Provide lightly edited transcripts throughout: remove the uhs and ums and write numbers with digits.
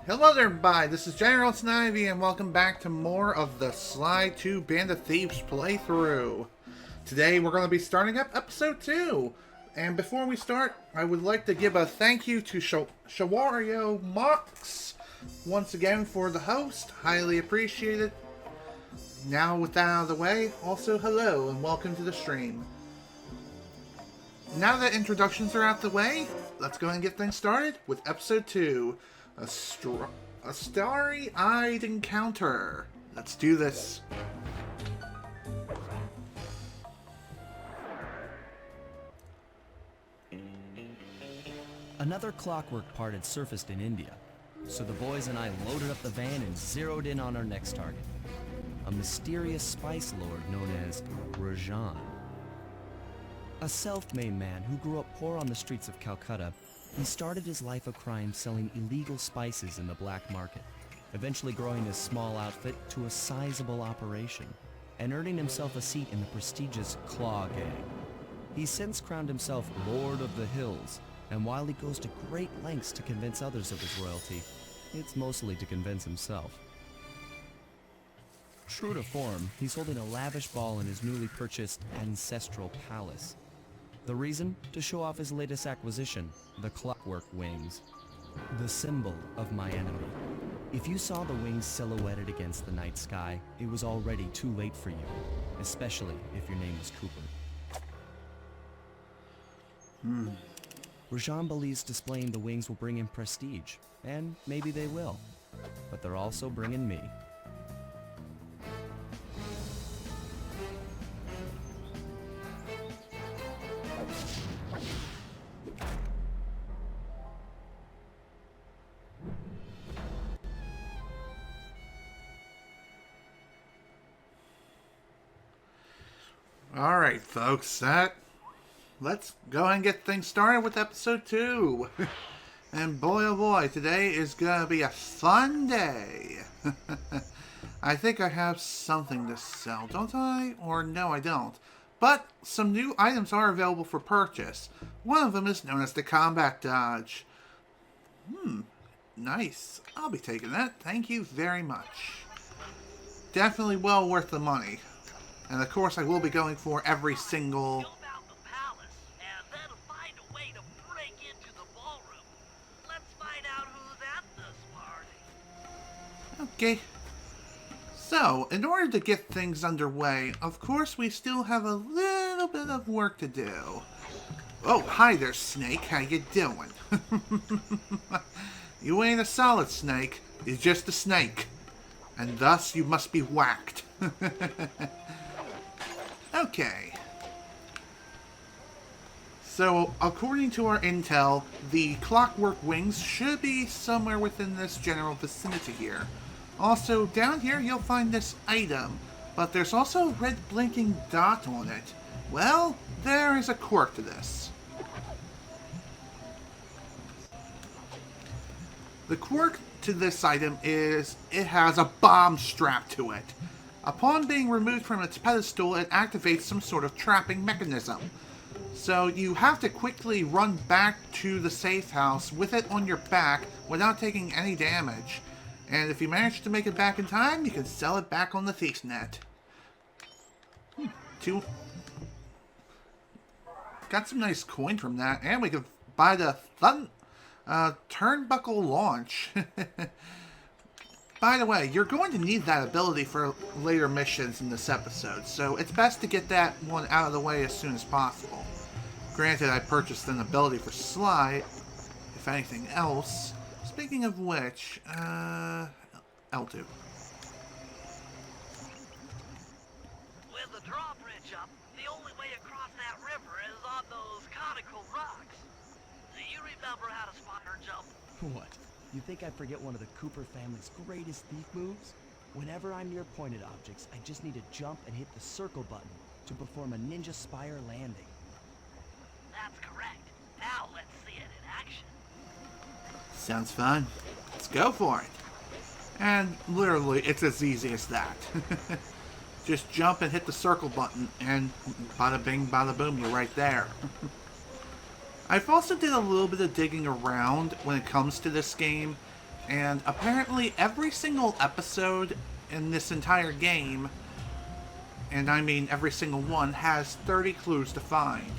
Hello there, everybody. This is General Snivy, and welcome back to more of the Sly 2 Band of Thieves playthrough. Today, we're going to be starting up Episode 2. And before we start, I would like to give a thank you to Shawario Mox once again for the host. Highly appreciated. Now, with that out of the way, also hello and welcome to the stream. Now that introductions are out the way, let's go ahead and get things started with Episode 2. A starry-eyed encounter. Let's do this. Another clockwork part had surfaced in India, so the boys and I loaded up the van and zeroed in on our next target. A mysterious spice lord known as Rajan. A self-made man who grew up poor on the streets of Calcutta, he started his life of crime selling illegal spices in the black market, eventually growing his small outfit to a sizable operation, and earning himself a seat in the prestigious Claw Gang. He's since crowned himself Lord of the Hills, and while he goes to great lengths to convince others of his royalty, it's mostly to convince himself. True to form, he's holding a lavish ball in his newly purchased ancestral palace. The reason? To show off his latest acquisition, the Clockwork Wings. The symbol of my enemy. If you saw the wings silhouetted against the night sky, it was already too late for you, especially if your name was Cooper. Rajan believes displaying the wings will bring him prestige, and maybe they will, but they're also bringing me. Alright, folks, let's go ahead and get things started with Episode 2. And boy, oh boy, today is going to be a fun day. I think I have something to sell, don't I? Or no, I don't. But some new items are available for purchase. One of them is known as the Combat Dodge. Nice. I'll be taking that. Thank you very much. Definitely well worth the money. And of course, I will be going for every single... Okay. So, in order to get things underway, of course, we still have a little bit of work to do. Oh, hi there, Snake. How you doing? You ain't a solid snake. You're just a snake. And thus, you must be whacked. Okay. So, according to our intel, the Clockwork Wings should be somewhere within this general vicinity here. Also, down here you'll find this item, but there's also a red blinking dot on it. Well, there is a quirk to this. The quirk to this item is it has a bomb strapped to it. Upon being removed from its pedestal, it activates some sort of trapping mechanism. So you have to quickly run back to the safe house with it on your back without taking any damage. And if you manage to make it back in time, you can sell it back on the Thieves net. Got some nice coin from that, and we can buy the turnbuckle launch. By the way, you're going to need that ability for later missions in this episode, so it's best to get that one out of the way as soon as possible. Granted, I purchased an ability for Sly, if anything else. Speaking of which, L2. With the drawbridge up, the only way across that river is on those conical rocks. Do you remember how to spot her jump? What? You think I forget one of the Cooper family's greatest thief moves? Whenever I'm near pointed objects, I just need to jump and hit the circle button to perform a ninja spire landing. That's correct. Now let's see it in action. Sounds fun. Let's go for it. And literally, it's as easy as that. Just jump and hit the circle button, and bada bing, bada boom, you're right there. I've also did a little bit of digging around when it comes to this game, And apparently every single episode in this entire game, and I mean every single one, has 30 clues to find.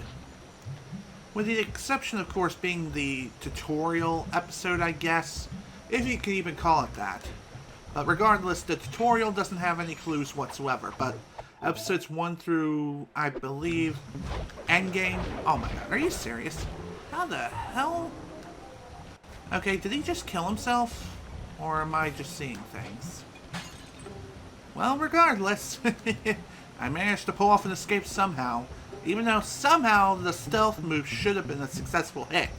With the exception, of course, being the tutorial episode, I guess, if you can even call it that. But regardless, the tutorial doesn't have any clues whatsoever, but episodes 1 through, I believe, Endgame... Oh my god, are you serious? How the hell? Okay, did he just kill himself? Or am I just seeing things? Well, regardless, I managed to pull off an escape somehow. Even though somehow the stealth move should have been a successful hit.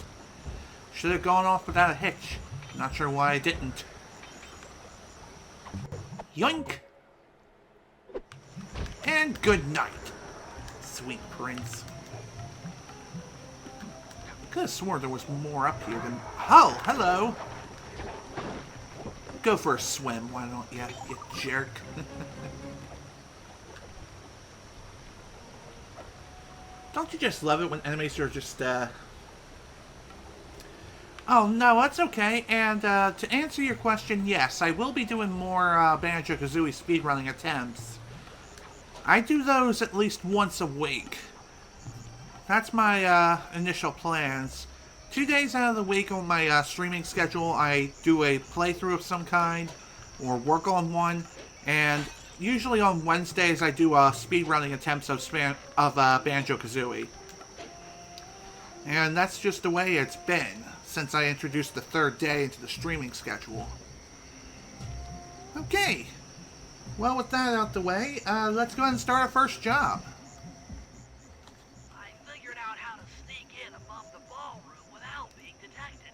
Should have gone off without a hitch. Not sure why I didn't. Yoink! And good night, sweet prince. Could have sworn there was more up here than... Oh, hello! Go for a swim, why don't you, you jerk? Don't you just love it when enemies are just, Oh, no, that's okay. And, to answer your question, yes, I will be doing more, Banjo-Kazooie speedrunning attempts. I do those at least once a week. That's my, initial plans. 2 days out of the week on my, streaming schedule, I do a playthrough of some kind, or work on one, and usually on Wednesdays I do, speedrunning attempts of, Banjo-Kazooie. And that's just the way it's been since I introduced the third day into the streaming schedule. Okay. Well, with that out the way, let's go ahead and start our first job. I figured out how to sneak in above the ballroom without being detected.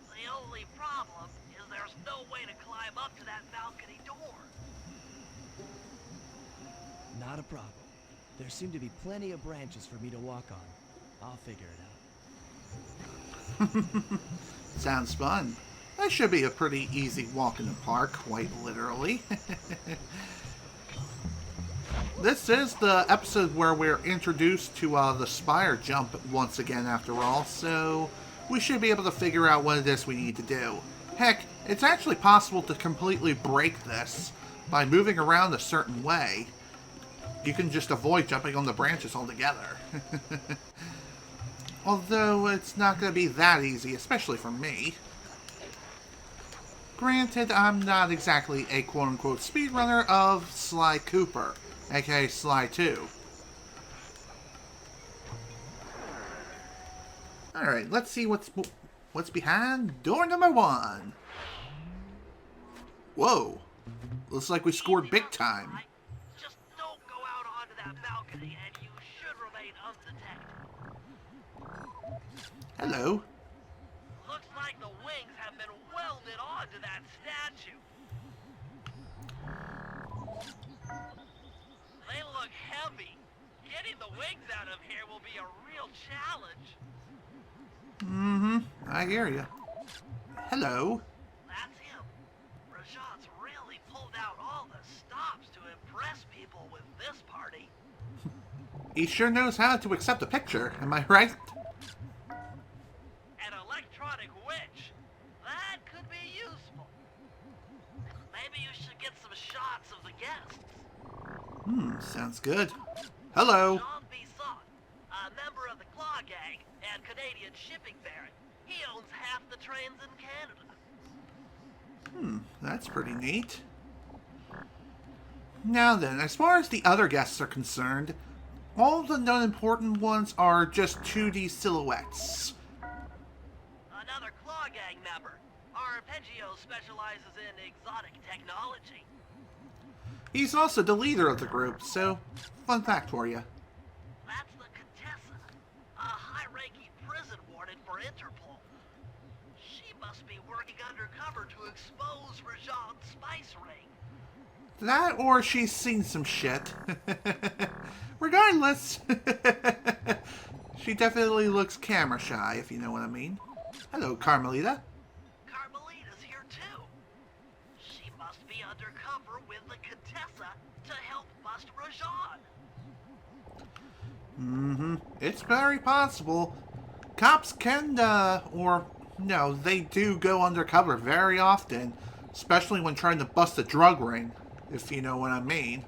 The only problem is there's no way to climb up to that balcony door. Not a problem. There seem to be plenty of branches for me to walk on. I'll figure it out. Sounds fun. That should be a pretty easy walk in the park, quite literally. This is the episode where we're introduced to the spire jump once again, after all, so we should be able to figure out what it is we need to do. Heck, it's actually possible to completely break this by moving around a certain way. You can just avoid jumping on the branches altogether. Although it's not going to be that easy, especially for me. Granted, I'm not exactly a quote-unquote speedrunner of Sly Cooper, aka Sly 2. Alright, let's see what's behind door number 1. Whoa. Looks like we scored big time. Just don't go out onto that balcony and you should remain undetected. Hello. Looks like the wings have been welded onto that statue. They look heavy. Getting the wings out of here will be a real challenge. I hear ya. Hello. That's him. Rajan's really pulled out all the stops to impress people with this party. He sure knows how to accept a picture, am I right? An electronic witch. That could be useful. Maybe you should get some shots of the guests. Sounds good. Hello. John B. Sott, a member of the Claw Gang and Canadian shipping baron. He owns half the trains in Canada. That's pretty neat. Now then, as far as the other guests are concerned, all the known important ones are just 2D silhouettes. Another Claw Gang member. Arpeggio specializes in exotic technology. He's also the leader of the group, so fun fact for you. That's the Contessa, a high-ranking prison warden for Interpol. She must be working undercover to expose Rajan's spice ring. That or she's seen some shit. Regardless, she definitely looks camera shy, if you know what I mean. Hello, Carmelita. Carmelita's here too. She must be undercover with the Contessa to help bust Rajan. It's very possible. Cops can, or no, they do go undercover very often, especially when trying to bust a drug ring, if you know what I mean.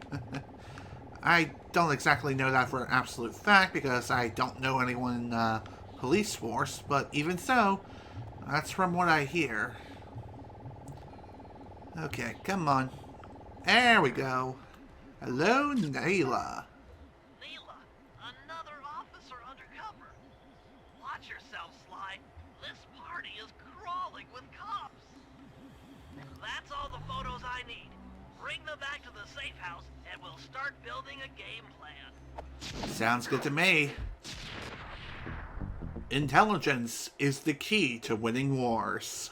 I don't exactly know that for an absolute fact because I don't know anyone in the police force, but even so, that's from what I hear. Okay, come on. There we go. Hello, Nayla. Leela, another officer undercover. Watch yourself, Sly. This party is crawling with cops. That's all the photos I need. Bring them back to the safe house, and we'll start building a game plan. Sounds good to me. Intelligence is the key to winning wars.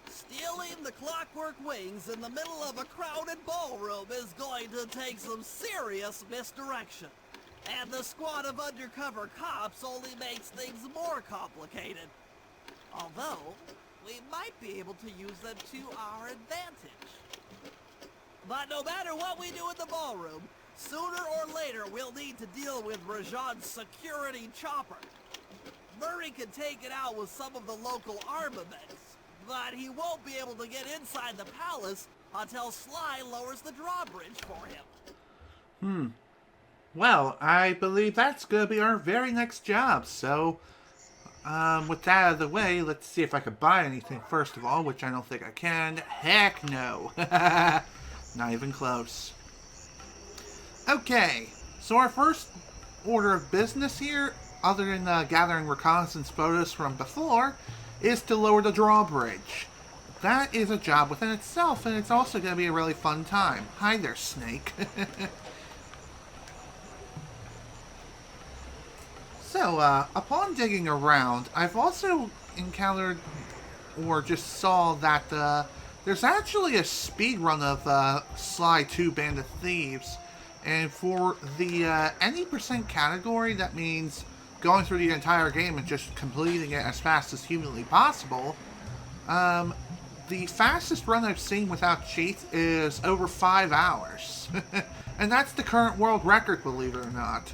Stealing the Clockwork Wings in the middle of a crowded ballroom is going to take some serious misdirection. And the squad of undercover cops only makes things more complicated. Although, we might be able to use them to our advantage. But no matter what we do in the ballroom, sooner or later we'll need to deal with Rajan's security chopper. Murray can take it out with some of the local armaments, but he won't be able to get inside the palace until Sly lowers the drawbridge for him. Well, I believe that's going to be our very next job, so with that out of the way, let's see if I can buy anything first of all, which I don't think I can. Heck no. Not even close. Okay, so our first order of business here, other than gathering reconnaissance photos from before, is to lower the drawbridge. That is a job within itself, and it's also going to be a really fun time. Hi there, Snake. So, upon digging around, I've also encountered, or just saw that there's actually a speed run of Sly 2 Band of Thieves. And for the any percent category, that means going through the entire game and just completing it as fast as humanly possible. The fastest run I've seen without cheats is over 5 hours. And that's the current world record, believe it or not.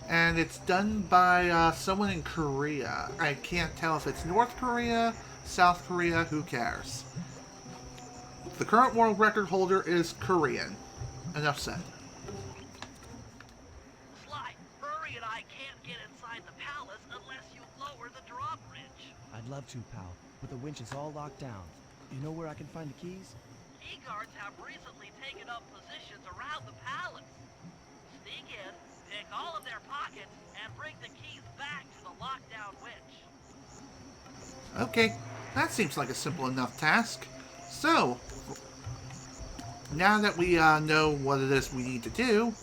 And it's done by someone in Korea. I can't tell if it's North Korea, South Korea, who cares. The current world record holder is Korean. Enough said. Sly, Murray and I can't get inside the palace unless you lower the drawbridge. I'd love to, pal, but the winch is all locked down. You know where I can find the keys? E-guards have recently taken up positions around the palace. Sneak in, pick all of their pockets, and bring the keys back to the lockdown winch. Okay, that seems like a simple enough task. So, now that we know what it is we need to do,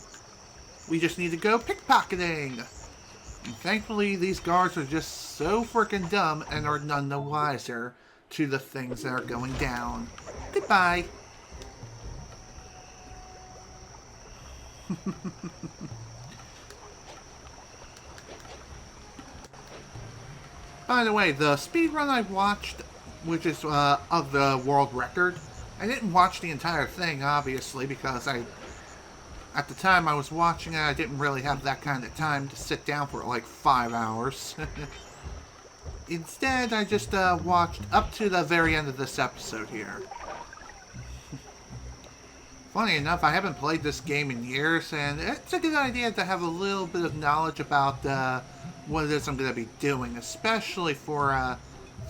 we just need to go pickpocketing. And thankfully, these guards are just so freaking dumb and are none the wiser to the things that are going down. Goodbye. By the way, the speedrun I watched, which is of the world record, I didn't watch the entire thing, obviously, because at the time I was watching it, I didn't really have that kind of time to sit down for like 5 hours. Instead, I just watched up to the very end of this episode here. Funny enough, I haven't played this game in years, and it's a good idea to have a little bit of knowledge about what it is I'm going to be doing, especially for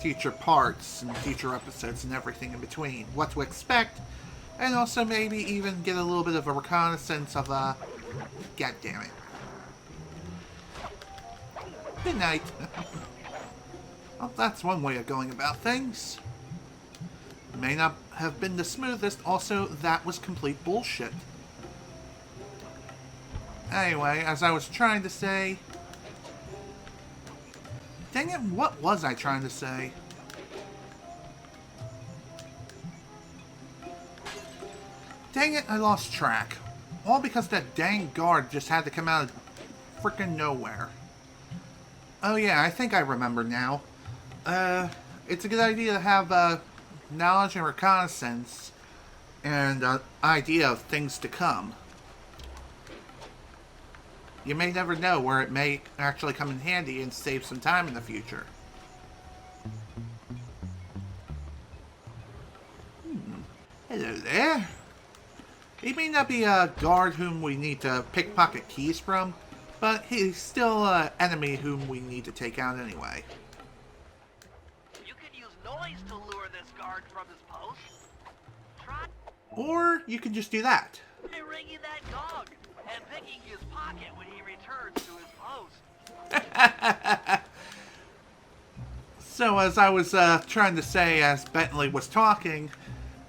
future parts and future episodes and everything in between. What to expect, and also maybe even get a little bit of a reconnaissance of, God damn it. Good night. Well, that's one way of going about things. May not have been the smoothest, also that was complete bullshit. Anyway, as I was trying to say... Dang it, what was I trying to say? Dang it, I lost track. All because that dang guard just had to come out of frickin' nowhere. Oh yeah, I think I remember now. It's a good idea to have, knowledge and reconnaissance and an idea of things to come. you may never know where it may actually come in handy and save some time in the future. Hello there. He may not be a guard whom we need to pickpocket keys from, but he's still an enemy whom we need to take out anyway. You can use noise to lure this guard from his post. Try Or you can just do that. ringing that gong and picking his pocket when he returns to his post. So as I was trying to say as Bentley was talking,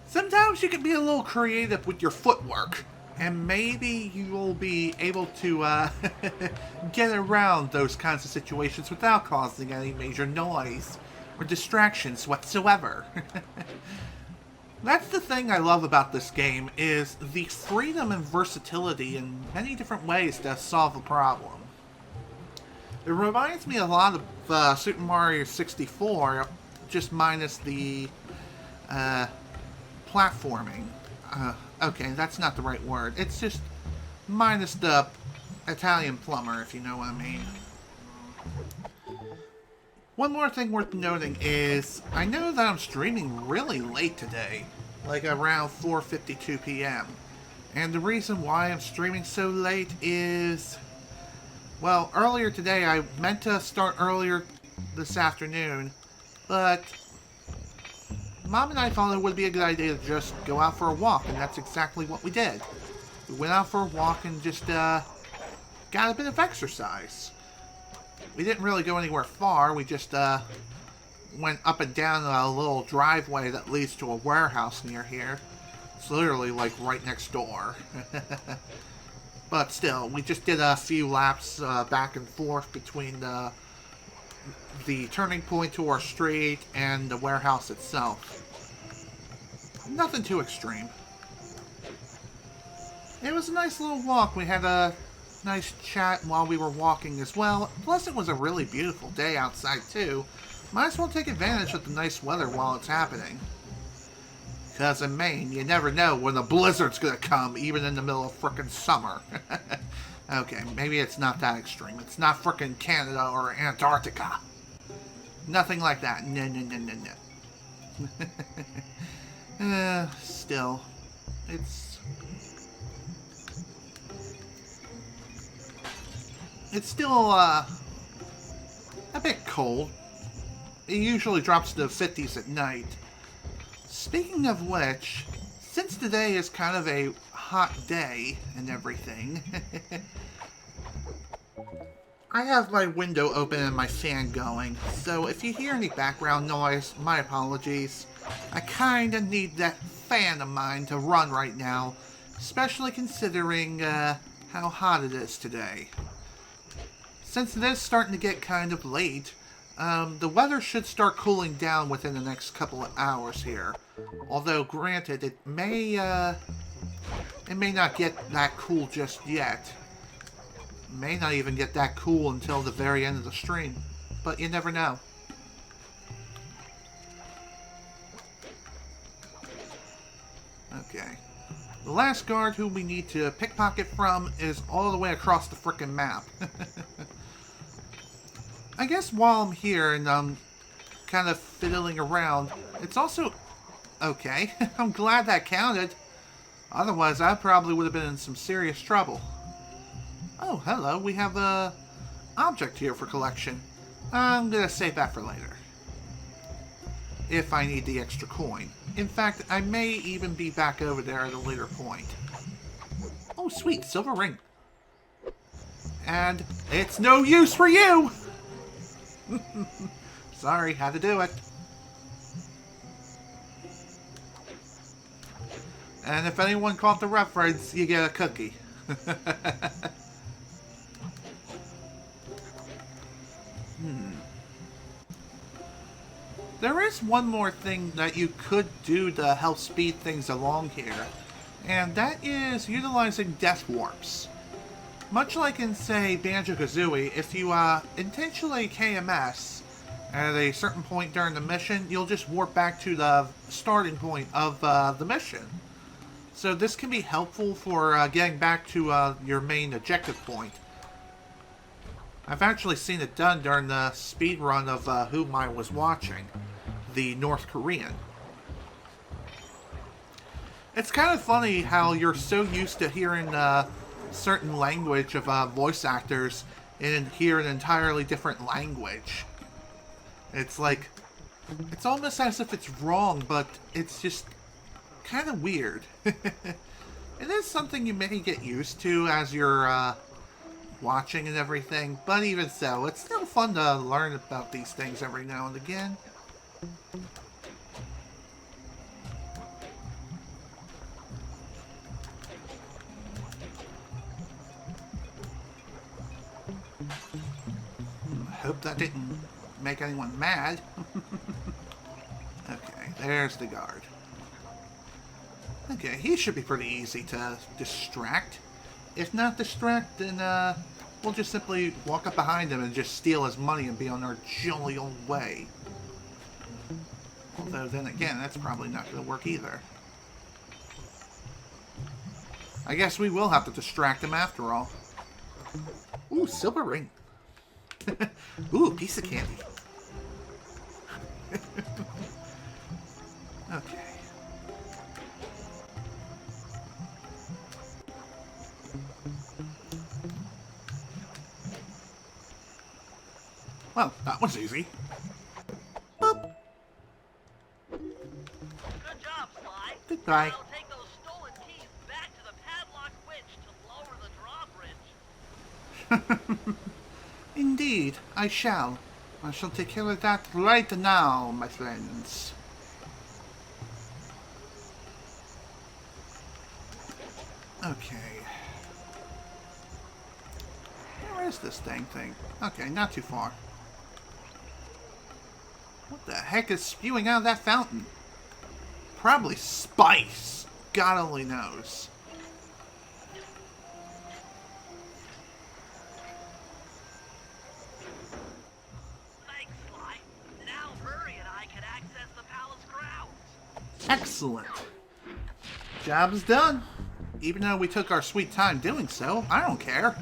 sometimes you can be a little creative with your footwork, and maybe you will be able to get around those kinds of situations without causing any major noise or distractions whatsoever. That's the thing I love about this game, is the freedom and versatility in many different ways to solve a problem. It reminds me a lot of Super Mario 64, just minus the platforming. Okay, that's not the right word. It's just minus the Italian plumber, if you know what I mean. One more thing worth noting is, I know that I'm streaming really late today, like around 4:52 p.m. And the reason why I'm streaming so late is, well, earlier today I meant to start earlier this afternoon, but Mom and I thought it would be a good idea to just go out for a walk, and that's exactly what we did. We went out for a walk and just got a bit of exercise. We didn't really go anywhere far, we just went up and down a little driveway that leads to a warehouse near here. It's literally like right next door. But still, we just did a few laps back and forth between the turning point to our street and the warehouse itself. Nothing too extreme. It was a nice little walk. We had a nice chat while we were walking as well. Plus, it was a really beautiful day outside too. Might as well take advantage of the nice weather while it's happening. Because in Maine, you never know when a blizzard's gonna come, even in the middle of frickin' summer. Okay, maybe it's not that extreme. It's not frickin' Canada or Antarctica. Nothing like that. No, no, no, no, no. Still, it's still a bit cold. It usually drops to the 50s at night. Speaking of which, since today is kind of a hot day and everything, I have my window open and my fan going, so if you hear any background noise, my apologies. I kinda need that fan of mine to run right now, especially considering how hot it is today. Since it is starting to get kind of late, the weather should start cooling down within the next couple of hours here. Although, granted, it may not get that cool just yet. It may not even get that cool until the very end of the stream. But you never know. Okay. The last guard who we need to pickpocket from is all the way across the frickin' map. I guess while I'm here and I'm kind of fiddling around, it's also... Okay, I'm glad that counted. Otherwise, I probably would have been in some serious trouble. Oh, hello, we have a object here for collection. I'm gonna save that for later. If I need the extra coin. In fact, I may even be back over there at a later point. Oh, sweet, silver ring. And it's no use for you! Sorry, had to do it. And if anyone caught the reference, you get a cookie. There is one more thing that you could do to help speed things along here, and that is utilizing death warps. Much like in, say, Banjo-Kazooie, if you intentionally KMS at a certain point during the mission, you'll just warp back to the starting point of the mission. So this can be helpful for getting back to your main objective point. I've actually seen it done during the speed run of whom I was watching, the North Korean. It's kind of funny how you're so used to hearing certain language of voice actors and hear an entirely different language. It's like, it's almost as if it's wrong, but it's just kind of weird. It is something you may get used to as you're watching and everything, but even so, it's still fun to learn about these things every now and again. Hope that didn't make anyone mad. Okay, there's the guard. Okay, he should be pretty easy to distract. If not distract, then we'll just simply walk up behind him and just steal his money and be on our jolly old way. Although then again, that's probably not going to work either. I guess we will have to distract him after all. Ooh, silver ring. Ooh, piece of candy. Okay. Well, that was easy. Boop. Good job, Sly. Goodbye. I'll take those stolen keys back to the padlock winch to lower the drawbridge. Indeed, I shall. I shall take care of that right now, my friends. Okay. Where is this dang thing? Okay, not too far. What the heck is spewing out of that fountain? Probably spice. God only knows. Thanks, Sly. Now Hurry and I can access the palace grounds. Excellent. Job's done. Even though we took our sweet time doing so, I don't care.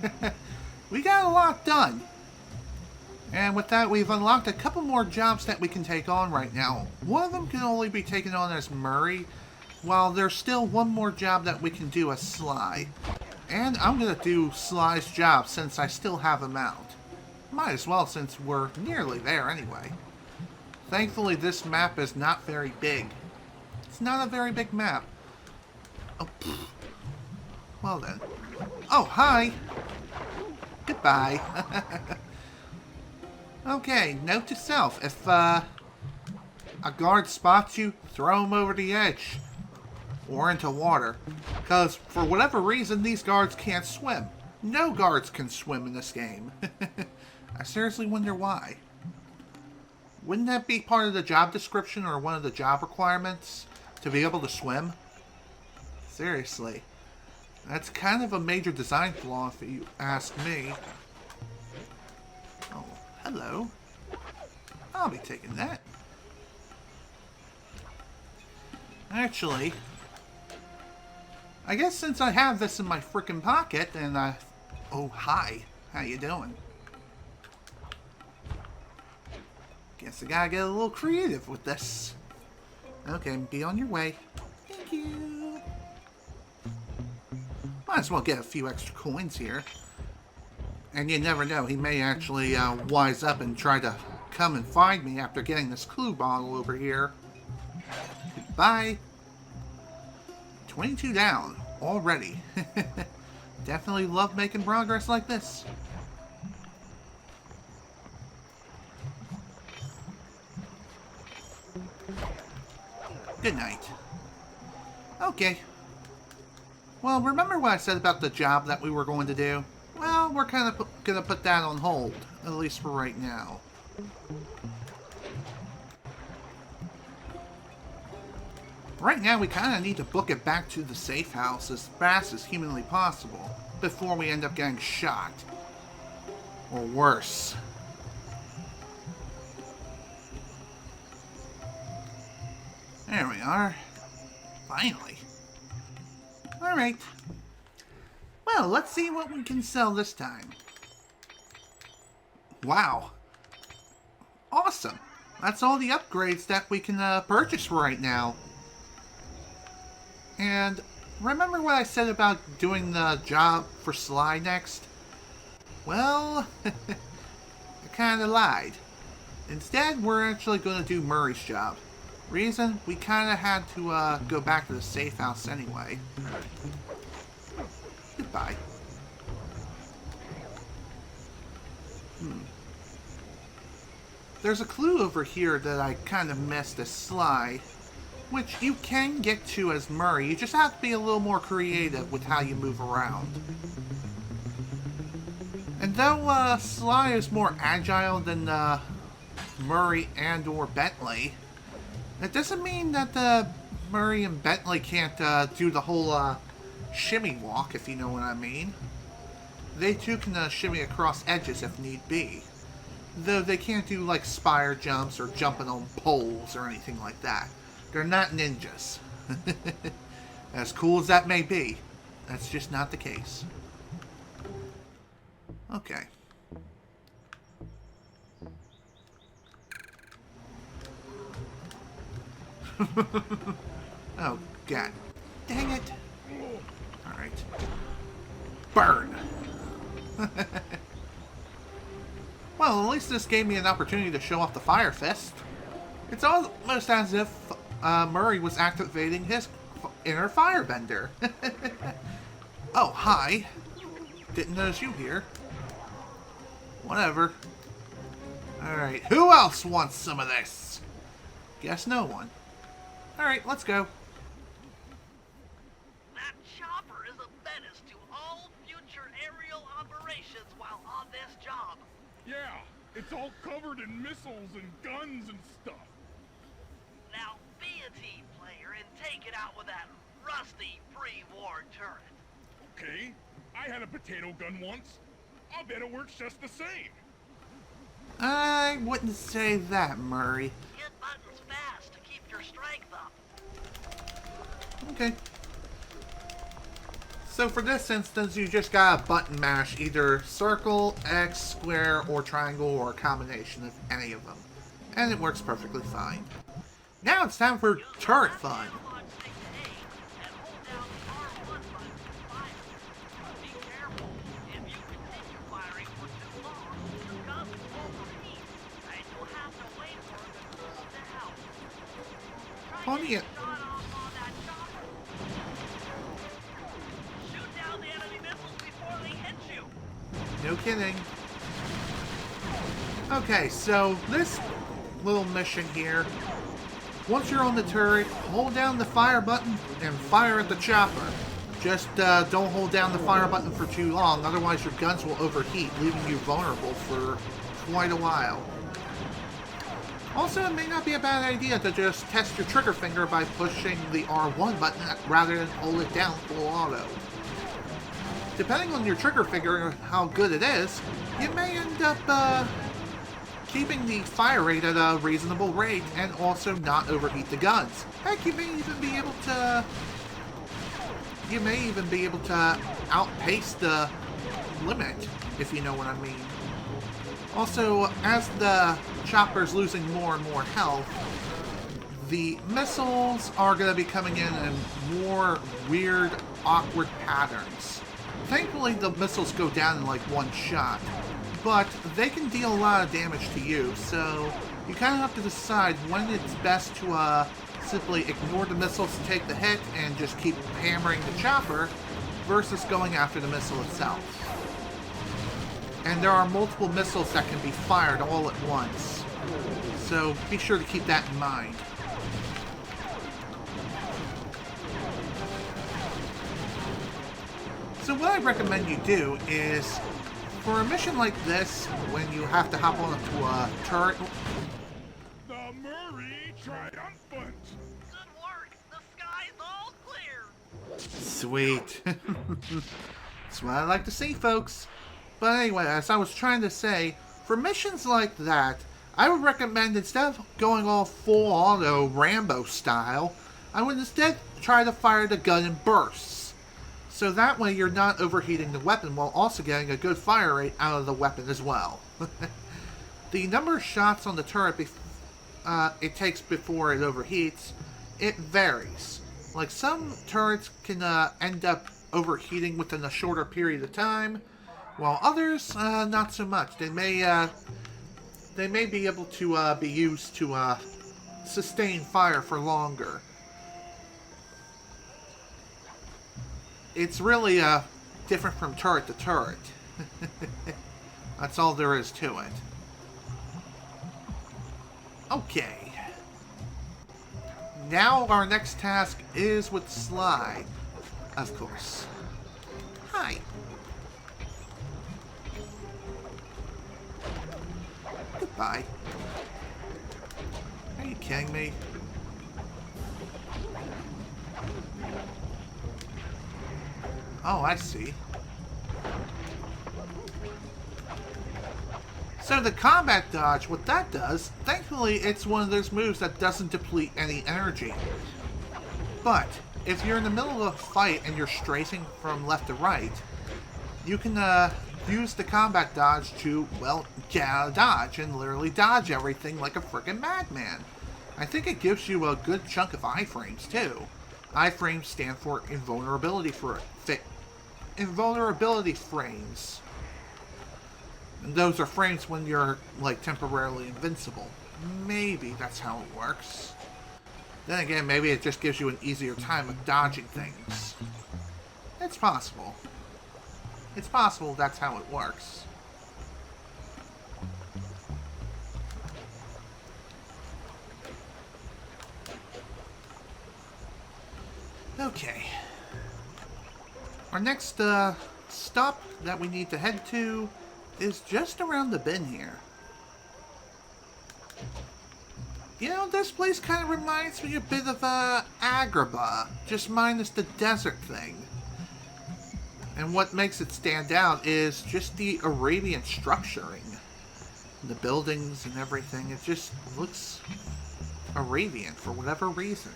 We got a lot done. And with that, we've unlocked a couple more jobs that we can take on right now. One of them can only be taken on as Murray, while there's still one more job that we can do as Sly. And I'm going to do Sly's job since I still have him out. Might as well since we're nearly there anyway. Thankfully, this map is not very big. It's not a very big map. Oh, pfft. Well then. Oh, hi! Goodbye. Okay, note to self. If a guard spots you, throw him over the edge. Or into water. Because, for whatever reason, these guards can't swim. No guards can swim in this game. I seriously wonder why. Wouldn't that be part of the job description or one of the job requirements? To be able to swim? Seriously. That's kind of a major design flaw if you ask me. Oh, hello. I'll be taking that. Actually, I guess since I have this in my frickin' pocket, and oh, hi. How you doing? Guess I gotta get a little creative with this. Okay, be on your way. Thank you. Might as well get a few extra coins here. And you never know, he may actually wise up and try to come and find me after getting this clue bottle over here. Goodbye. 22 down already. Definitely love making progress like this. Good night. Okay. Well, remember what I said about the job that we were going to do? Well, we're kind of going to put that on hold, at least for right now. Right now, we kind of need to book it back to the safe house as fast as humanly possible, before we end up getting shot. Or worse. There we are. Finally. Alright. Well, let's see what we can sell this time. Wow. Awesome. That's all the upgrades that we can purchase right now. And remember what I said about doing the job for Sly next? Well, I kind of lied. Instead, we're actually going to do Murray's job. Reason? We kind of had to go back to the safe house anyway. Goodbye. There's a clue over here that I kind of missed as Sly, which you can get to as Murray. You just have to be a little more creative with how you move around. And though Sly is more agile than Murray and or Bentley, that doesn't mean that Murray and Bentley can't do the whole shimmy walk, if you know what I mean. They too can shimmy across edges if need be. Though they can't do like spire jumps or jumping on poles or anything like that. They're not ninjas. As cool as that may be, that's just not the case. Okay. Oh, God. Dang it. Alright. Burn! Well, at least this gave me an opportunity to show off the Fire Fist. It's almost as if Murray was activating his inner firebender. Oh, hi. Didn't notice you here. Whatever. Alright, who else wants some of this? Guess no one. Alright, let's go. That chopper is a menace to all future aerial operations while on this job. Yeah, it's all covered in missiles and guns and stuff. Now be a team player and take it out with that rusty pre-war turret. Okay, I had a potato gun once. I'll bet it works just the same. I wouldn't say that, Murray. Hit buttons fast to keep your strength up. Okay. So for this instance, you just gotta button mash either circle, X, square, or triangle, or a combination of any of them. And it works perfectly fine. Now it's time for turret fun. Plenty of... No kidding. Okay, so this little mission here, once you're on the turret, hold down the fire button and fire at the chopper. Just don't hold down the fire button for too long, otherwise your guns will overheat, leaving you vulnerable for quite a while. Also, it may not be a bad idea to just test your trigger finger by pushing the R1 button rather than hold it down full auto. Depending on your trigger finger and how good it is, you may end up keeping the fire rate at a reasonable rate and also not overheat the guns. Heck, you may even be able to outpace the limit, if you know what I mean. Also, as the chopper's losing more and more health, the missiles are going to be coming in more weird, awkward patterns. Thankfully, the missiles go down in like one shot, but they can deal a lot of damage to you, so you kind of have to decide when it's best to simply ignore the missiles to take the hit and just keep hammering the chopper versus going after the missile itself. And there are multiple missiles that can be fired all at once, so be sure to keep that in mind. So what I recommend you do is, for a mission like this, when you have to hop onto a turret... The Murray triumphant! Good work! The sky's all clear! Sweet. That's what I like to see, folks. But anyway, as I was trying to say, for missions like that, I would recommend, instead of going all full auto Rambo style, I would instead try to fire the gun in bursts. So that way you're not overheating the weapon while also getting a good fire rate out of the weapon as well. the number of shots on the turret it takes before it overheats, it varies. Like, some turrets can end up overheating within a shorter period of time, while others, not so much. They may be able to be used to sustain fire for longer. It's really different from turret to turret. That's all there is to it. Okay. Now our next task is with Sly, of course. Hi. Goodbye. Are you kidding me? Oh, I see. So the combat dodge, what that does, thankfully it's one of those moves that doesn't deplete any energy. But if you're in the middle of a fight and you're strafing from left to right, you can use the combat dodge to, well, get out of dodge and literally dodge everything like a frickin' madman. I think it gives you a good chunk of iframes too. Iframes stand for invulnerability frames. And those are frames when you're, like, temporarily invincible. Maybe that's how it works. Then again, maybe it just gives you an easier time of dodging things. It's possible. It's possible that's how it works. Okay. Our next stop that we need to head to is just around the bend here. You know, this place kind of reminds me a bit of Agrabah, just minus the desert thing. And what makes it stand out is just the Arabian structuring. The buildings and everything, it just looks Arabian for whatever reason.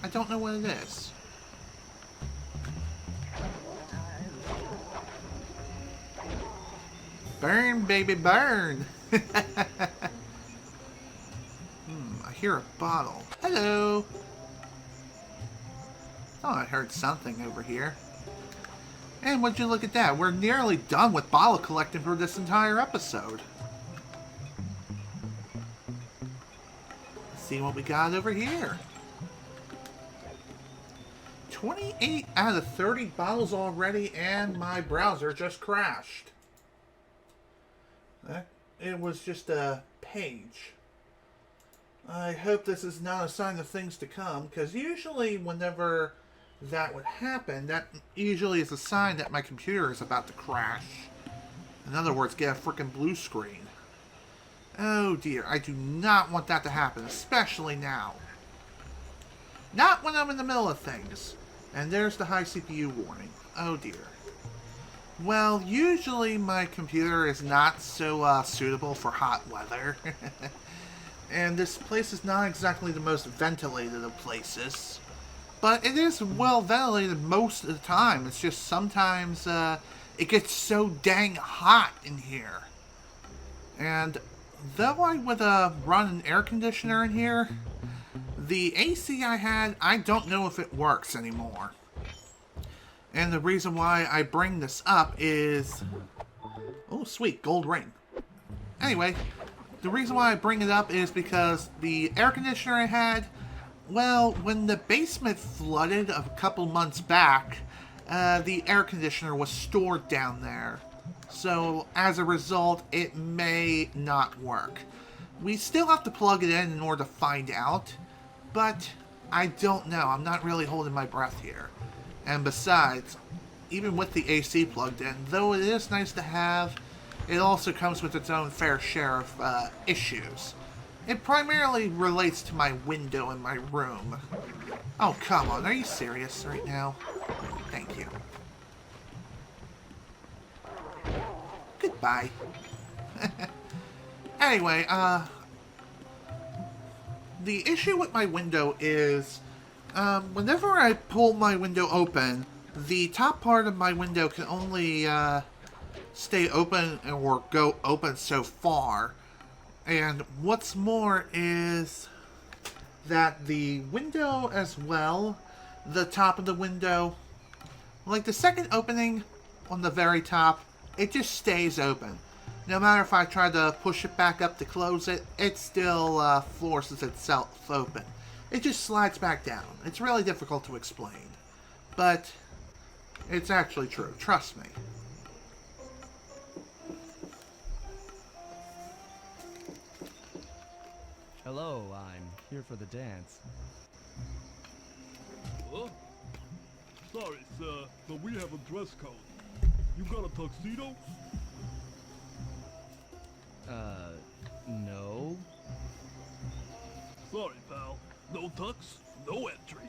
I don't know what it is. Burn, baby, burn! I hear a bottle. Hello! Oh, I heard something over here. And would you look at that? We're nearly done with bottle collecting for this entire episode. Let's see what we got over here. 28 out of 30 bottles already, and my browser just crashed. It was just a page. I hope this is not a sign of things to come, because usually whenever that would happen, that usually is a sign that my computer is about to crash. In other words, get a frickin' blue screen. Oh dear, I do not want that to happen, especially now. Not when I'm in the middle of things. And there's the high CPU warning. Oh dear. Well, usually my computer is not so suitable for hot weather. And this place is not exactly the most ventilated of places. But it is well ventilated most of the time. It's just sometimes it gets so dang hot in here. And though I would run an air conditioner in here, the AC I had, I don't know if it works anymore. And the reason why I bring this up is... Oh, sweet, gold ring. Anyway, the reason why I bring it up is because the air conditioner I had, well, when the basement flooded a couple months back, the air conditioner was stored down there. So, as a result, it may not work. We still have to plug it in order to find out, but I don't know. I'm not really holding my breath here. And besides, even with the AC plugged in, though it is nice to have, it also comes with its own fair share of issues. It primarily relates to my window in my room. Oh, come on. Are you serious right now? Thank you. Goodbye. Anyway, the issue with my window is, whenever I pull my window open, the top part of my window can only stay open or go open so far. And what's more is that the window as well, the top of the window, like the second opening on the very top, it just stays open. No matter if I try to push it back up to close it, it still forces itself open. It just slides back down. It's really difficult to explain. But it's actually true. Trust me. Hello, I'm here for the dance. Huh? Sorry, sir, but we have a dress code. You got a tuxedo? No. Sorry, pal. No tux, no entry.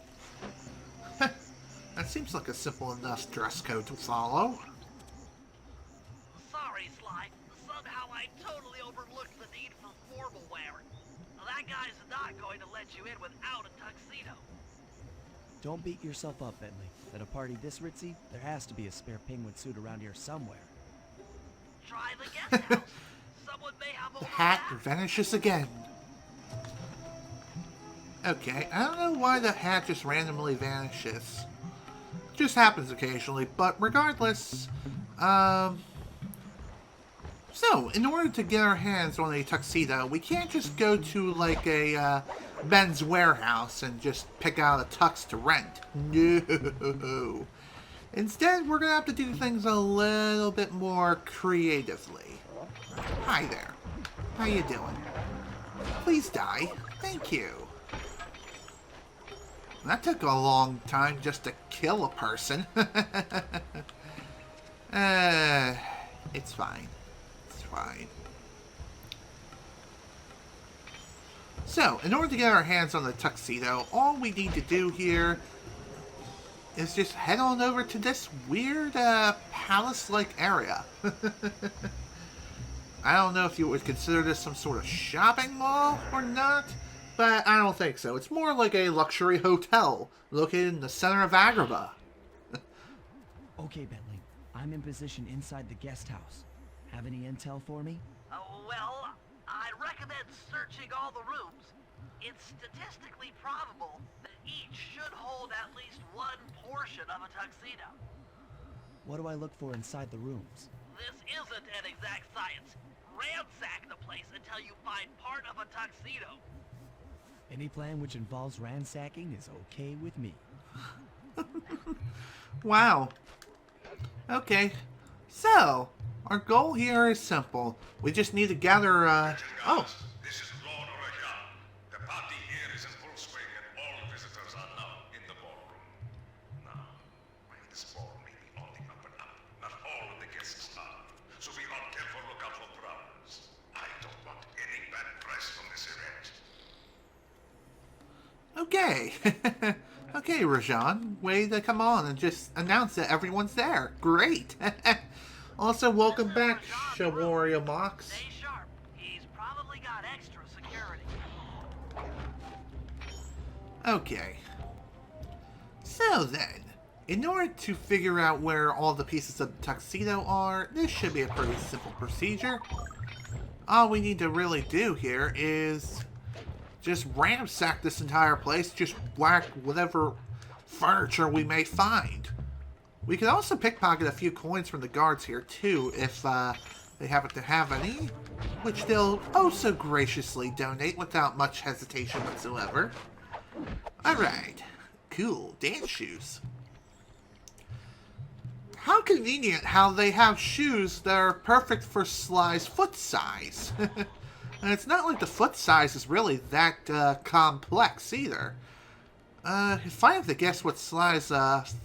That seems like a simple enough dress code to follow. Sorry, Sly. Somehow I totally overlooked the need for formal wear. That guy's not going to let you in without a tuxedo. Don't beat yourself up, Bentley. At a party this ritzy, there has to be a spare penguin suit around here somewhere. Try the guest house. Someone may have The older hat back. vanishes again. Okay, I don't know why the hat just randomly vanishes. Just happens occasionally, but regardless, so, in order to get our hands on a tuxedo, we can't just go to, like, a, Ben's Warehouse and just pick out a tux to rent. No. Instead, we're gonna have to do things a little bit more creatively. Hi there. How you doing? Please die. Thank you. That took a long time just to kill a person. It's fine. It's fine. So, in order to get our hands on the tuxedo, all we need to do here is just head on over to this weird, palace-like area. I don't know if you would consider this some sort of shopping mall or not, but I don't think so. It's more like a luxury hotel located in the center of Agrabah. Okay, Bentley. I'm in position inside the guest house. Have any intel for me? Well, I'd recommend searching all the rooms. It's statistically probable that each should hold at least one portion of a tuxedo. What do I look for inside the rooms? This isn't an exact science. Ransack the place until you find part of a tuxedo. Any plan which involves ransacking is okay with me. Wow. Okay. So, our goal here is simple. We just need to gather, oh. This is Lord Rajan. The party here is in full swing and all visitors are now in the ballroom. Now, this ball may be on the up and up. Not all of the guests are. So be on careful lookout for problems. I don't want any bad press from this event. Okay. Okay, Rajan. Way to come on and just announce that everyone's there. Great. Also, welcome back, Shawaria Mox. Stay sharp. He's probably got extra security. Okay. So then, in order to figure out where all the pieces of the tuxedo are, this should be a pretty simple procedure. All we need to really do here is just ransack this entire place, just whack whatever furniture we may find. We could also pickpocket a few coins from the guards here too, if they happen to have any, which they'll oh so graciously donate without much hesitation whatsoever. Alright, cool, dance shoes. How convenient how they have shoes that are perfect for Sly's foot size. And it's not like the foot size is really that complex either. If I have to guess what Sly's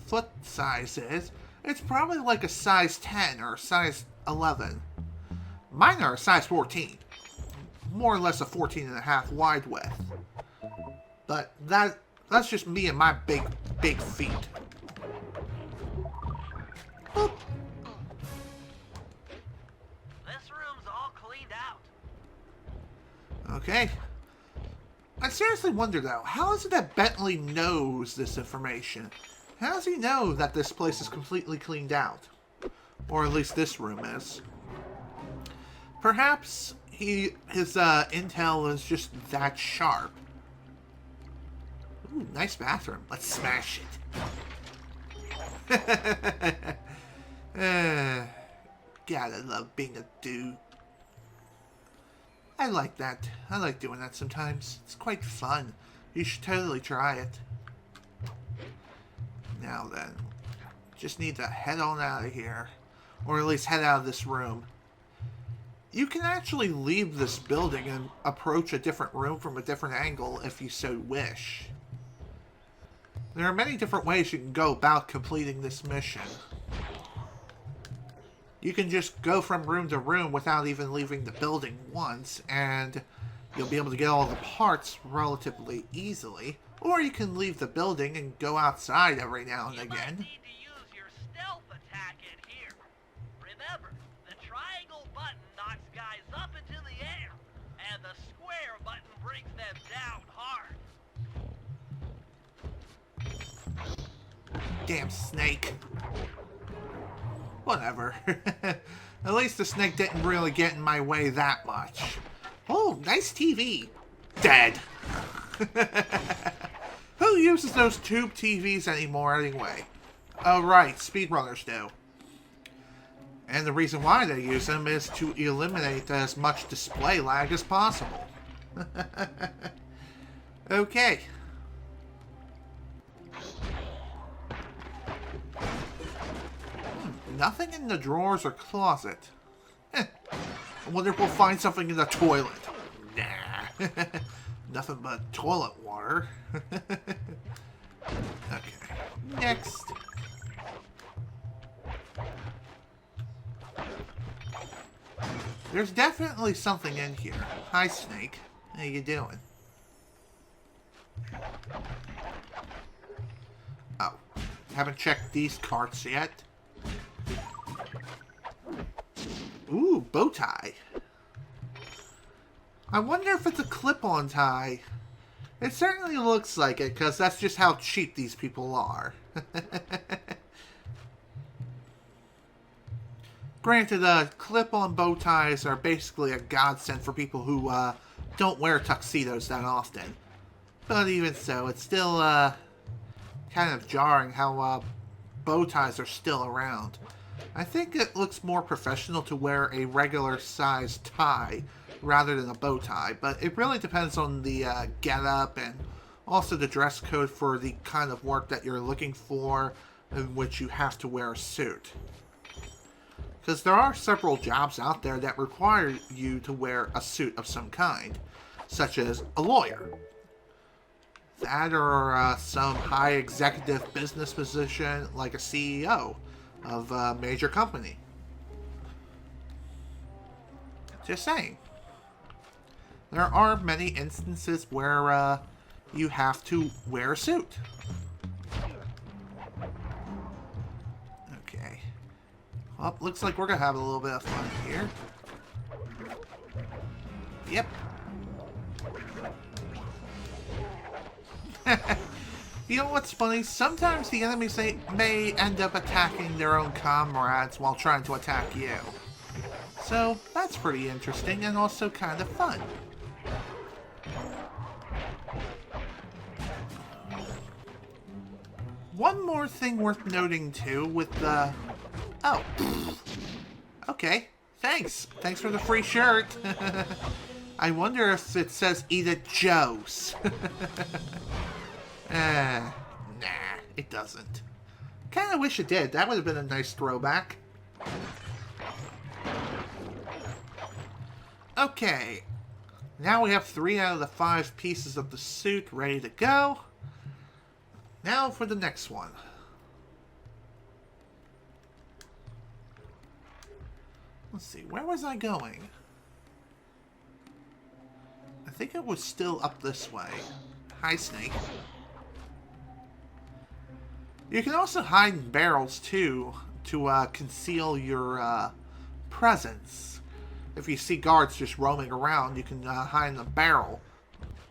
foot size is, it's probably like a size 10 or a size 11. Mine are a size 14. More or less a 14.5 wide width. But that's just me and my big feet. Boop. This room's all cleaned out. Okay. I seriously wonder though, how is it that Bentley knows this information? How does he know that this place is completely cleaned out? Or at least this room is. Perhaps his intel is just that sharp. Ooh, nice bathroom. Let's smash it. Gotta love being a dude. I like that. I like doing that sometimes. It's quite fun. You should totally try it. Now then, just need to head on out of here. Or at least head out of this room. You can actually leave this building and approach a different room from a different angle if you so wish. There are many different ways you can go about completing this mission. You can just go from room to room without even leaving the building once, and you'll be able to get all the parts relatively easily. Or you can leave the building and go outside every now and again. You might need to use your stealth attack in here. Remember, the triangle button knocks guys up into the air, and the square button brings them down hard. Damn snake. Whatever. At least the snake didn't really get in my way that much. Oh, nice TV. Dead. Who uses those tube TVs anymore anyway? Oh, right. Speedrunners do. And the reason why they use them is to eliminate as much display lag as possible. Okay. Nothing in the drawers or closet. I wonder if we'll find something in the toilet. Nah. Nothing but toilet water. Okay. Next. There's definitely something in here. Hi, Snake. How you doing? Oh. Haven't checked these carts yet. Ooh, bow tie. I wonder if it's a clip-on tie. It certainly looks like it, because that's just how cheap these people are. Granted, clip-on bow ties are basically a godsend for people who don't wear tuxedos that often. But even so, it's still kind of jarring how bow ties are still around. I think it looks more professional to wear a regular size tie rather than a bow tie, but it really depends on the get-up and also the dress code for the kind of work that you're looking for in which you have to wear a suit. Because there are several jobs out there that require you to wear a suit of some kind, such as a lawyer. That or some high executive business position like a CEO of a major company. Just saying. There are many instances where you have to wear a suit. Okay. Well, looks like we're gonna have a little bit of fun here. Yep. You know what's funny? Sometimes the enemies may end up attacking their own comrades while trying to attack you. So, that's pretty interesting and also kind of fun. One more thing worth noting too with the... Oh. Okay. Thanks. Thanks for the free shirt. I wonder if it says Eat at Joe's. Nah, it doesn't. Kinda wish it did. That would have been a nice throwback. Okay. Now we have 3 out of the 5 pieces of the suit ready to go. Now for the next one. Let's see, where was I going? I think it was still up this way. Hi, Snake. You can also hide in barrels, too, to conceal your presence. If you see guards just roaming around, you can hide in a barrel.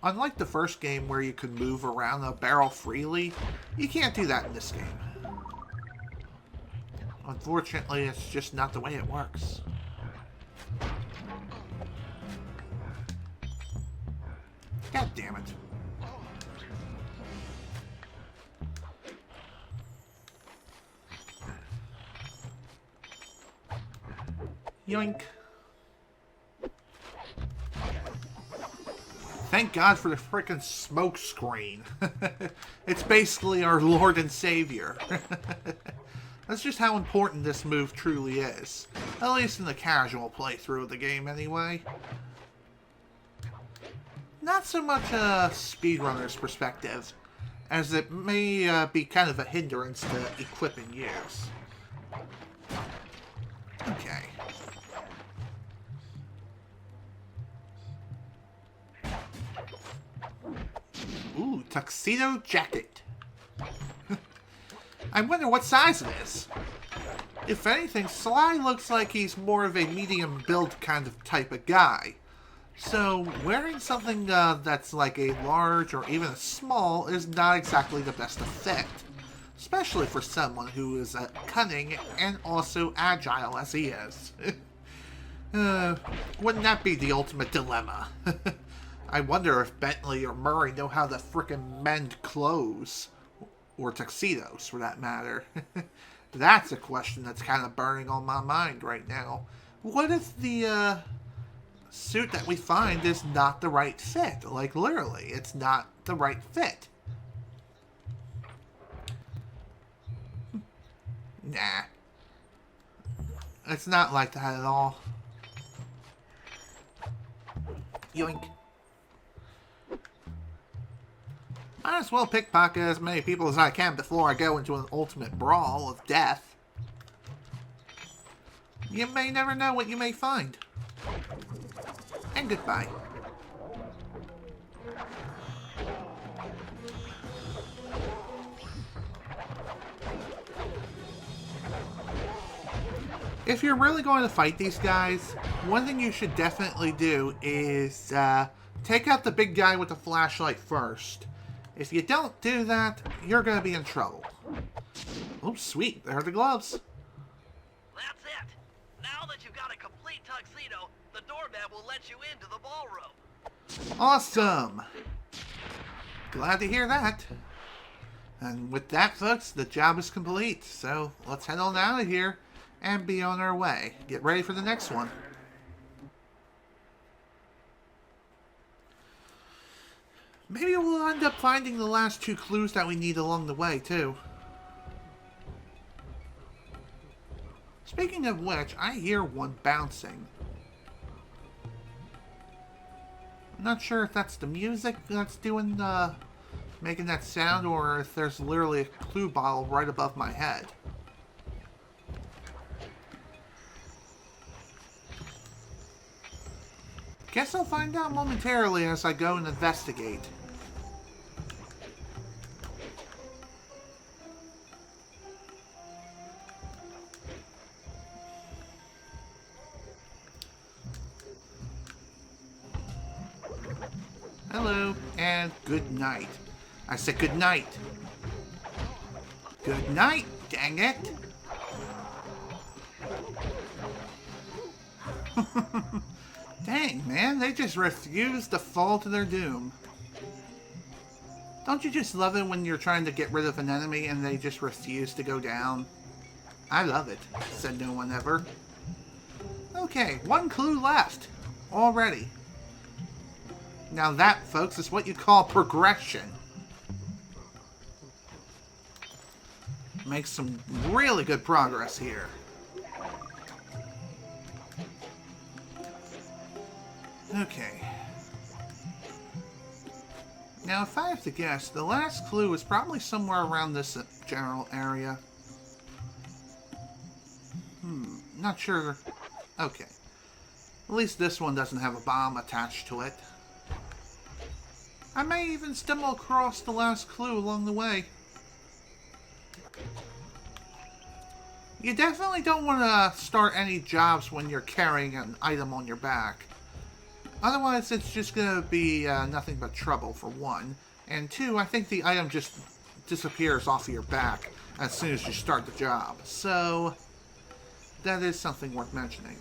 Unlike the first game where you could move around a barrel freely, you can't do that in this game. Unfortunately, it's just not the way it works. God damn it. Yoink. Thank God for the frickin' smoke screen. It's basically our Lord and Savior. That's just how important this move truly is. At least in the casual playthrough of the game, anyway. Not so much a speedrunner's perspective, as it may be kind of a hindrance to equipping use. Okay. Ooh, tuxedo jacket. I wonder what size it is. If anything, Sly looks like he's more of a medium build kind of type of guy. So, wearing something that's like a large or even a small is not exactly the best of fit. Especially for someone who is cunning and also agile as he is. Wouldn't that be the ultimate dilemma? I wonder if Bentley or Murray know how to frickin' mend clothes. Or tuxedos, for that matter. That's a question that's kind of burning on my mind right now. What if the suit that we find is not the right fit? Like, literally, it's not the right fit. Nah. It's not like that at all. Yoink. Might as well pickpocket as many people as I can before I go into an ultimate brawl of death. You may never know what you may find. And goodbye. If you're really going to fight these guys, one thing you should definitely do is take out the big guy with the flashlight first. If you don't do that, you're going to be in trouble. Oh, sweet. There are the gloves. That's it. Now that you've got a complete tuxedo, the doorman will let you into the ballroom. Awesome. Glad to hear that. And with that, folks, the job is complete. So let's head on out of here and be on our way. Get ready for the next one. Maybe we'll end up finding the last 2 clues that we need along the way, too. Speaking of which, I hear one bouncing. I'm not sure if that's the music that's doing making that sound, or if there's literally a clue bottle right above my head. Guess I'll find out momentarily as I go and investigate. Hello, and good night. I said good night. Good night, dang it. Dang, man, they just refuse to fall to their doom. Don't you just love it when you're trying to get rid of an enemy and they just refuse to go down? I love it, said no one ever. Okay, 1 clue left. Already. Now that, folks, is what you call progression. Make some really good progress here. Okay. Now, if I have to guess, the last clue is probably somewhere around this general area. Not sure. Okay. At least this one doesn't have a bomb attached to it. I may even stumble across the last clue along the way. You definitely don't want to start any jobs when you're carrying an item on your back. Otherwise, it's just going to be nothing but trouble, for one. And two, I think the item just disappears off of your back as soon as you start the job. So, that is something worth mentioning.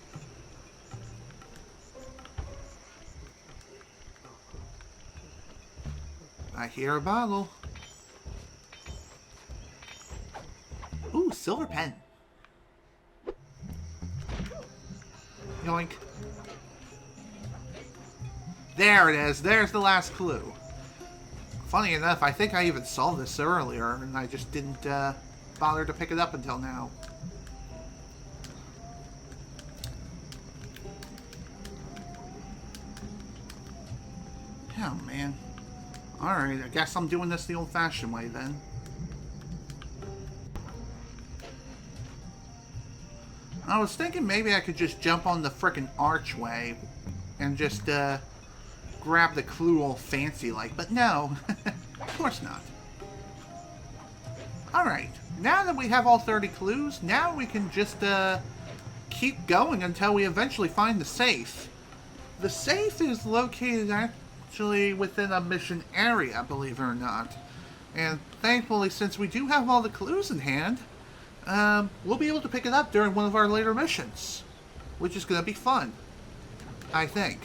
I hear a bottle. Ooh, silver pen. Yoink. There it is. There's the last clue. Funny enough, I think I even saw this earlier, and I just didn't bother to pick it up until now. Oh, man. Alright, I guess I'm doing this the old-fashioned way, then. I was thinking maybe I could just jump on the frickin' archway and just, grab the clue all fancy-like, but no. Of course not. Alright, now that we have all 30 clues, now we can just, keep going until we eventually find the safe. The safe is located actually within a mission area, believe it or not. And thankfully, since we do have all the clues in hand, we'll be able to pick it up during one of our later missions, which is going to be fun, I think.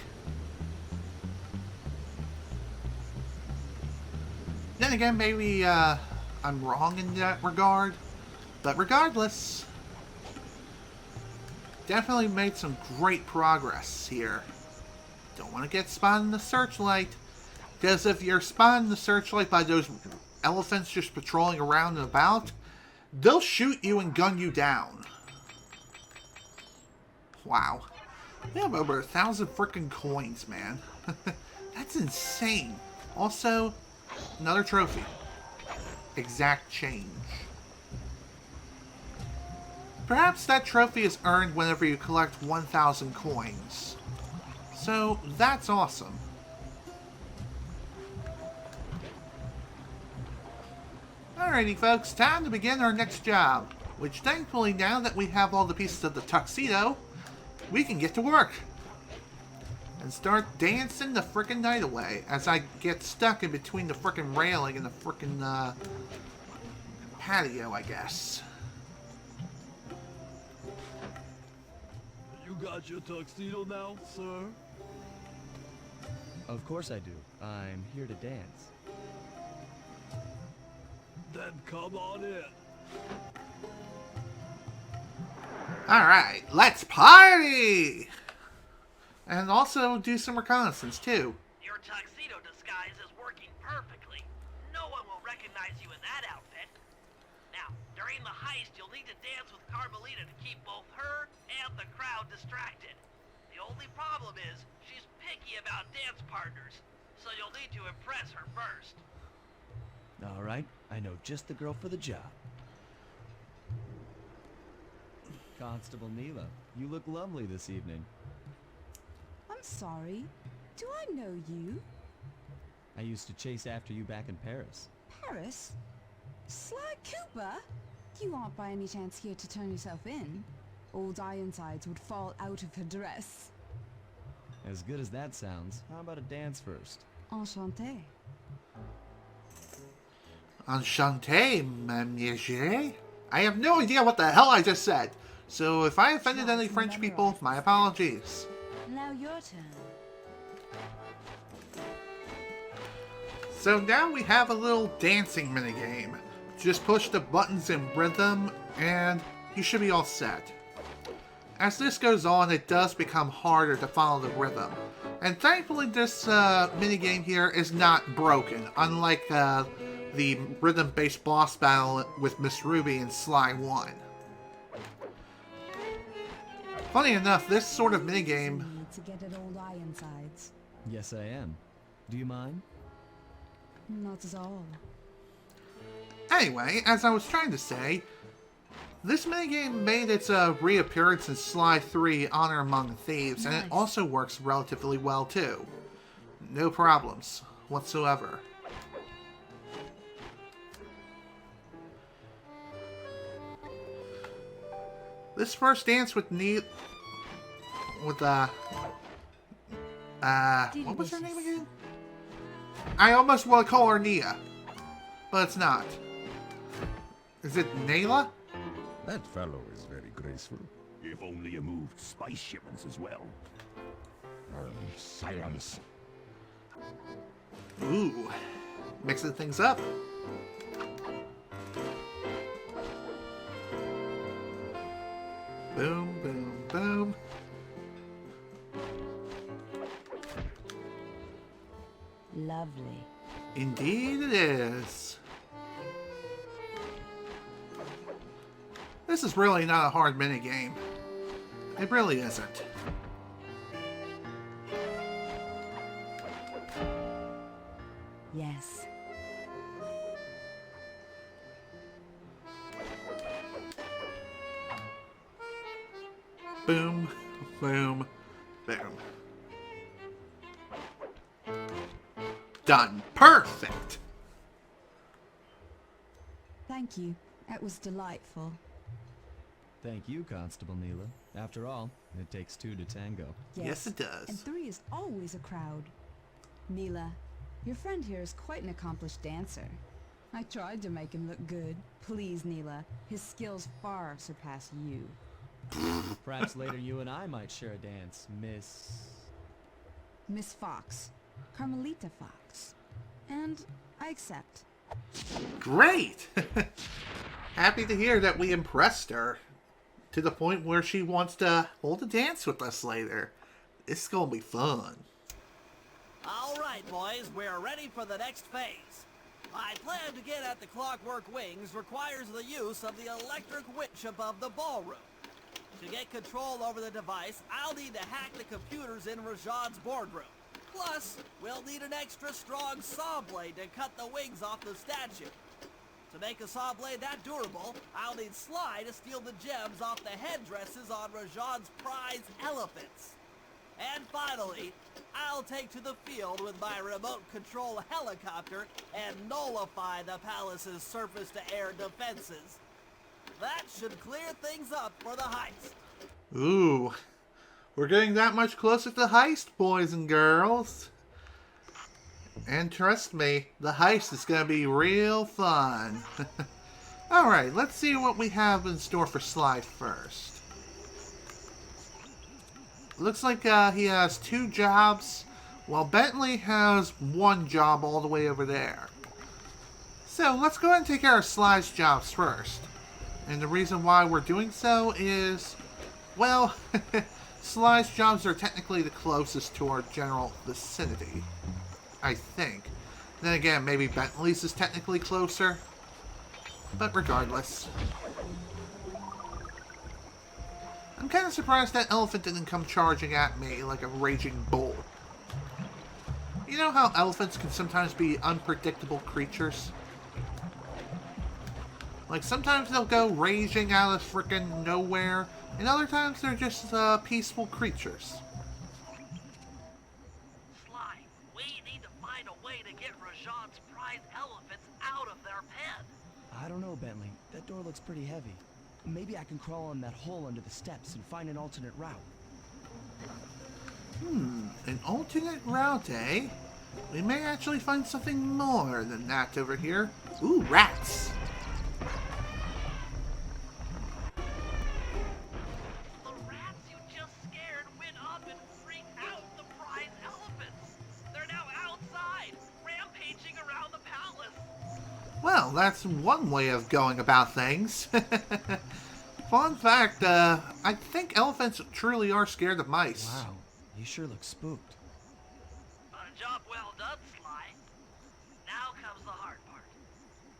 Then again, maybe I'm wrong in that regard, but regardless, definitely made some great progress here. Don't want to get spotted in the searchlight, because if you're spotted in the searchlight by those elephants just patrolling around and about, they'll shoot you and gun you down. Wow. We have over 1,000 freaking coins, man. That's insane. Also, another trophy. Exact change. Perhaps that trophy is earned whenever you collect 1,000 coins. So, that's awesome. Alrighty folks, time to begin our next job. Which thankfully, now that we have all the pieces of the tuxedo, we can get to work. And start dancing the frickin' night away as I get stuck in between the frickin' railing and the frickin' patio, I guess. You got your tuxedo now, sir? Of course I do. I'm here to dance. Then come on in. Alright, let's party! And also do some reconnaissance, too. Your tuxedo disguise is working perfectly. No one will recognize you in that outfit. Now, during the heist, you'll need to dance with Carmelita to keep both her and the crowd distracted. The only problem is, she's picky about dance partners, so you'll need to impress her first. Alright, I know just the girl for the job. Constable Neela, you look lovely this evening. I'm sorry. Do I know you? I used to chase after you back in Paris. Paris? Sly Cooper? You aren't by any chance here to turn yourself in? Old Ironsides would fall out of her dress. As good as that sounds, how about a dance first? Enchanté. Enchanté, monsieur. I have no idea what the hell I just said. So if I offended any French people, my apologies. Now your turn. So now we have a little dancing minigame. Just push the buttons in rhythm, and you should be all set. As this goes on, it does become harder to follow the rhythm. And thankfully this minigame here is not broken, unlike the rhythm-based boss battle with Miss Ruby in Sly 1. Funny enough, this sort of minigame... To get at Old Ironsides. Yes, I am. Do you mind? Not at all. Anyway, as I was trying to say, this minigame made its reappearance in Sly 3 Honor Among Thieves, and it also works relatively well too. No problems whatsoever. This first dance with what was her name again? I almost want to call her Nia, but it's not. Is it Nayla? That fellow is very graceful. If only you moved spice shipments as well. Silence. Ooh. mixing things up. Boom, boom, boom. Lovely. Indeed it is. This is really not a hard minigame. It really isn't. Yes. Boom, boom, boom. Done. Perfect. Thank you. It was delightful. Thank you, Constable Neela. After all, it takes two to tango. Yes, it does. And three is always a crowd. Neela, your friend here is quite an accomplished dancer. I tried to make him look good. Please, Neela, his skills far surpass you. Perhaps later you and I might share a dance, Miss Fox. Carmelita Fox. And I accept. Great! Happy to hear that we impressed her to the point where she wants to hold a dance with us later. This is gonna be fun. Alright, boys, we're ready for the next phase. My plan to get at the Clockwork Wings requires the use of the electric witch above the ballroom. To get control over the device, I'll need to hack the computers in Rajan's boardroom. Plus, we'll need an extra strong saw blade to cut the wings off the statue. To make a saw blade that durable, I'll need Sly to steal the gems off the headdresses on Rajan's prize elephants. And finally, I'll take to the field with my remote control helicopter and nullify the palace's surface-to-air defenses. That should clear things up for the heist. Ooh. We're getting that much closer to the heist, boys and girls. And trust me, the heist is going to be real fun. Alright, let's see what we have in store for Sly first. Looks like he has 2 jobs, while Bentley has 1 job all the way over there. So let's go ahead and take care of Sly's jobs first. And the reason why we're doing so is, well, Sly's jobs are technically the closest to our general vicinity, I think. Then again, maybe Bentley's is technically closer. But regardless. I'm kind of surprised that elephant didn't come charging at me like a raging bull. You know how elephants can sometimes be unpredictable creatures? Like, sometimes they'll go raging out of frickin' nowhere, and other times they're just peaceful creatures. Sly, we need to find a way to get Rajan's prize elephants out of their pen. I don't know, Bentley. That door looks pretty heavy. Maybe I can crawl on that hole under the steps and find an alternate route. An alternate route, eh? We may actually find something more than that over here. Ooh, rats! The rats you just scared went up and freaked out the prize elephants. They're now outside, rampaging around the palace. Well, that's one way of going about things. Fun fact, I think elephants truly are scared of mice. Wow, you sure look spooked. A job well done, Sly. Now comes the hard part.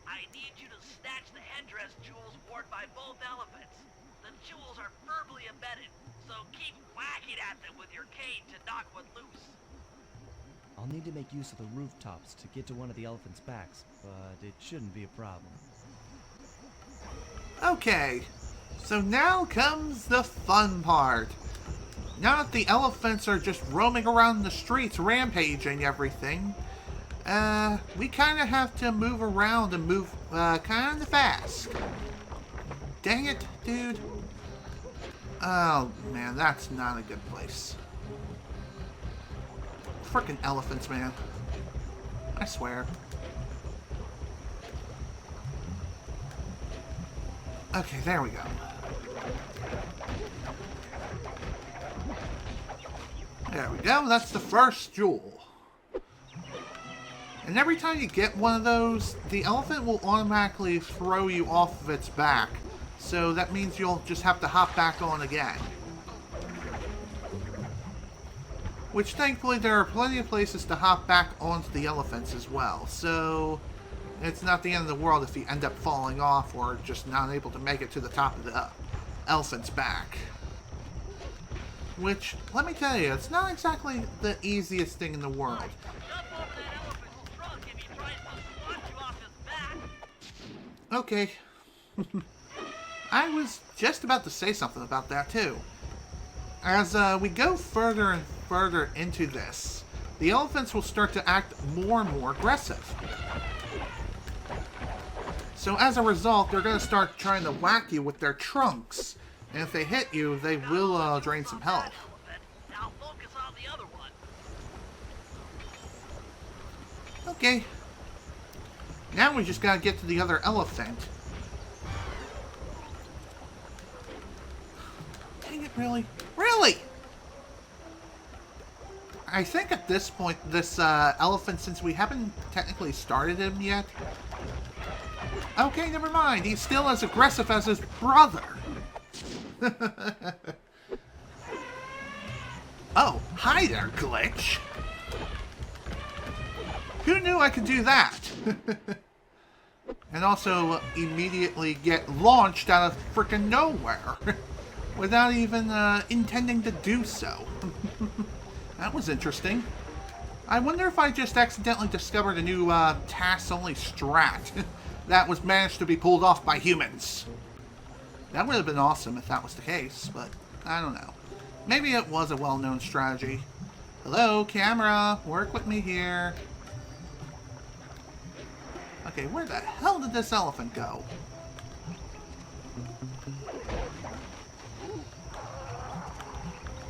I need you to snatch the headdress jewels worn by both elephants. The jewels are firmly embedded, so keep whacking at them with your cane to knock one loose. I'll need to make use of the rooftops to get to one of the elephants' backs, but it shouldn't be a problem. Okay, so now comes the fun part. Now that the elephants are just roaming around the streets, rampaging everything, we kind of have to move around and move kind of fast. Dang it, dude. Oh, man, that's not a good place. Frickin' elephants, man. I swear. Okay, there we go. There we go, that's the first jewel. And every time you get one of those, the elephant will automatically throw you off of its back. So that means you'll just have to hop back on again. Which thankfully there are plenty of places to hop back onto the elephants as well. So it's not the end of the world if you end up falling off or just not able to make it to the top of the elephant's back. Which, let me tell you, it's not exactly the easiest thing in the world. Okay. I was just about to say something about that too. As we go further and further into this, the elephants will start to act more and more aggressive. So as a result, they're going to start trying to whack you with their trunks. And if they hit you, they will drain some health. Okay. Now we just gotta get to the other elephant. Dang it, really? Really? I think at this point, this elephant, since we haven't technically started him yet... Okay, never mind. He's still as aggressive as his brother. Oh, hi there, Glitch. Who knew I could do that? And also immediately get launched out of frickin' nowhere without even intending to do so. That was interesting. I wonder if I just accidentally discovered a new TAS-only strat that was managed to be pulled off by humans. That would have been awesome if that was the case, but I don't know. Maybe it was a well-known strategy. Hello, camera. Work with me here. Okay, where the hell did this elephant go?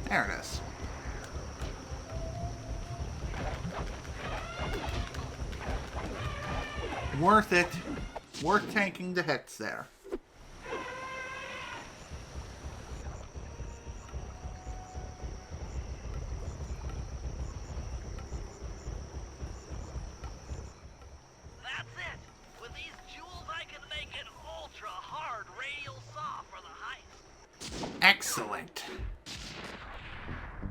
There it is. Worth it. Worth tanking the hits there. Excellent.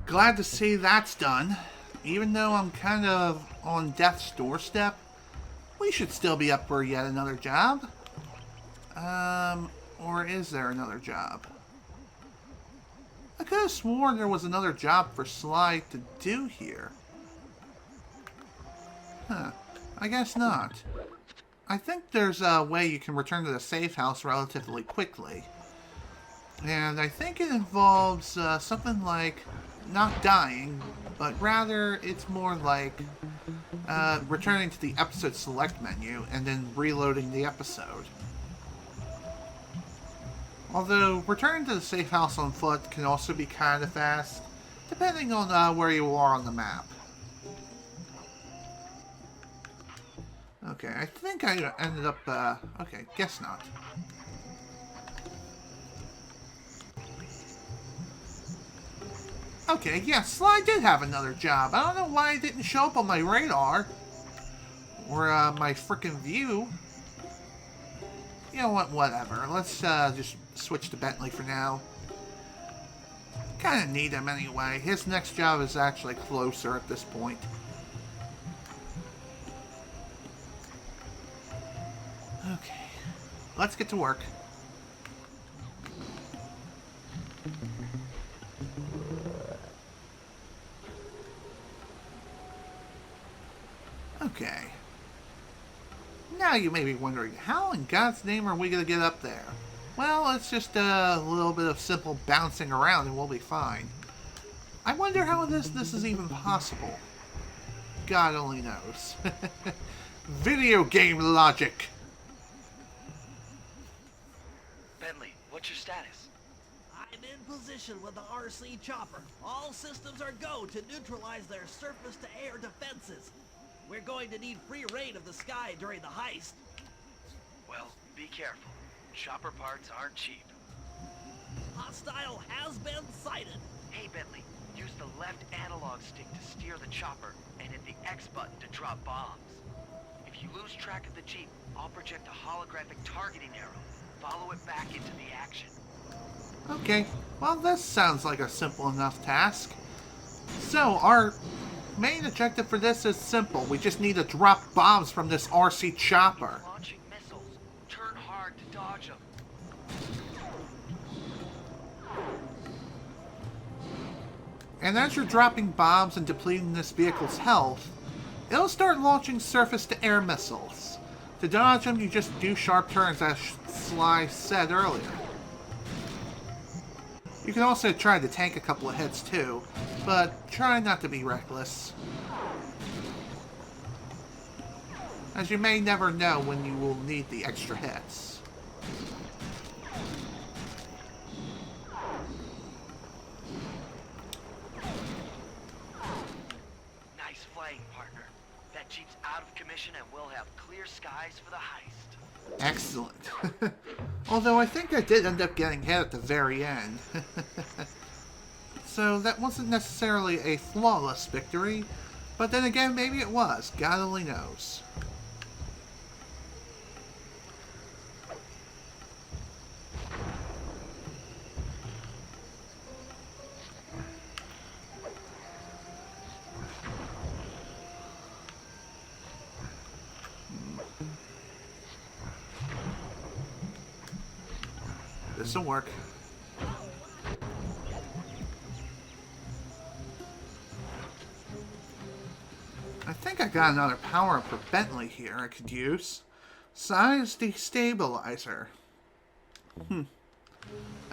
Glad to see that's done. Even though I'm kind of on death's doorstep, we should still be up for yet another job. Or is there another job? I could have sworn there was another job for Sly to do here. Huh. I guess not. I think there's a way you can return to the safe house relatively quickly. And I think it involves something like not dying, but rather it's more like returning to the episode select menu and then reloading the episode. Although returning to the safe house on foot can also be kind of fast, depending on where you are on the map. Okay, I think I ended up, okay, guess not. Okay, yeah, Sly did have another job. I don't know why it didn't show up on my radar. Or, my frickin' view. You know what, whatever. Let's, just switch to Bentley for now. Kinda need him anyway. His next job is actually closer at this point. Okay. Let's get to work. Okay. Now you may be wondering, how in God's name are we going to get up there? Well, it's just a little bit of simple bouncing around and we'll be fine. I wonder how this is even possible. God only knows. Video game logic. Bentley, what's your status? I'm in position with the RC chopper. All systems are go to neutralize their surface-to-air defenses. We're going to need free reign of the sky during the heist. Well, be careful. Chopper parts aren't cheap. Hostile has been sighted. Hey, Bentley, use the left analog stick to steer the chopper and hit the X button to drop bombs. you lose track of the Jeep, I'll project a holographic targeting arrow. Follow it back into the action. Okay, well this sounds like a simple enough task. So, our main objective for this is simple. We just need to drop bombs from this RC chopper. Launching missiles. Turn hard to dodge them. And as you're dropping bombs and depleting this vehicle's health, it'll start launching surface-to-air missiles. To dodge them, you just do sharp turns, as Sly said earlier. You can also try to tank a couple of hits too, but try not to be reckless, as you may never know when you will need the extra hits. Nice flying, partner. That Jeep's out of commission and we'll have clear skies for the heist. Excellent. Although I think I did end up getting hit at the very end. So that wasn't necessarily a flawless victory, but then again, maybe it was. God only knows. This'll work. I think I got another power-up for Bentley here I could use. Size destabilizer.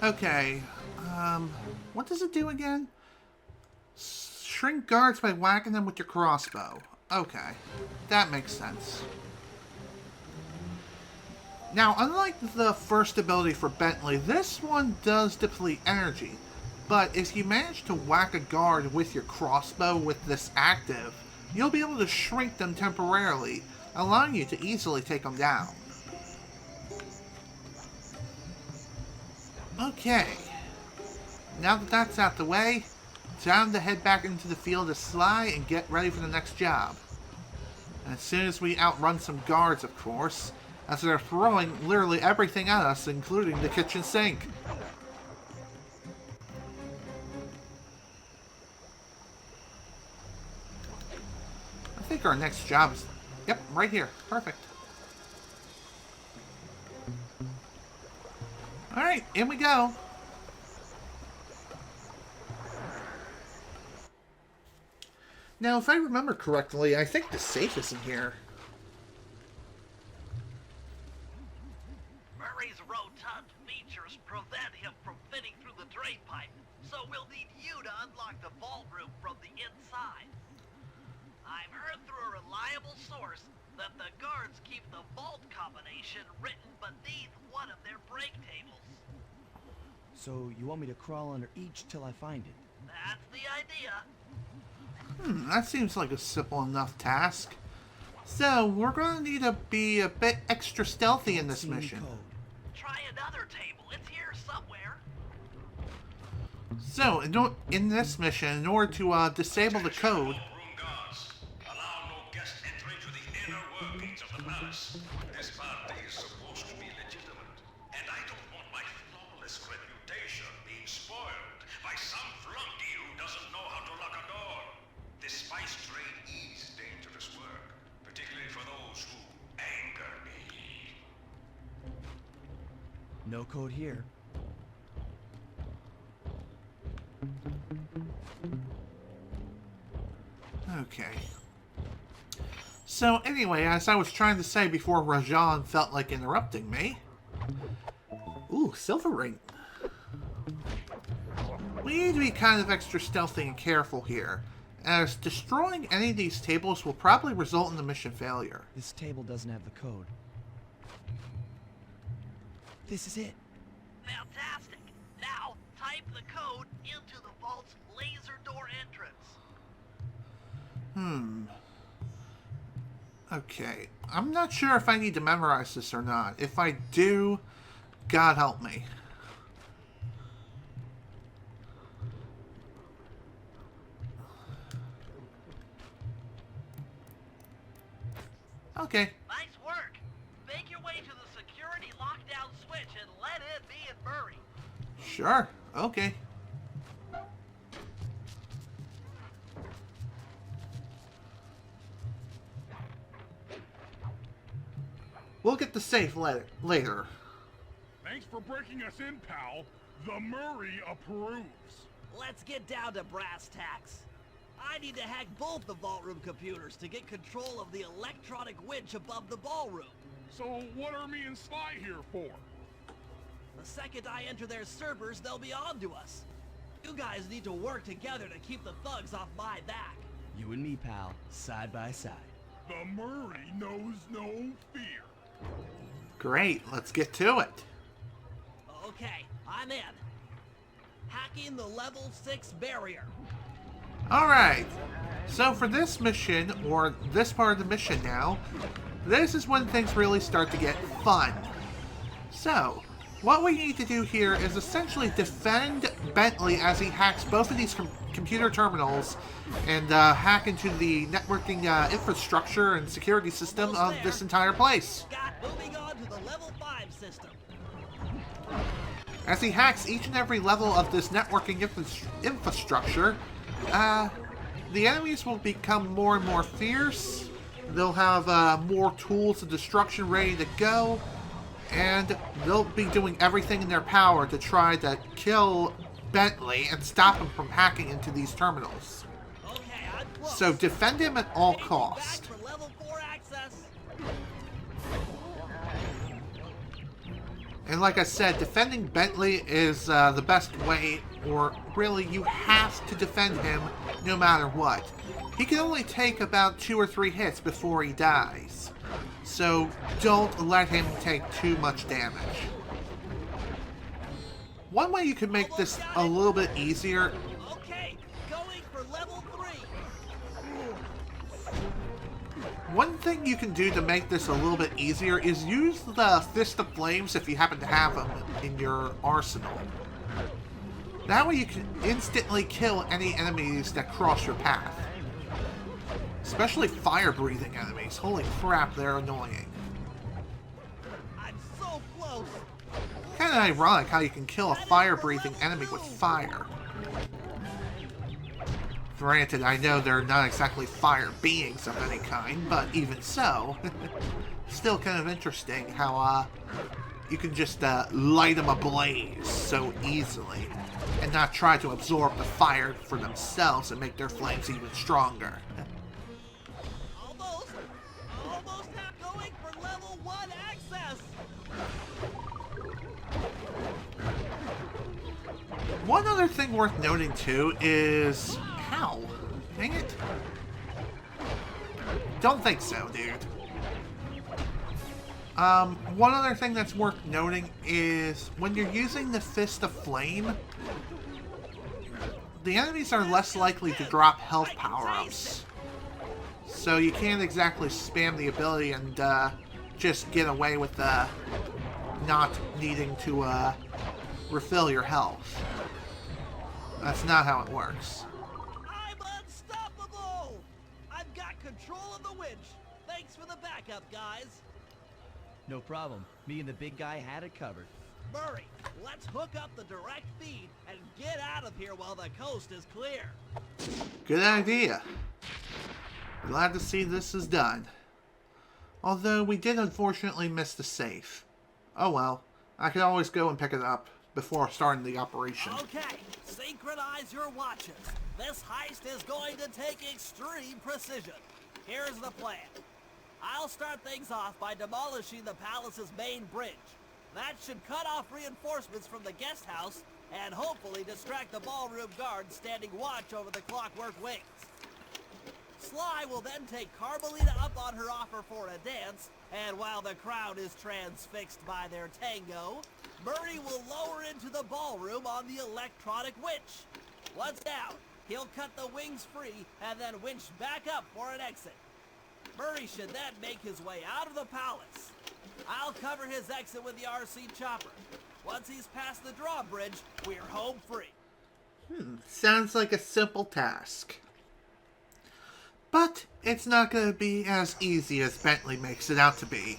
Okay. What does it do again? Shrink guards by whacking them with your crossbow. Okay. That makes sense. Now, unlike the first ability for Bentley, this one does deplete energy. But if you manage to whack a guard with your crossbow with this active, you'll be able to shrink them temporarily, allowing you to easily take them down. Okay. Now that that's out the way, time to head back into the field of Sly and get ready for the next job. And as soon as we outrun some guards, of course, as they're throwing literally everything at us, including the kitchen sink. I think our next job is... Yep, right here. Perfect. Alright, in we go. Now, if I remember correctly, I think the safe is in here. Murray's rotund features prevent him from fitting through the drain pipe, so we'll need you to unlock the vault room from the inside. I've heard through a reliable source that the guards keep the vault combination written beneath one of their break tables. So you want me to crawl under each till I find it? That's the idea. That seems like a simple enough task. So, we're going to need to be a bit extra stealthy in this mission. Try another table. It's here somewhere. So, in this mission, in order to disable the code... Allow no guest entry to the inner workings of the palace. This party is supposed to be legitimate, and I don't want my flawless reputation being spoiled by some flunky who doesn't know how to lock a door. This spice trade is dangerous work, particularly for those who anger me. No code here. Okay. So anyway, as I was trying to say before Rajan felt like interrupting me... Ooh, silver ring. We need to be kind of extra stealthy and careful here, as destroying any of these tables will probably result in the mission failure. This table doesn't have the code. This is it. Fantastic. Now, type the code into the vault's laser door entrance. Okay. I'm not sure if I need to memorize this or not. If I do, God help me. Okay. Nice work. Make your way to the security lockdown switch and let in me and Murray. Sure. Okay. We'll get the safe later. Thanks for breaking us in, pal. The Murray approves. Let's get down to brass tacks. I need to hack both the vault room computers to get control of the electronic winch above the ballroom. So what are me and Sly here for? The second I enter their servers, they'll be on to us. You guys need to work together to keep the thugs off my back. You and me, pal, side by side. The Murray knows no fear. Great, let's get to it. Okay, I'm in. Hacking the level 6 barrier. Alright, so for this mission, or this part of the mission now, this is when things really start to get fun. So, what we need to do here is essentially defend Bentley as he hacks both of these computer terminals and hack into the networking infrastructure and security system of this entire place. Moving on to the level 5 system. As he hacks each and every level of this networking infrastructure, the enemies will become more and more fierce. They'll have more tools of destruction ready to go, and they'll be doing everything in their power to try to kill Bentley and stop him from hacking into these terminals. Okay, I'm close. So defend him at all costs. Back for level 4 access. And like I said, defending Bentley is the best way, or really you have to defend him no matter what. He can only take about 2 or 3 hits before he dies. So don't let him take too much damage. One way you can make this a little bit easier. Okay, going for level 3. One thing you can do to make this a little bit easier is use the Fist of Flames if you happen to have them in your arsenal. That way you can instantly kill any enemies that cross your path. Especially fire-breathing enemies. Holy crap, they're annoying. I'm so close. Kind of ironic how you can kill a fire-breathing enemy with fire. Granted, I know they're not exactly fire beings of any kind, but even so, still kind of interesting how you can just light them ablaze so easily and not try to absorb the fire for themselves and make their flames even stronger. Almost going for level 1 access. One other thing worth noting too is... How? Dang it. Don't think so, dude. One other thing that's worth noting is when you're using the Fist of Flame, the enemies are less likely to drop health power-ups. So you can't exactly spam the ability and just get away with not needing to refill your health. That's not how it works. I'm unstoppable! I've got control of the winch. Thanks for the backup, guys. No problem. Me and the big guy had it covered. Murray, let's hook up the direct feed and get out of here while the coast is clear. Good idea. Glad to see this is done. Although we did unfortunately miss the safe. Oh well, I can always go and pick it up before starting the operation. Okay, synchronize your watches. This heist is going to take extreme precision. Here's the plan. I'll start things off by demolishing the palace's main bridge. That should cut off reinforcements from the guest house and hopefully distract the ballroom guards standing watch over the Clockwork Wings. Sly will then take Carmelita up on her offer for a dance, and while the crowd is transfixed by their tango, Murray will lower into the ballroom on the electronic winch. Once down, he'll cut the wings free and then winch back up for an exit. Murray should then make his way out of the palace. I'll cover his exit with the RC chopper. Once he's past the drawbridge, we're home free. Sounds like a simple task. But it's not going to be as easy as Bentley makes it out to be.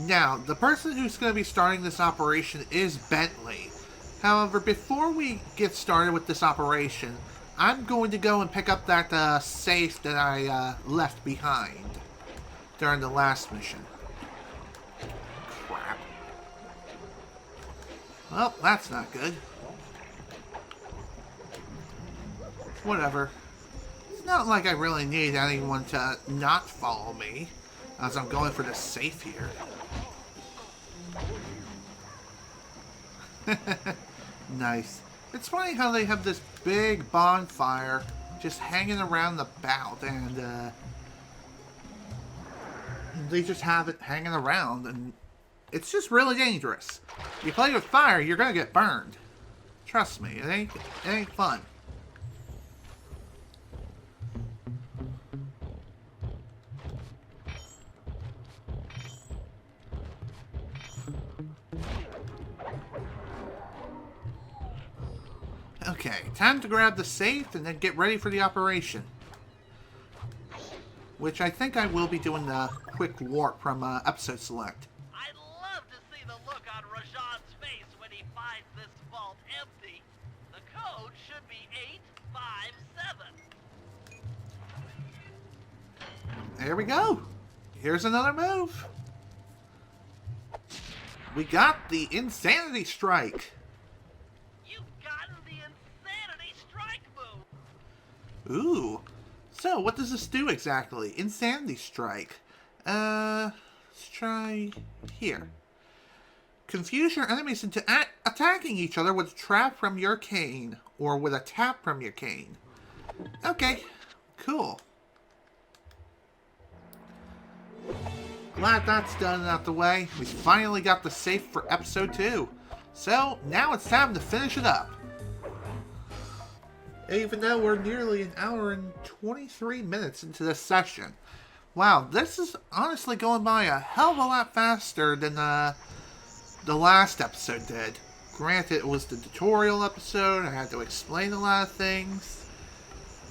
Now, the person who's going to be starting this operation is Bentley. However, before we get started with this operation, I'm going to go and pick up that safe that I left behind during the last mission. Crap. Well, that's not good. Whatever. It's not like I really need anyone to not follow me as I'm going for the safe here. Nice. It's funny how they have this big bonfire just hanging around the bout, and they just have it hanging around, and it's just really dangerous. You play with fire, you're gonna get burned. Trust me, it ain't fun. Okay, time to grab the safe and then get ready for the operation. Which I think I will be doing the quick warp from episode select. I'd love to see the look on Rajan's face when he finds this vault empty. The code should be 857. There we go. Here's another move. We got the Insanity Strike. Ooh. So, what does this do exactly? Insanity Strike. Let's try here. Confuse your enemies into attacking each other with a trap from your cane, or with a tap from your cane. Okay, cool. Glad that's done and out the way. We finally got the safe for episode 2. So, now it's time to finish it up. Even though we're nearly an hour and 23 minutes into this session. Wow, this is honestly going by a hell of a lot faster than the last episode did. Granted, it was the tutorial episode, I had to explain a lot of things,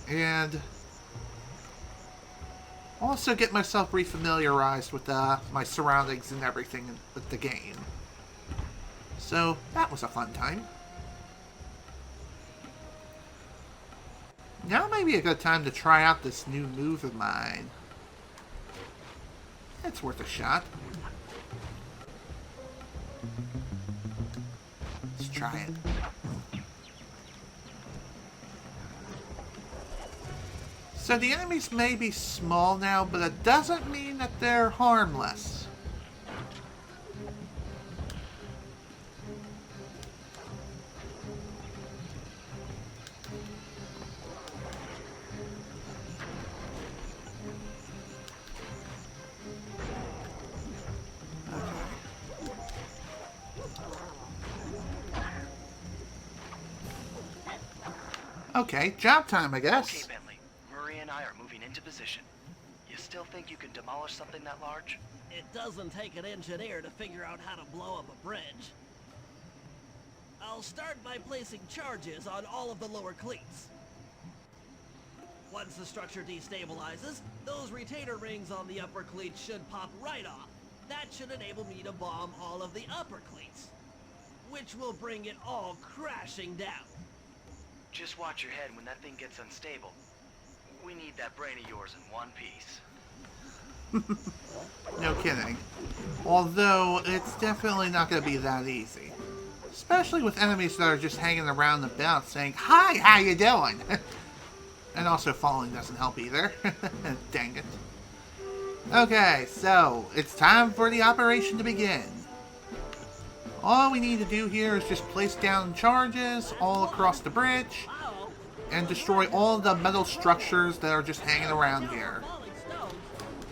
and also get myself refamiliarized with my surroundings and everything with the game. So, that was a fun time. Now may be a good time to try out this new move of mine. It's worth a shot. Let's try it. So the enemies may be small now, but it doesn't mean that they're harmless. Okay, job time, I guess. Okay, Bentley. Murray and I are moving into position. You still think you can demolish something that large? It doesn't take an engineer to figure out how to blow up a bridge. I'll start by placing charges on all of the lower cleats. Once the structure destabilizes, those retainer rings on the upper cleats should pop right off. That should enable me to bomb all of the upper cleats, which will bring it all crashing down. Just watch your head when that thing gets unstable. We need that brain of yours in one piece. No kidding. Although, it's definitely not going to be that easy. Especially with enemies that are just hanging around the bout saying, "Hi, how you doing?" And also falling doesn't help either. Dang it. Okay, so it's time for the operation to begin. All we need to do here is just place down charges all across the bridge and destroy all the metal structures that are just hanging around here.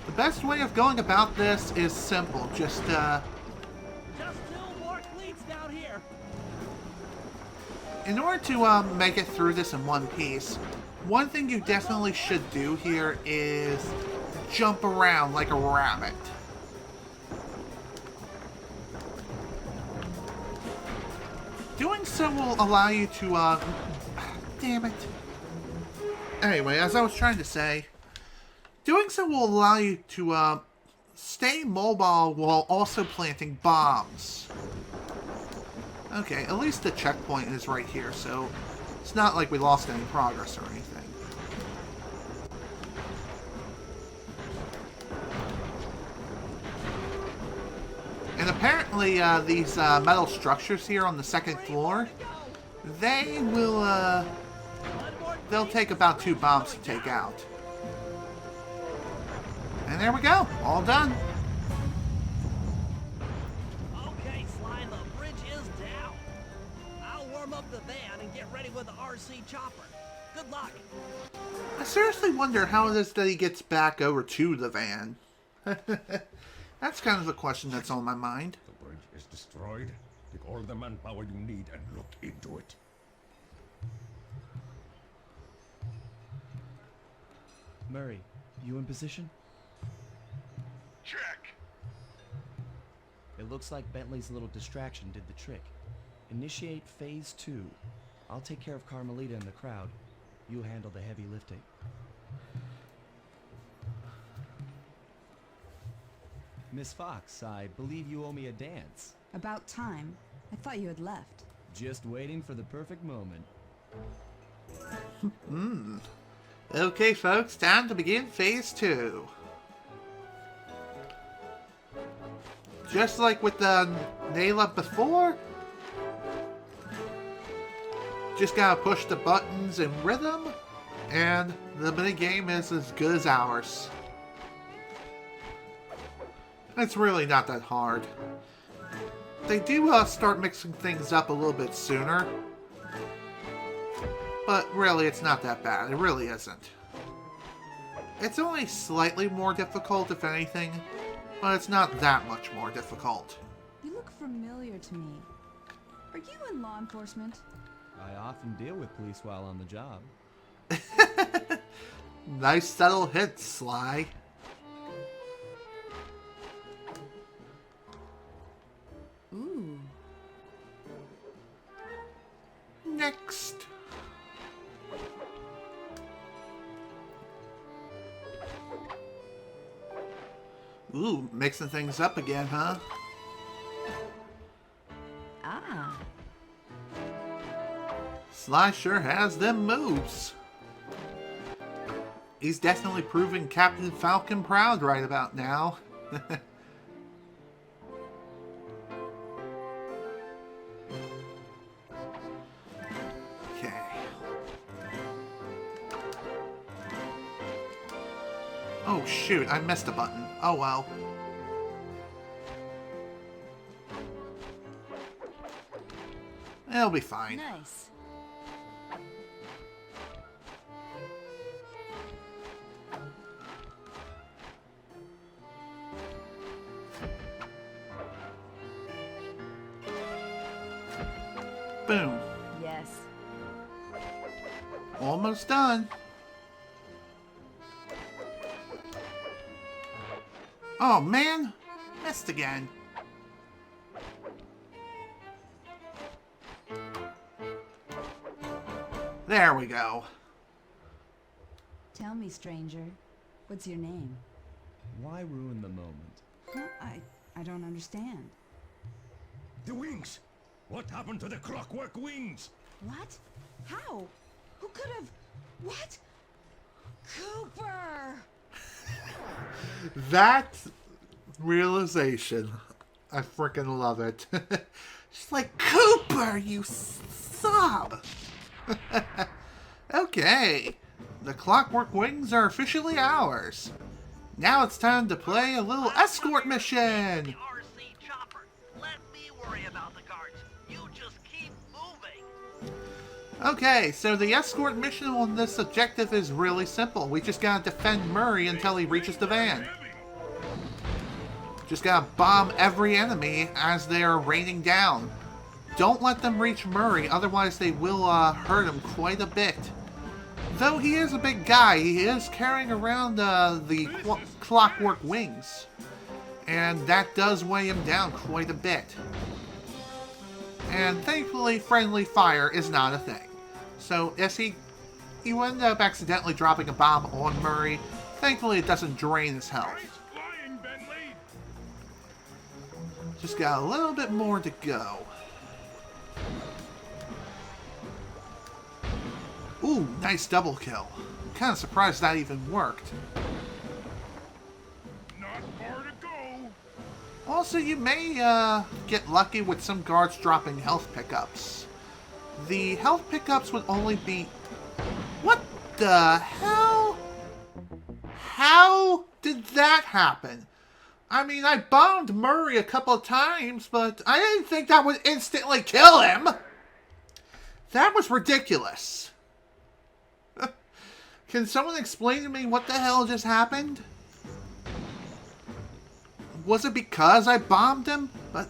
The best way of going about this is simple. Just two more cleats down here. In order to make it through this in one piece, one thing you definitely should do here is jump around like a rabbit. Doing so will allow you to, damn it. Anyway, as I was trying to say, Doing so will allow you to stay mobile while also planting bombs. Okay, at least the checkpoint is right here, so it's not like we lost any progress or anything. And apparently, these metal structures here on the second floor, they will, they'll take about 2 bombs to take out. And there we go, all done. Okay, Sly, the bridge is down. I'll warm up the van and get ready with the RC chopper. Good luck. I seriously wonder how it is that he gets back over to the van. That's kind of the question that's on my mind. The bridge is destroyed. Take all the manpower you need and look into it. Murray, you in position? Check. It looks like Bentley's little distraction did the trick. Initiate phase 2. I'll take care of Carmelita and the crowd. You handle the heavy lifting. Miss Fox, I believe you owe me a dance. About time. I thought you had left. Just waiting for the perfect moment. Okay, folks, time to begin phase 2. Just like with the Nayla before, just gotta push the buttons in rhythm, and the minigame is as good as ours. It's really not that hard. They do start mixing things up a little bit sooner, but really it's not that bad. It really isn't. It's only slightly more difficult, if anything, but it's not that much more difficult. You look familiar to me. Are you in law enforcement? I often deal with police while on the job. Nice subtle hint, Sly. Ooh. Next. Ooh, mixing things up again, huh? Ah. Sly sure has them moves. He's definitely proving Captain Falcon proud right about now. Okay. Oh shoot, I missed a button. Oh well. It'll be fine. Nice. Boom. Yes. Almost done. Oh man, missed again. There we go. Tell me, stranger, what's your name? Why ruin the moment? Huh? I don't understand. The wings! What happened to the Clockwork Wings? What? How? Who could have... What? Cooper! That realization, I freaking love it. She's like, Cooper, you sub! Okay, the Clockwork Wings are officially ours. Now it's time to play a little escort mission. The RC chopper. Let me worry about the guards. You just keep moving. Okay, so the escort mission on this objective is really simple. We just gotta defend Murray until he reaches the van. Just gotta bomb every enemy as they are raining down. Don't let them reach Murray, otherwise they will hurt him quite a bit. Though he is a big guy, he is carrying around the Clockwork Wings. And that does weigh him down quite a bit. And thankfully, friendly fire is not a thing. So, if you end up accidentally dropping a bomb on Murray, Thankfully, it doesn't drain his health. Nice flying, Bentley. Just got a little bit more to go. Ooh, nice double kill. Kind of surprised that even worked. Not far to go. Also, you may get lucky with some guards dropping health pickups. The health pickups would only be... What the hell? How did that happen? I mean, I bombed Murray a couple of times, but I didn't think that would instantly kill him. That was ridiculous. Can someone explain to me what the hell just happened? Was it because I bombed him? But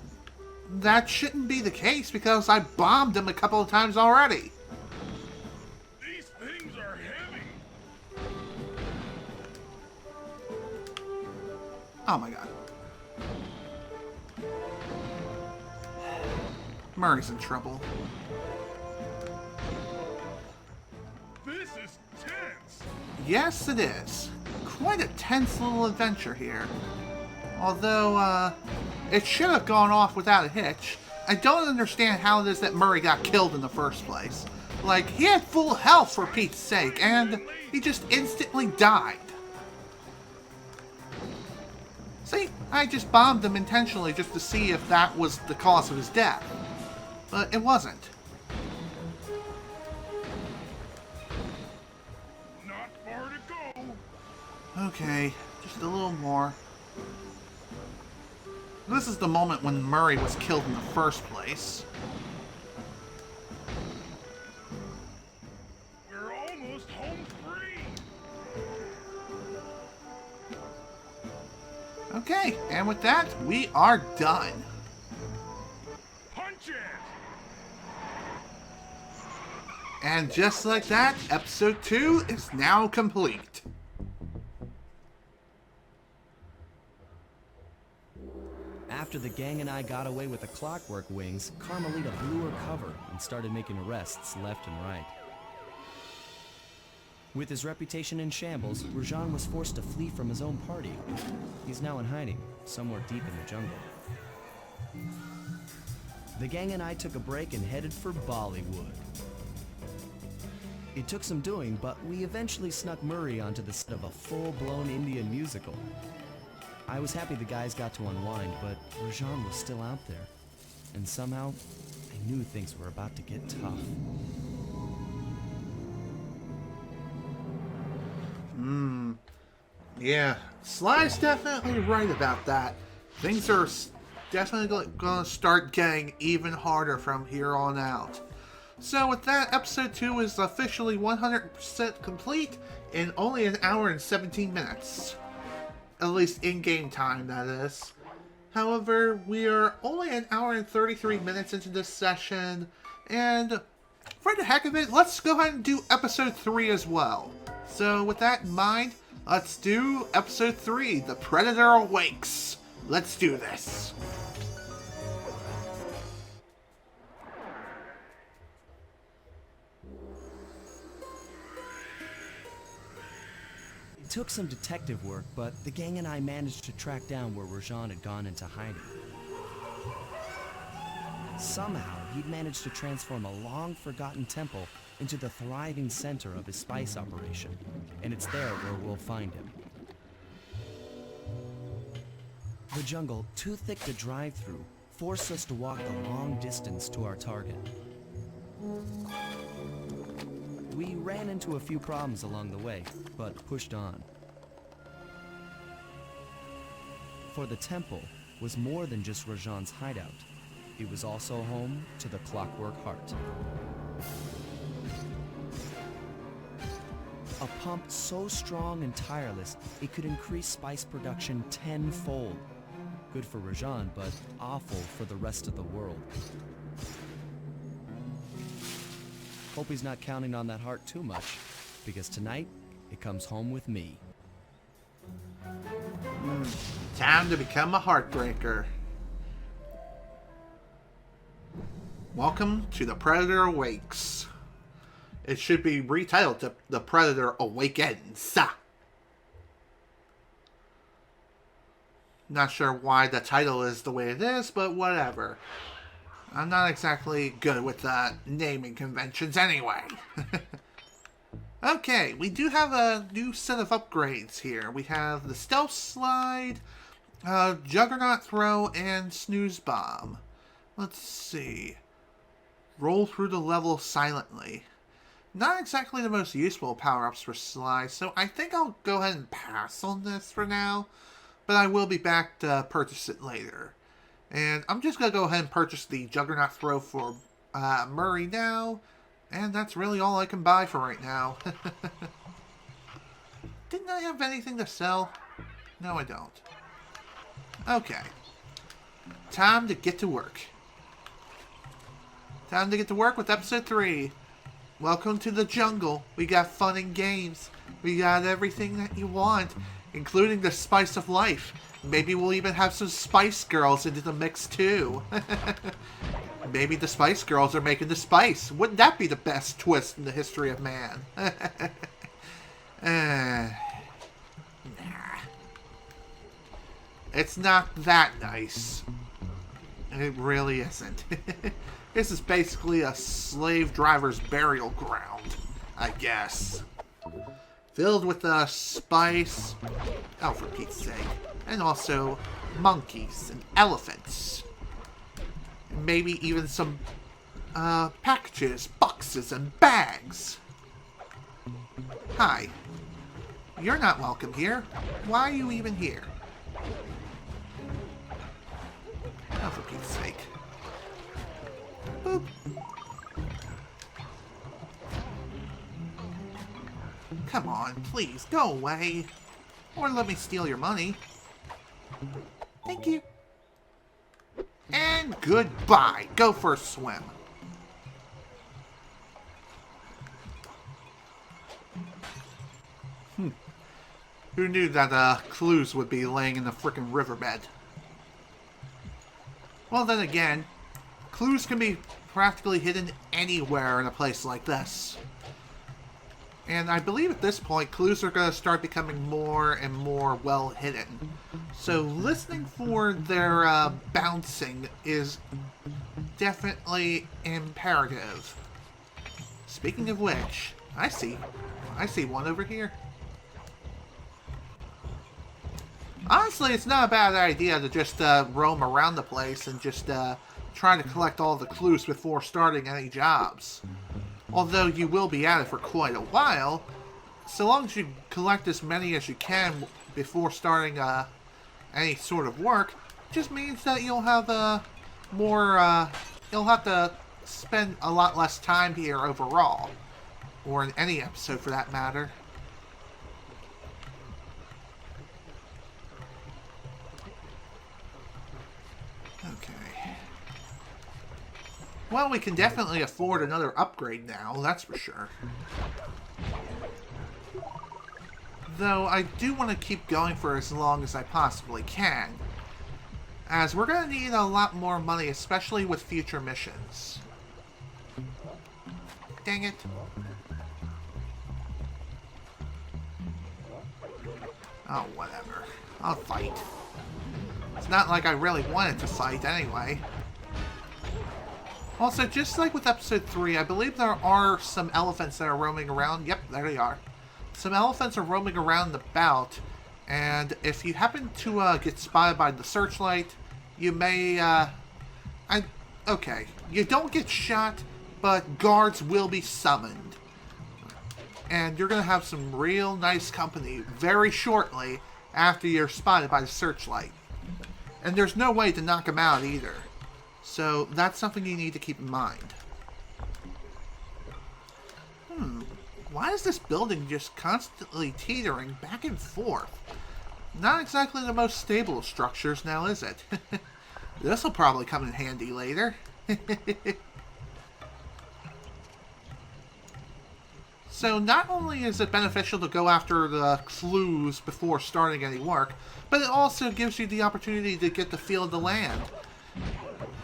that shouldn't be the case because I bombed him a couple of times already. These things are heavy. Oh my god. Murray's in trouble. This is tense. Yes, it is. Quite a tense little adventure here. Although, it should have gone off without a hitch. I don't understand how it is that Murray got killed in the first place. Like, he had full health for Pete's sake, and he just instantly died. See, I just bombed him intentionally just to see if that was the cause of his death. But it wasn't. Not far to go. Okay, just a little more. This is the moment when Murray was killed in the first place. We're almost home free. Okay, and with that, we are done. Punch it. And just like that, episode 2 is now complete. After the gang and I got away with the Clockwork Wings, Carmelita blew her cover and started making arrests left and right. With his reputation in shambles, Rajan was forced to flee from his own party. He's now in hiding, somewhere deep in the jungle. The gang and I took a break and headed for Bollywood. It took some doing, but we eventually snuck Murray onto the set of a full-blown Indian musical. I was happy the guys got to unwind, but Rajan was still out there. And somehow, I knew things were about to get tough. Yeah, Sly's definitely right about that. Things are definitely going to start getting even harder from here on out. So with that, episode 2 is officially 100% complete in only an hour and 17 minutes. At least in-game time, that is. However, we are only an hour and 33 minutes into this session, and for the heck of it, let's go ahead and do episode 3 as well. So with that in mind, let's do episode 3, The Predator Awakes. Let's do this. It took some detective work, but the gang and I managed to track down where Rajan had gone into hiding. Somehow, he'd managed to transform a long-forgotten temple into the thriving center of his spice operation, and it's there where we'll find him. The jungle, too thick to drive through, forced us to walk the long distance to our target. We ran into a few problems along the way, but pushed on. For the temple was more than just Rajan's hideout. It was also home to the Clockwork Heart. A pump so strong and tireless, it could increase spice production tenfold. Good for Rajan, but awful for the rest of the world. Hope he's not counting on that heart too much, because tonight, it comes home with me. Time to become a heartbreaker. Welcome to The Predator Awakes. It should be retitled to The Predator Awakens. Not sure why the title is the way it is, but whatever. I'm not exactly good with naming conventions anyway. Okay, we do have a new set of upgrades here. We have the Stealth Slide, Juggernaut Throw, and Snooze Bomb. Let's see. Roll through the level silently. Not exactly the most useful power-ups for Sly, so I think I'll go ahead and pass on this for now. But I will be back to purchase it later. And I'm just going to go ahead and purchase the Juggernaut Throw for Murray now. And that's really all I can buy for right now. Didn't I have anything to sell? No, I don't. Okay. Time to get to work. Time to get to work with episode 3. Welcome to the jungle. We got fun and games. We got everything that you want, including the spice of life. Maybe we'll even have some Spice Girls into the mix too. Maybe the Spice Girls are making the spice. Wouldn't that be the best twist in the history of man? Nah. It's not that nice. It really isn't. This is basically a slave driver's burial ground, I guess. Filled with spice. Oh, for Pete's sake. And also monkeys and elephants. Maybe even some packages, boxes, and bags. Hi. You're not welcome here. Why are you even here? Oh, for Pete's sake. Boop. Come on, please, go away. Or let me steal your money. Thank you. And goodbye. Go for a swim. Who knew that clues would be laying in the frickin' riverbed? Well, then again, clues can be practically hidden anywhere in a place like this. And I believe at this point, clues are going to start becoming more and more well hidden. So listening for their bouncing is definitely imperative. Speaking of which, I see one over here. Honestly, it's not a bad idea to just roam around the place and just try to collect all the clues before starting any jobs. Although you will be at it for quite a while, so long as you collect as many as you can before starting any sort of work, just means that you'll have you'll have to spend a lot less time here overall, or in any episode for that matter. Okay. Well, we can definitely afford another upgrade now, that's for sure. Though, I do want to keep going for as long as I possibly can, as we're going to need a lot more money, especially with future missions. Dang it. Oh, whatever. I'll fight. It's not like I really wanted to fight anyway. Also, just like with episode 3, I believe there are some elephants that are roaming around. Yep, there they are. Some elephants are roaming around about, and if you happen to get spotted by the searchlight, you may, okay, you don't get shot, but guards will be summoned. And you're going to have some real nice company very shortly after you're spotted by the searchlight. And there's no way to knock them out either. So that's something you need to keep in mind. Why is this building just constantly teetering back and forth? Not exactly the most stable of structures now, is it? This will probably come in handy later. So not only is it beneficial to go after the clues before starting any work, but it also gives you the opportunity to get the feel of the land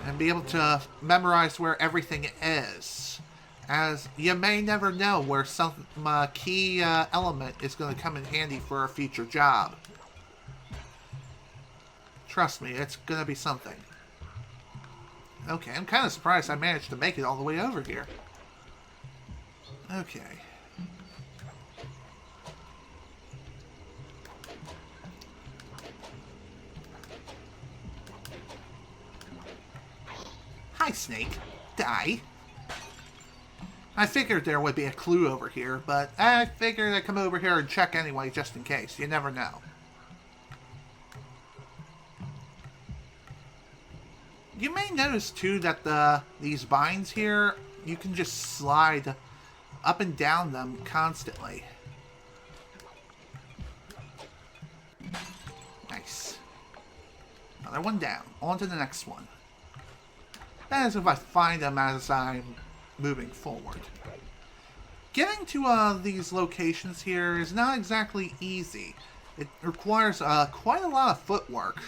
and be able to memorize where everything is, as you may never know where some key element is going to come in handy for a future job. Trust me, it's gonna be something. Okay, I'm kind of surprised I managed to make it all the way over here. Okay. Hi, Snake. Die. I figured there would be a clue over here, but I figured I'd come over here and check anyway, just in case. You never know. You may notice, too, that these vines here, you can just slide up and down them constantly. Nice. Another one down. On to the next one. That is if I find them as I'm moving forward. Getting to these locations here is not exactly easy. It requires quite a lot of footwork.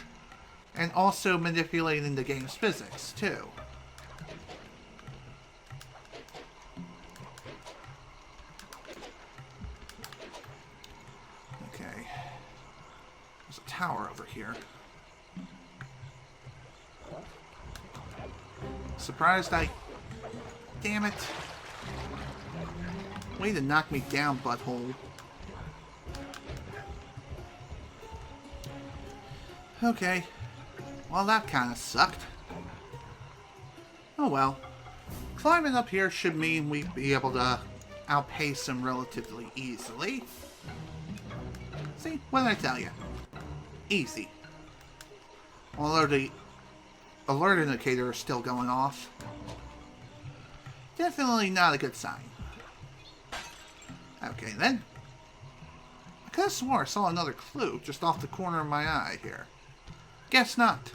And also manipulating the game's physics, too. Okay. There's a tower over here. Surprised I... Damn it. Way to knock me down, butthole. Okay. Well, that kind of sucked. Oh well. Climbing up here should mean we'd be able to outpace him relatively easily. See? What did I tell you? Easy. Although the alert indicator is still going off. Definitely not a good sign. Okay, then. I could have swore I saw another clue just off the corner of my eye here. Guess not.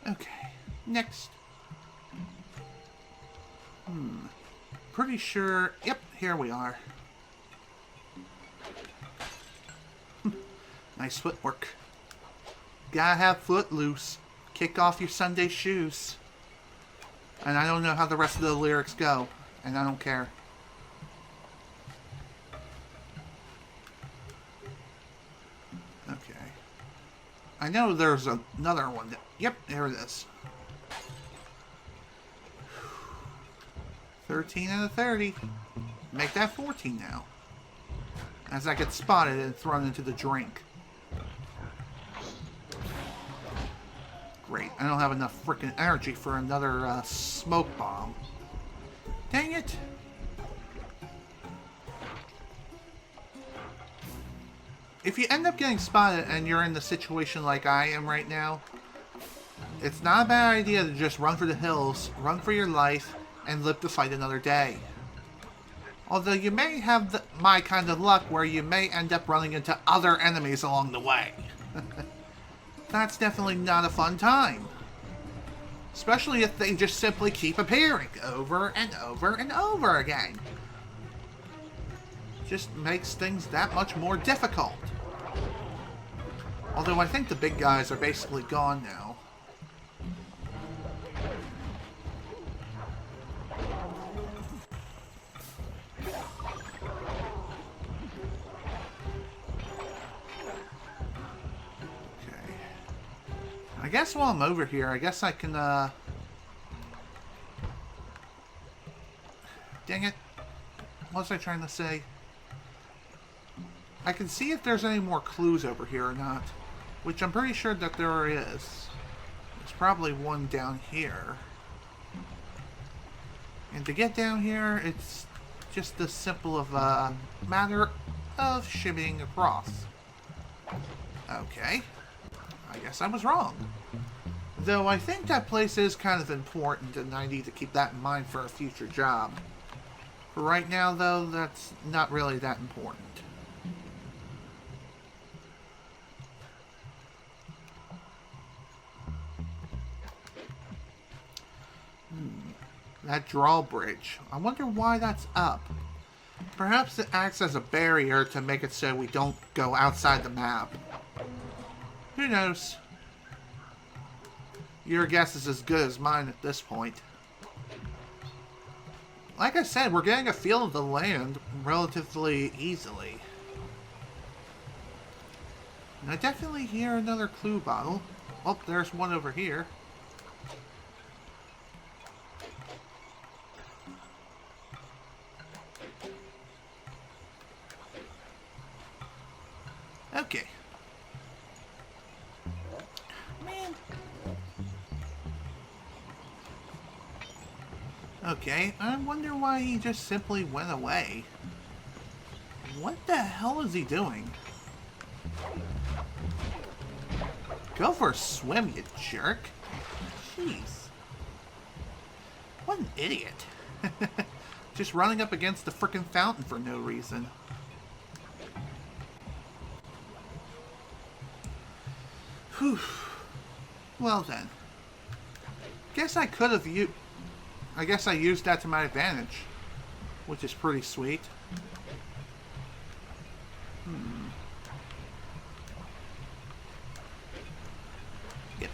Okay, next. Pretty sure... Yep, here we are. Nice footwork. Gotta have foot loose. Kick off your Sunday shoes. And I don't know how the rest of the lyrics go. And I don't care. Okay. I know there's another one. Yep, there it is. 13 out of 30. Make that 14 now. As I get spotted and thrown into the drink. Great. I don't have enough freaking energy for another smoke bomb. Dang it. If you end up getting spotted and you're in the situation like I am right now, it's not a bad idea to just run for the hills, run for your life, and live to fight another day. Although you may have my kind of luck where you may end up running into other enemies along the way. That's definitely not a fun time. Especially if they just simply keep appearing over and over and over again. Just makes things that much more difficult. Although I think the big guys are basically gone now. Okay. I guess while I'm over here, I guess I can, Dang it. What was I trying to say? I can see if there's any more clues over here or not. Which I'm pretty sure that there is. There's probably one down here. And to get down here, it's just as simple of a matter of shimmying across. Okay. I guess I was wrong. Though I think that place is kind of important and I need to keep that in mind for a future job. For right now, though, that's not really that important. That drawbridge. I wonder why that's up. Perhaps it acts as a barrier to make it so we don't go outside the map. Who knows? Your guess is as good as mine at this point. like I said, we're getting a feel of the land relatively easily. And I definitely hear another clue bottle. Oh, there's one over here. Okay. Man. Okay, I wonder why he just simply went away. What the hell is he doing? Go for a swim, you jerk. Jeez. What an idiot. Just running up against the frickin' fountain for no reason. Whew. Well then. Guess I could have used... I guess I used that to my advantage. Which is pretty sweet. Yep.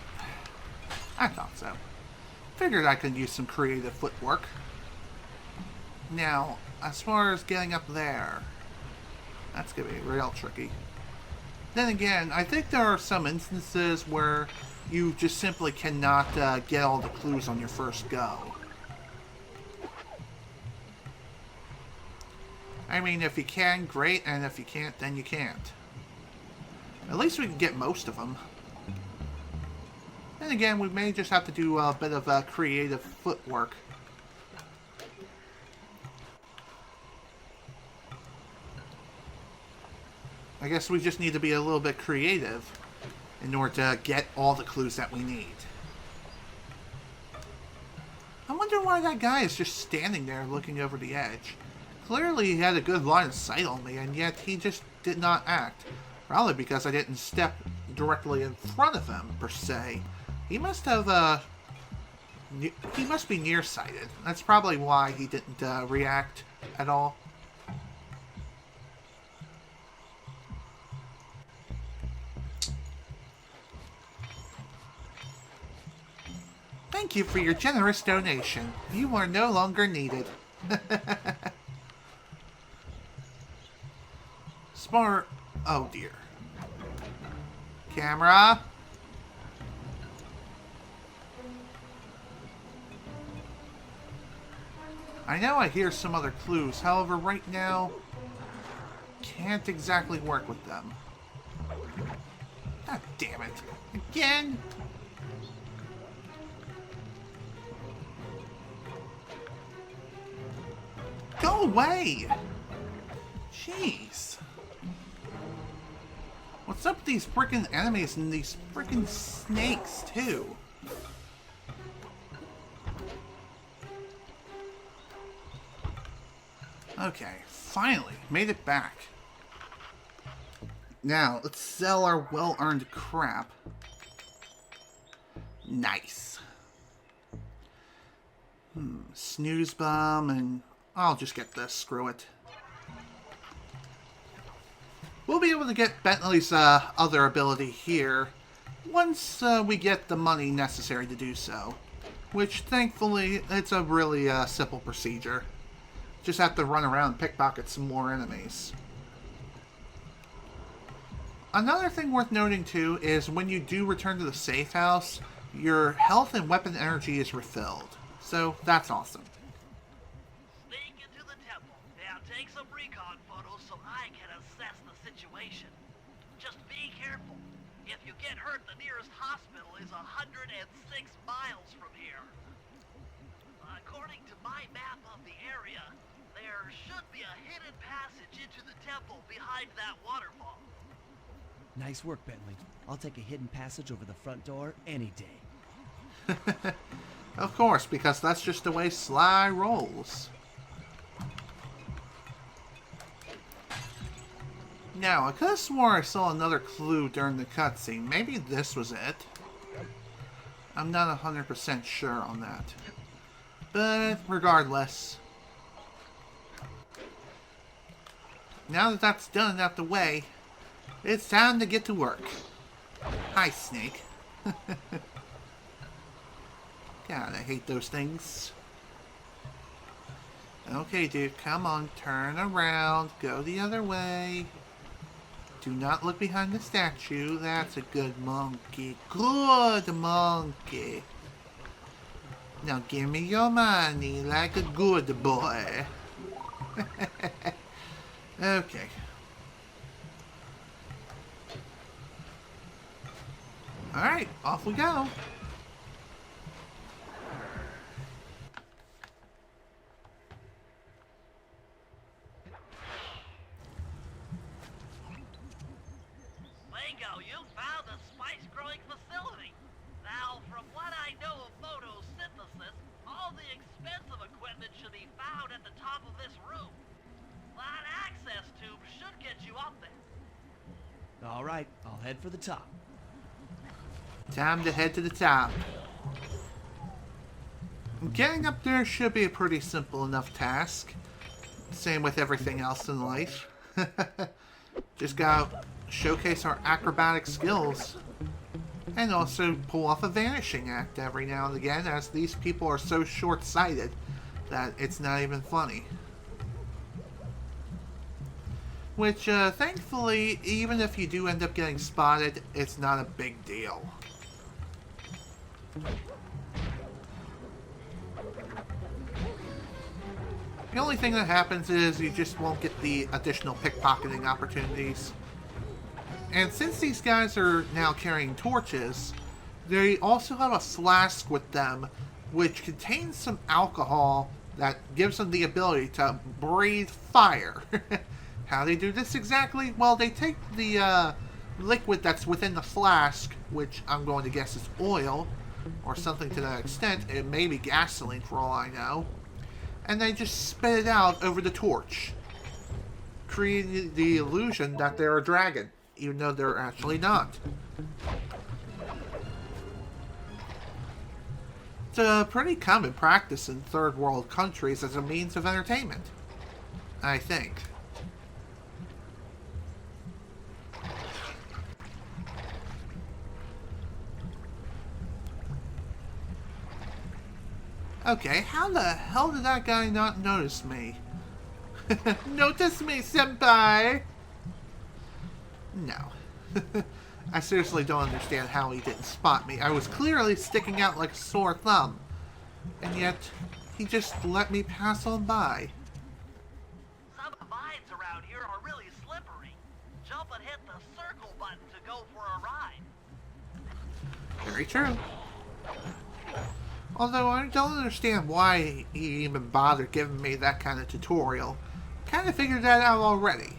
I thought so. Figured I could use some creative footwork. Now, as far as getting up there, that's gonna be real tricky. Then again, I think there are some instances where you just simply cannot get all the clues on your first go. I mean, if you can, great, and if you can't, then you can't. At least we can get most of them. Then again, we may just have to do a bit of creative footwork. I guess we just need to be a little bit creative in order to get all the clues that we need. I wonder why that guy is just standing there looking over the edge. Clearly he had a good line of sight on me, and yet he just did not act. Probably because I didn't step directly in front of him, per se. He must have, he must be nearsighted. That's probably why he didn't react at all. Thank you for your generous donation. You are no longer needed. Smart. Oh dear. Camera. I know I hear some other clues, however right now can't exactly work with them. God damn it. Again? Go away! Jeez. What's up with these frickin' enemies and these frickin' snakes, too? Okay, finally, made it back. Now, let's sell our well-earned crap. Nice. Snooze bomb, and I'll just get this, screw it. We'll be able to get Bentley's other ability here once we get the money necessary to do so. Which, thankfully, it's a really simple procedure. Just have to run around and pickpocket some more enemies. Another thing worth noting, too, is when you do return to the safe house, your health and weapon energy is refilled. So, that's awesome. Sneak into the temple. Now take some recon photos so I can assess the situation. Just be careful. If you get hurt, the nearest hospital is 106 miles from here. According to my map of the area, there should be a hidden passage into the temple behind that waterfall. Nice work, Bentley. I'll take a hidden passage over the front door any day. Of course, because that's just the way Sly rolls. Now, I could have sworn I saw another clue during the cutscene. Maybe this was it. I'm not 100% sure on that. But regardless, now that that's done and out the way, it's time to get to work. Hi, Snake. God, I hate those things. Okay, dude, come on, turn around, go the other way. Do not look behind the statue. That's a good monkey. Good monkey. Now give me your money like a good boy. Okay. Alright, off we go. Bingo, you found a spice-growing facility. Now, from what I know of photosynthesis, all the expensive equipment should be found at the top of this room. That access tube should get you up there. All right, I'll head for the top. Time to head to the top. Getting up there should be a pretty simple enough task. Same with everything else in life. Just gotta showcase our acrobatic skills. And also pull off a vanishing act every now and again, as these people are so short-sighted that it's not even funny. Which, thankfully, even if you do end up getting spotted, it's not a big deal. The only thing that happens is you just won't get the additional pickpocketing opportunities. And since these guys are now carrying torches, they also have a flask with them which contains some alcohol that gives them the ability to breathe fire. How they do this exactly? Well, they take the liquid that's within the flask, which I'm going to guess is oil, or something to that extent. It may be gasoline for all I know. And they just spit it out over the torch, creating the illusion that they're a dragon, even though they're actually not. It's a pretty common practice in third world countries as a means of entertainment, I think. Okay, how the hell did that guy not notice me? Notice me, senpai! No. I seriously don't understand how he didn't spot me. I was clearly sticking out like a sore thumb. And yet, he just let me pass on by. Some of the mines around here are really slippery. Jump and hit the circle button to go for a ride. Very true. Although I don't understand why he even bothered giving me that kind of tutorial. Kind of figured that out already.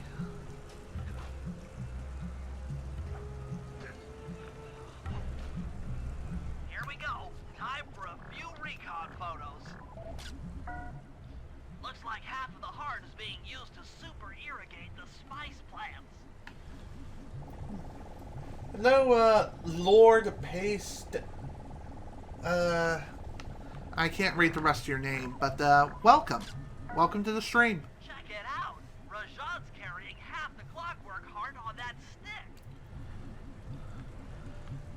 Here we go. Time for a few recon photos. Looks like half of the heart is being used to super irrigate the spice plants. Hello, Lord Paste. I can't read the rest of your name, but, welcome. Welcome to the stream. Check it out. Rajan's carrying half the Clockwork Heart on that stick.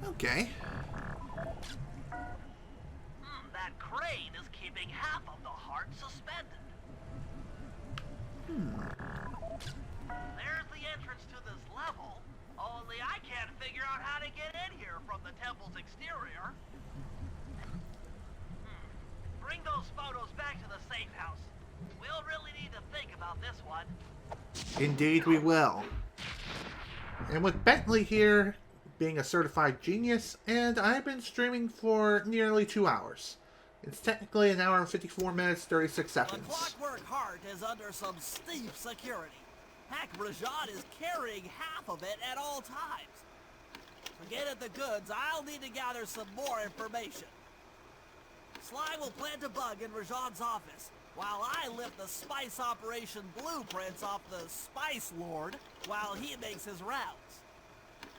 Okay. That crane is keeping half of the heart suspended. There's the entrance to this level. Only I can't figure out how to get in here from the temple's exterior. Bring those photos back to the safe house. We'll really need to think about this one. Indeed we will. And with Bentley here being a certified genius, and I've been streaming for nearly 2 hours. It's technically 1 hour and 54 minutes, 36 seconds. The Clockwork Heart is under some steep security. Heck, Rajan is carrying half of it at all times. To get at the goods, I'll need to gather some more information. Sly will plant a bug in Rajan's office, while I lift the spice operation blueprints off the Spice Lord while he makes his rounds.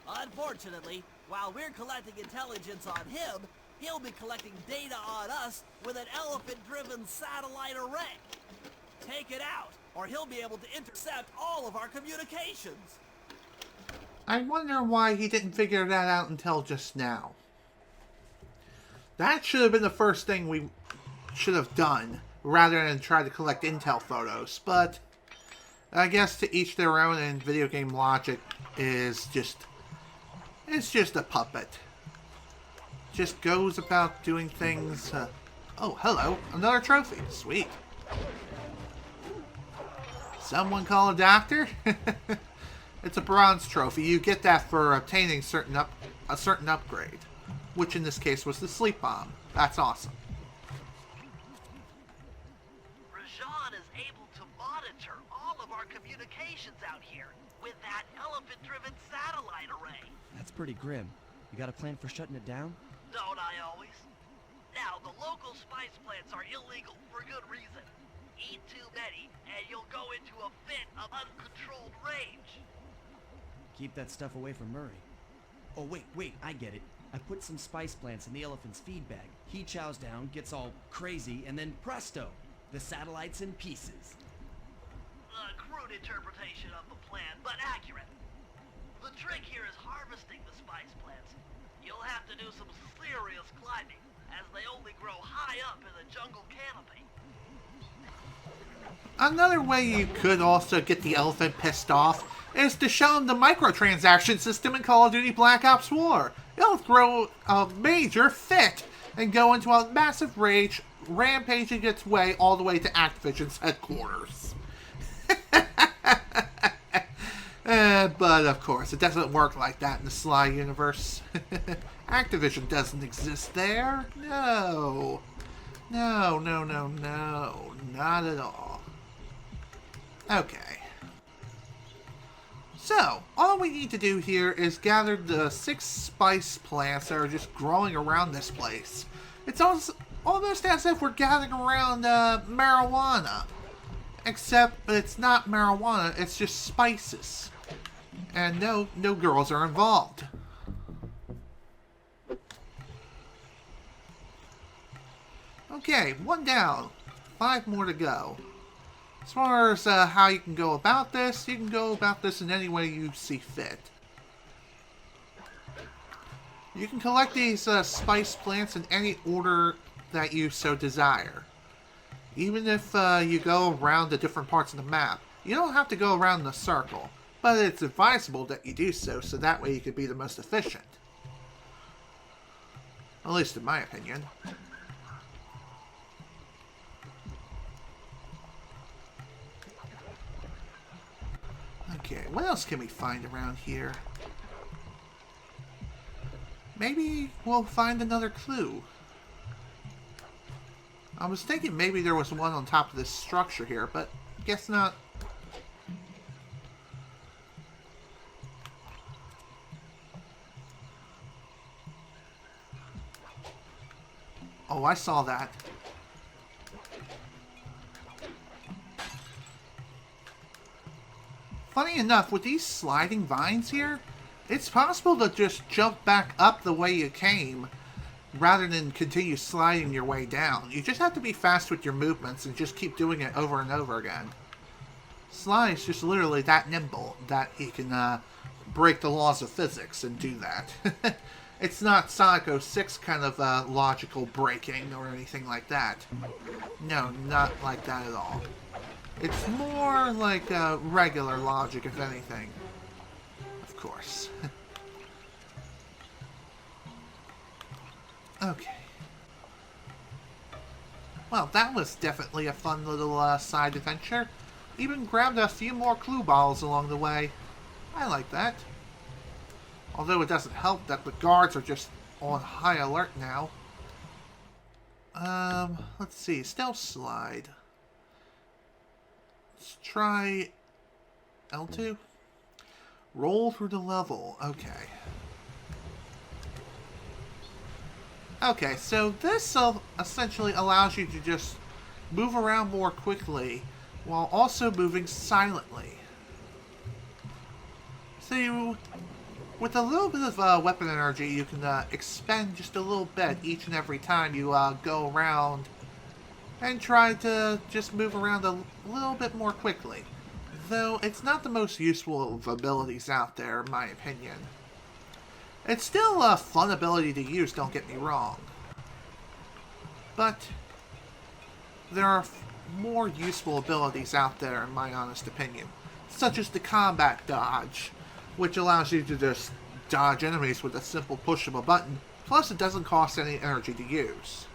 Unfortunately, while we're collecting intelligence on him, he'll be collecting data on us with an elephant-driven satellite array. Take it out, or he'll be able to intercept all of our communications. I wonder why he didn't figure that out until just now. That should have been the first thing we should have done rather than try to collect intel photos. But I guess to each their own, and video game logic is just... It's just a puppet. Just goes about doing things... oh, hello. Another trophy. Sweet. Someone call a doctor? It's a bronze trophy. You get that for obtaining a certain upgrade. Which in this case was the sleep bomb. That's awesome. Rajan is able to monitor all of our communications out here with that elephant-driven satellite array. That's pretty grim. You got a plan for shutting it down? Don't I always? Now, the local spice plants are illegal for good reason. Eat too many, and you'll go into a fit of uncontrolled rage. Keep that stuff away from Murray. Oh, wait, I get it. I put some spice plants in the elephant's feed bag. He chows down, gets all crazy, and then presto, the satellite's in pieces. A crude interpretation of the plan, but accurate. The trick here is harvesting the spice plants. You'll have to do some serious climbing, as they only grow high up in the jungle canopy. Another way you could also get the elephant pissed off is to show him the microtransaction system in Call of Duty Black Ops War. It'll throw a major fit and go into a massive rage, rampaging its way all the way to Activision's headquarters. But of course, it doesn't work like that in the Sly universe. Activision doesn't exist there. No, not at all. Okay. So, all we need to do here is gather the 6 spice plants that are just growing around this place. It's almost as if we're gathering around marijuana. Except it's not marijuana, it's just spices. And no girls are involved. Okay, 1 down. 5 more to go. As far as how you can go about this, you can go about this in any way you see fit. You can collect these spice plants in any order that you so desire. Even if you go around the different parts of the map. You don't have to go around in a circle, but it's advisable that you do so that way you can be the most efficient. At least in my opinion. Okay, what else can we find around here? Maybe we'll find another clue. I was thinking maybe there was one on top of this structure here, but guess not. Oh, I saw that. Funny enough, with these sliding vines here, it's possible to just jump back up the way you came rather than continue sliding your way down. You just have to be fast with your movements and just keep doing it over and over again. Sly is just literally that nimble that he can break the laws of physics and do that. It's not Sonic 06 kind of logical breaking or anything like that. No, not like that at all. It's more like regular logic, if anything. Of course. Okay. Well, that was definitely a fun little side adventure. Even grabbed a few more clue balls along the way. I like that. Although it doesn't help that the guards are just on high alert now. Let's see. Stealth slide. Let's try L2. Roll through the level. Okay. Okay, so this essentially allows you to just move around more quickly while also moving silently. So with a little bit of weapon energy, you can expend just a little bit each and every time you go around and try to just move around a little bit more quickly. Though it's not the most useful of abilities out there, in my opinion. It's still a fun ability to use, don't get me wrong. But there are more useful abilities out there, in my honest opinion, such as the combat dodge, which allows you to just dodge enemies with a simple push of a button, plus it doesn't cost any energy to use.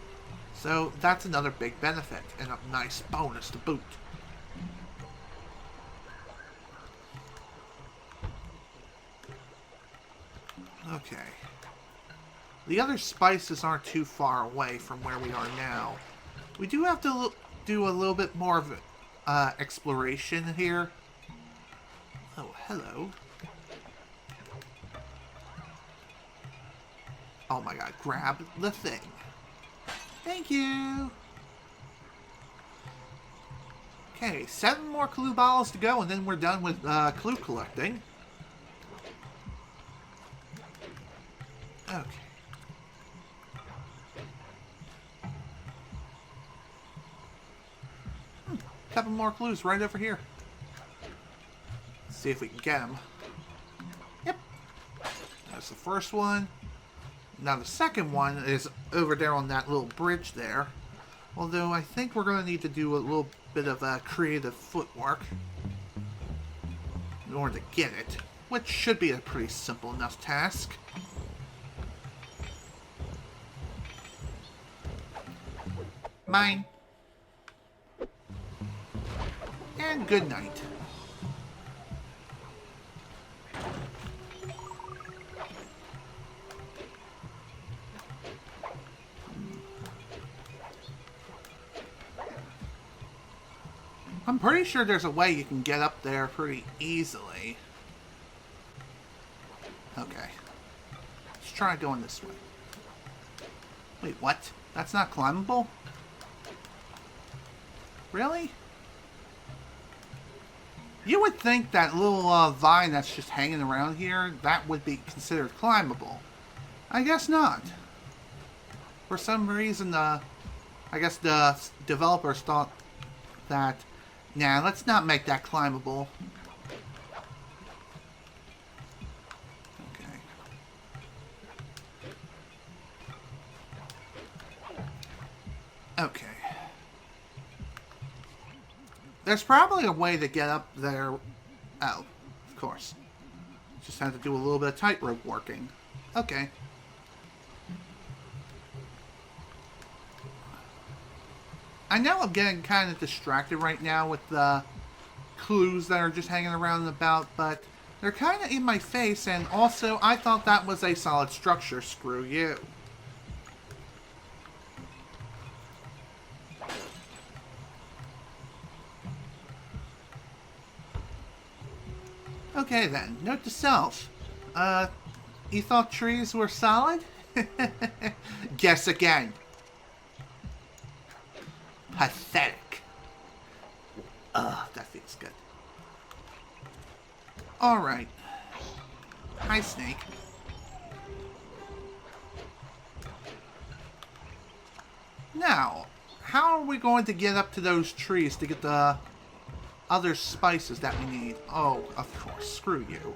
So that's another big benefit, and a nice bonus to boot. Okay. The other spices aren't too far away from where we are now. We do have to do a little bit more of exploration here. Oh, hello. Oh my god, grab the thing. Thank you! Okay, 7 more clue bottles to go, and then we're done with clue collecting. Okay. Couple more clues right over here. Let's see if we can get them. Yep. That's the first one. Now the second one is over there on that little bridge there. Although I think we're going to need to do a little bit of creative footwork in order to get it, which should be a pretty simple enough task. Mine. And good night. I'm pretty sure there's a way you can get up there pretty easily. Okay. Let's try going this way. Wait, what? That's not climbable? Really? You would think that little vine that's just hanging around here, that would be considered climbable. I guess not. For some reason, I guess the developers thought that, nah, let's not make that climbable. Okay. Okay. There's probably a way to get up there. Oh, of course. Just have to do a little bit of tightrope working. Okay. I know I'm getting kind of distracted right now with the clues that are just hanging around about, but they're kind of in my face, and also I thought that was a solid structure. Screw you. Okay then, note to self. You thought trees were solid? Guess again. Pathetic. Ugh, that feels good. Alright. Hi, Snake. Now, how are we going to get up to those trees to get the other spices that we need? Oh, of course. Screw you.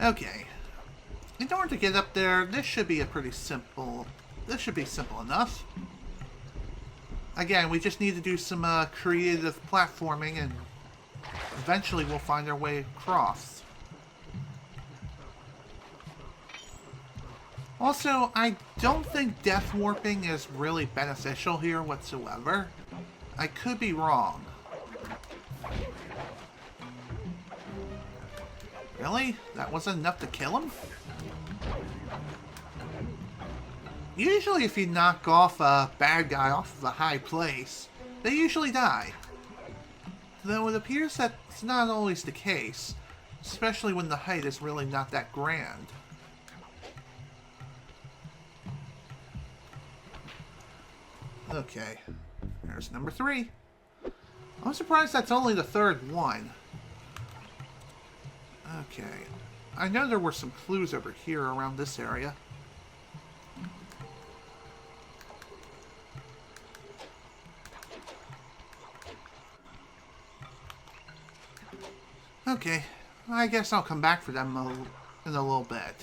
Okay. In order to get up there, this should be a pretty simple... This should be simple enough. Again, we just need to do some creative platforming, and eventually we'll find our way across. Also, I don't think death warping is really beneficial here whatsoever. I could be wrong. Really? That wasn't enough to kill him? Usually if you knock off a bad guy off of a high place, they usually die. Though it appears that's not always the case, especially when the height is really not that grand. Okay, there's number 3. I'm surprised that's only the 3rd one. Okay, I know there were some clues over here around this area. Okay, I guess I'll come back for them in a little bit.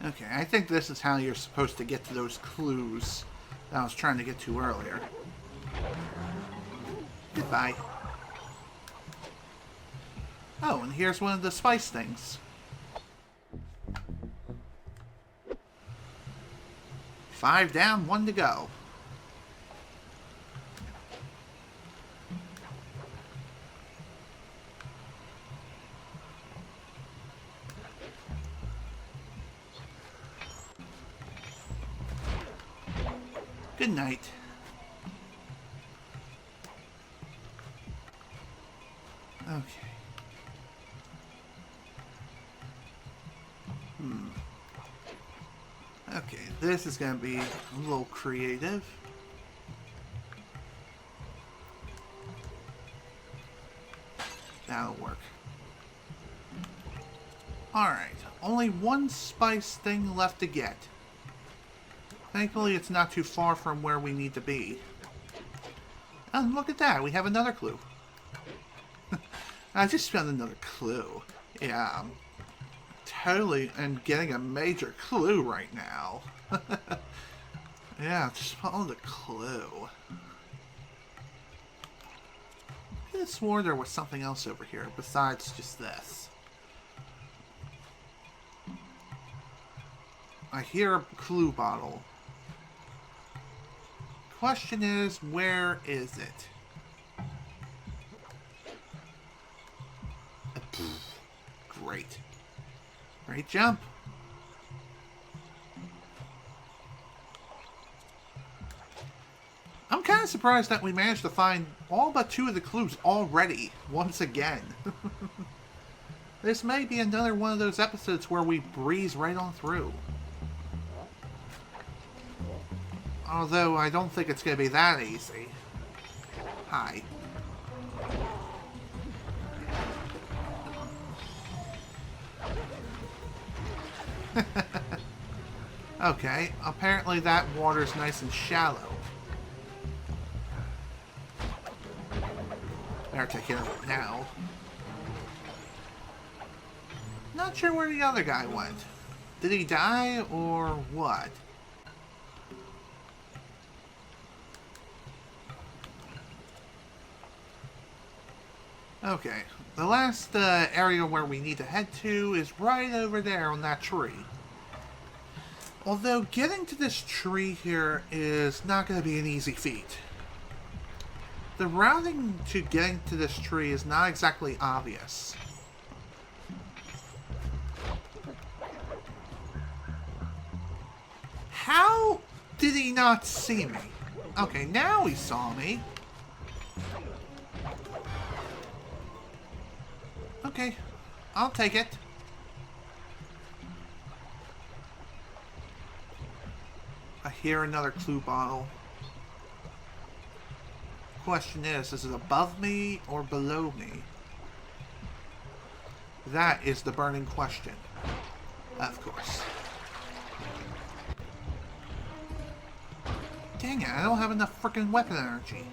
Okay, I think this is how you're supposed to get to those clues that I was trying to get to earlier. Goodbye. Oh, and here's one of the spice things. 5 down, 1 to go. Good night. Okay. Okay, this is going to be a little creative. That'll work. Alright, only 1 spice thing left to get. Thankfully, it's not too far from where we need to be. And look at that, we have another clue. I just found another clue. Yeah, I'm totally and getting a major clue right now. Yeah, just follow the clue. I could have swore there was something else over here besides just this. I hear a clue bottle. Question is, where is it? Great. Great jump. I'm kind of surprised that we managed to find all but 2 of the clues already, once again. This may be another one of those episodes where we breeze right on through. Although, I don't think it's going to be that easy. Hi. Okay, apparently that water's nice and shallow. Better take care of it now. Not sure where the other guy went. Did he die, or what? Okay, the last area where we need to head to is right over there on that tree. Although getting to this tree here is not going to be an easy feat. The routing to getting to this tree is not exactly obvious. How did he not see me? Okay, now he saw me. Okay, I'll take it. I hear another clue bottle. Question is it above me or below me? That is the burning question. Of course. Dang it, I don't have enough freaking weapon energy.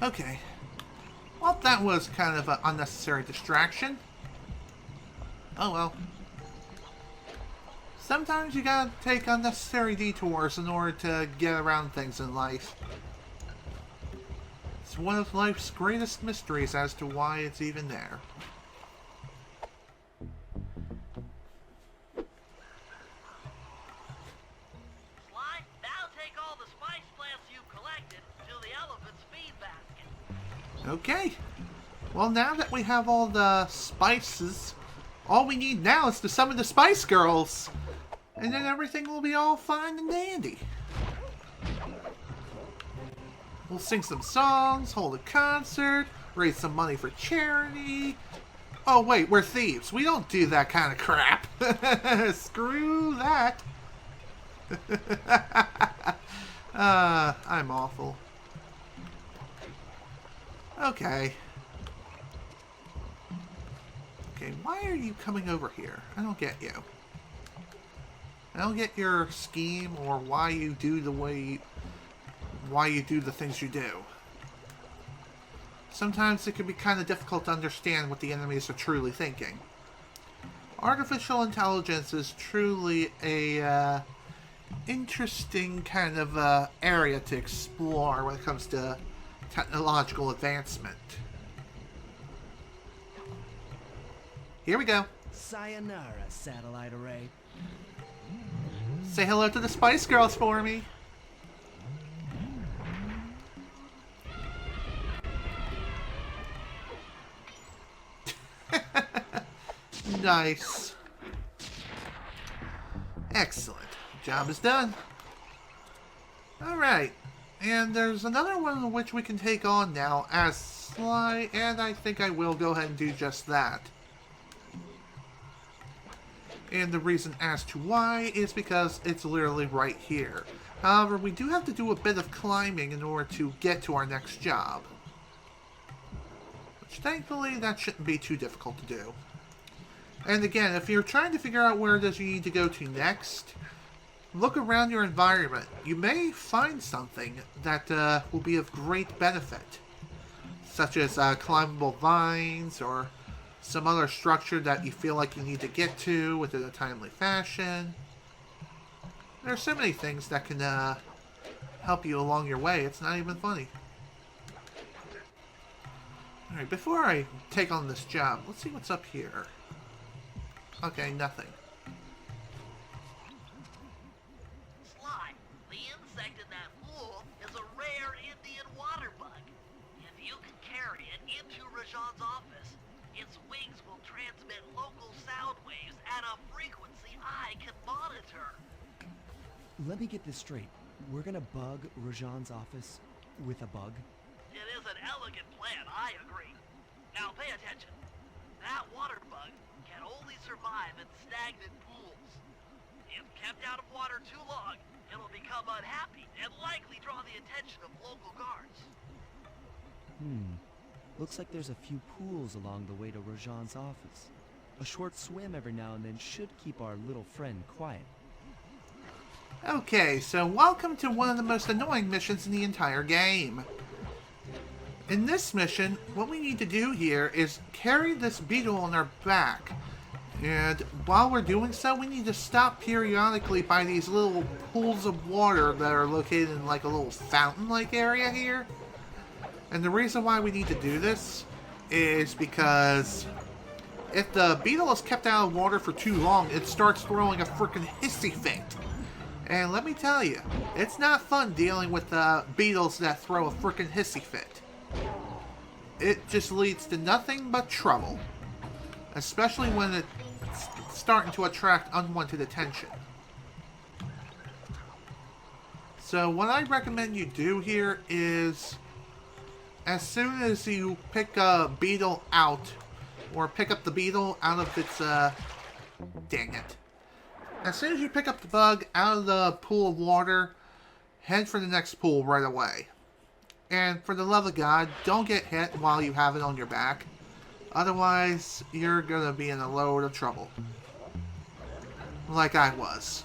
Okay. Well, that was kind of an unnecessary distraction. Oh well. Sometimes you gotta take unnecessary detours in order to get around things in life. It's one of life's greatest mysteries as to why it's even there. Okay. Well, now that we have all the spices, all we need now is to summon the Spice Girls. And then everything will be all fine and dandy. We'll sing some songs, hold a concert, raise some money for charity. Oh, wait, we're thieves. We don't do that kind of crap. Screw that. I'm awful. Okay. Okay, why are you coming over here? I don't get you. I don't get your scheme or why you do the way why you do the things you do. Sometimes it can be kind of difficult to understand what the enemies are truly thinking. Artificial intelligence is truly a interesting kind of area to explore when it comes to technological advancement. Here we go. Sayonara, satellite array. Say hello to the Spice Girls for me. Nice. Excellent. Job is done. Alright. And there's another one which we can take on now as Sly, and I think I will go ahead and do just that. And the reason as to why is because it's literally right here. However, we do have to do a bit of climbing in order to get to our next job. Which thankfully that shouldn't be too difficult to do. And again, if you're trying to figure out where it is you need to go to next, look around your environment. You may find something that will be of great benefit. Such as climbable vines or some other structure that you feel like you need to get to within a timely fashion. There are so many things that can help you along your way. It's not even funny. Alright, before I take on this job, let's see what's up here. Okay, nothing. Sly, the insect in that pool is a rare Indian water bug. If you can carry it into Rajan's office, its wings will transmit local sound waves at a frequency I can monitor. Let me get this straight. We're gonna bug Rajan's office with a bug? It is an elegant plan, I agree. Now pay attention. That water bug can only survive in stagnant pools. If kept out of water too long, it'll become unhappy and likely draw the attention of local guards. Looks like there's a few pools along the way to Rajan's office. A short swim every now and then should keep our little friend quiet. Okay, so welcome to one of the most annoying missions in the entire game. In this mission, what we need to do here is carry this beetle on our back. And while we're doing so, we need to stop periodically by these little pools of water that are located in like a little fountain-like area here. And the reason why we need to do this is because if the beetle is kept out of water for too long, it starts throwing a freaking hissy fit. And let me tell you, it's not fun dealing with beetles that throw a freaking hissy fit. It just leads to nothing but trouble. Especially when it's starting to attract unwanted attention. So what I recommend you do here is, as soon as you pick a beetle out, or pick up the beetle out of its, dang it. As soon as you pick up the bug out of the pool of water, head for the next pool right away. And for the love of God, don't get hit while you have it on your back. Otherwise, you're gonna be in a load of trouble. Like I was.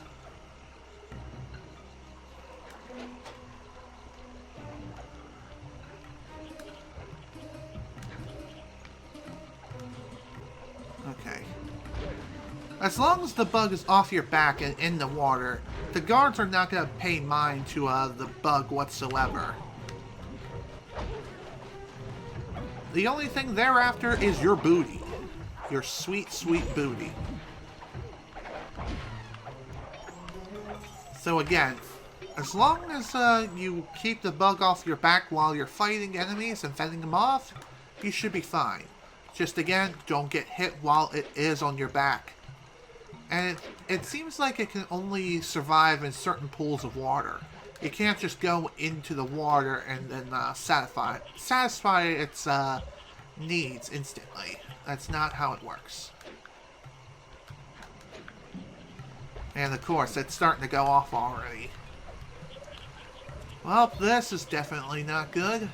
Okay. As long as the bug is off your back and in the water, the guards are not gonna pay mind to the bug whatsoever. The only thing they're after is your booty. Your sweet, sweet booty. So again, as long as you keep the bug off your back while you're fighting enemies and fending them off, you should be fine. Just again, don't get hit while it is on your back. And it seems like it can only survive in certain pools of water. You can't just go into the water and then satisfy its needs instantly. That's not how it works. And of course, it's starting to go off already. Well, this is definitely not good.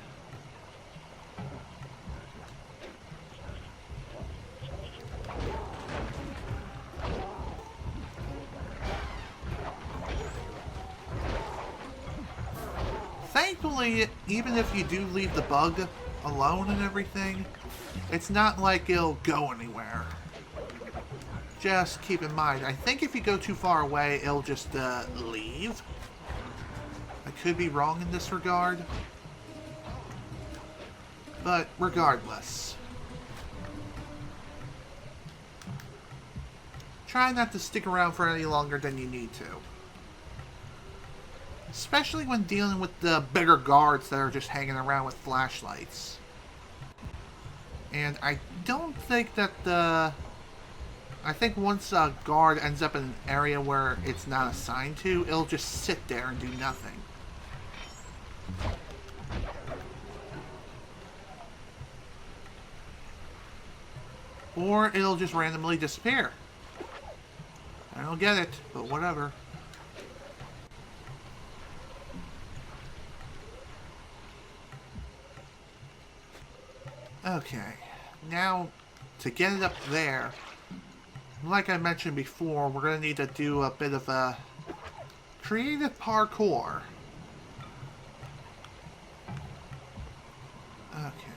Thankfully, even if you do leave the bug alone and everything, it's not like it'll go anywhere. Just keep in mind, I think if you go too far away, it'll just leave. I could be wrong in this regard. But regardless, try not to stick around for any longer than you need to. Especially when dealing with the bigger guards that are just hanging around with flashlights. And I don't think that I think once a guard ends up in an area where it's not assigned to, it'll just sit there and do nothing. Or it'll just randomly disappear. I don't get it, but whatever. Okay, now to get it up there, like I mentioned before, we're going to need to do a bit of a creative parkour. Okay.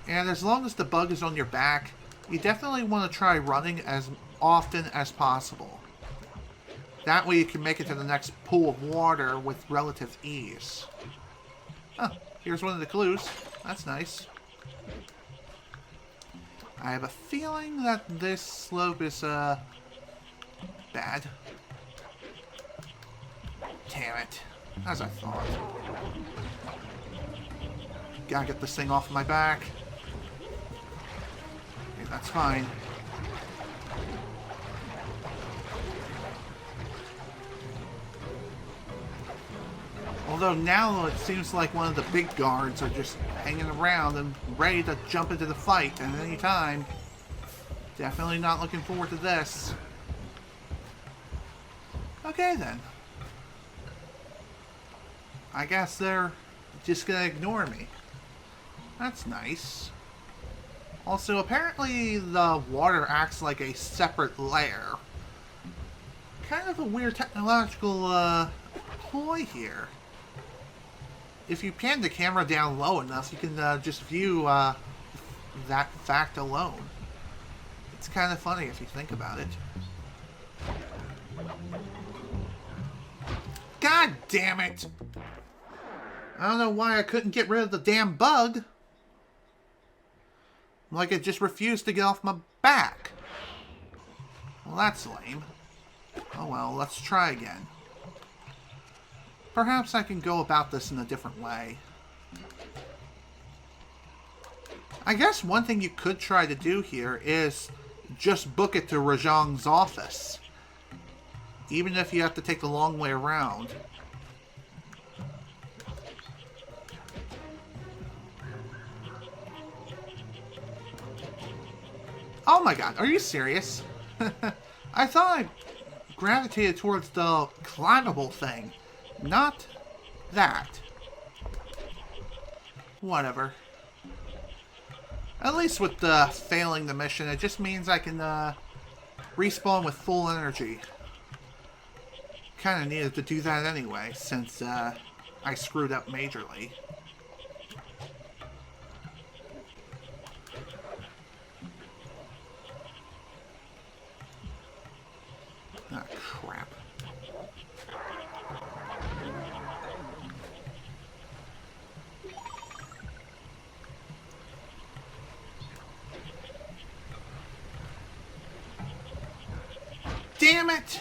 And as long as the bug is on your back, you definitely want to try running as often as possible. That way you can make it to the next pool of water with relative ease. Huh, here's one of the clues. That's nice. I have a feeling that this slope is, bad. Damn it. As I thought. Gotta get this thing off my back. Okay, that's fine. Although now it seems like one of the big guards are just hanging around and ready to jump into the fight at any time. Definitely not looking forward to this. Okay then. I guess they're just gonna ignore me. That's nice. Also, apparently the water acts like a separate layer. Kind of a weird technological ploy here. If you pan the camera down low enough, you can just view that fact alone. It's kind of funny if you think about it. God damn it! I don't know why I couldn't get rid of the damn bug. Like it just refused to get off my back. Well, that's lame. Oh well, let's try again. Perhaps I can go about this in a different way. I guess one thing you could try to do here is just book it to Rajan's office. Even if you have to take the long way around. Oh my god, are you serious? I thought I gravitated towards the climbable thing. Not that. Whatever. At least with failing the mission, it just means I can respawn with full energy. Kinda needed to do that anyway, since I screwed up majorly. Ah, crap. Damn it!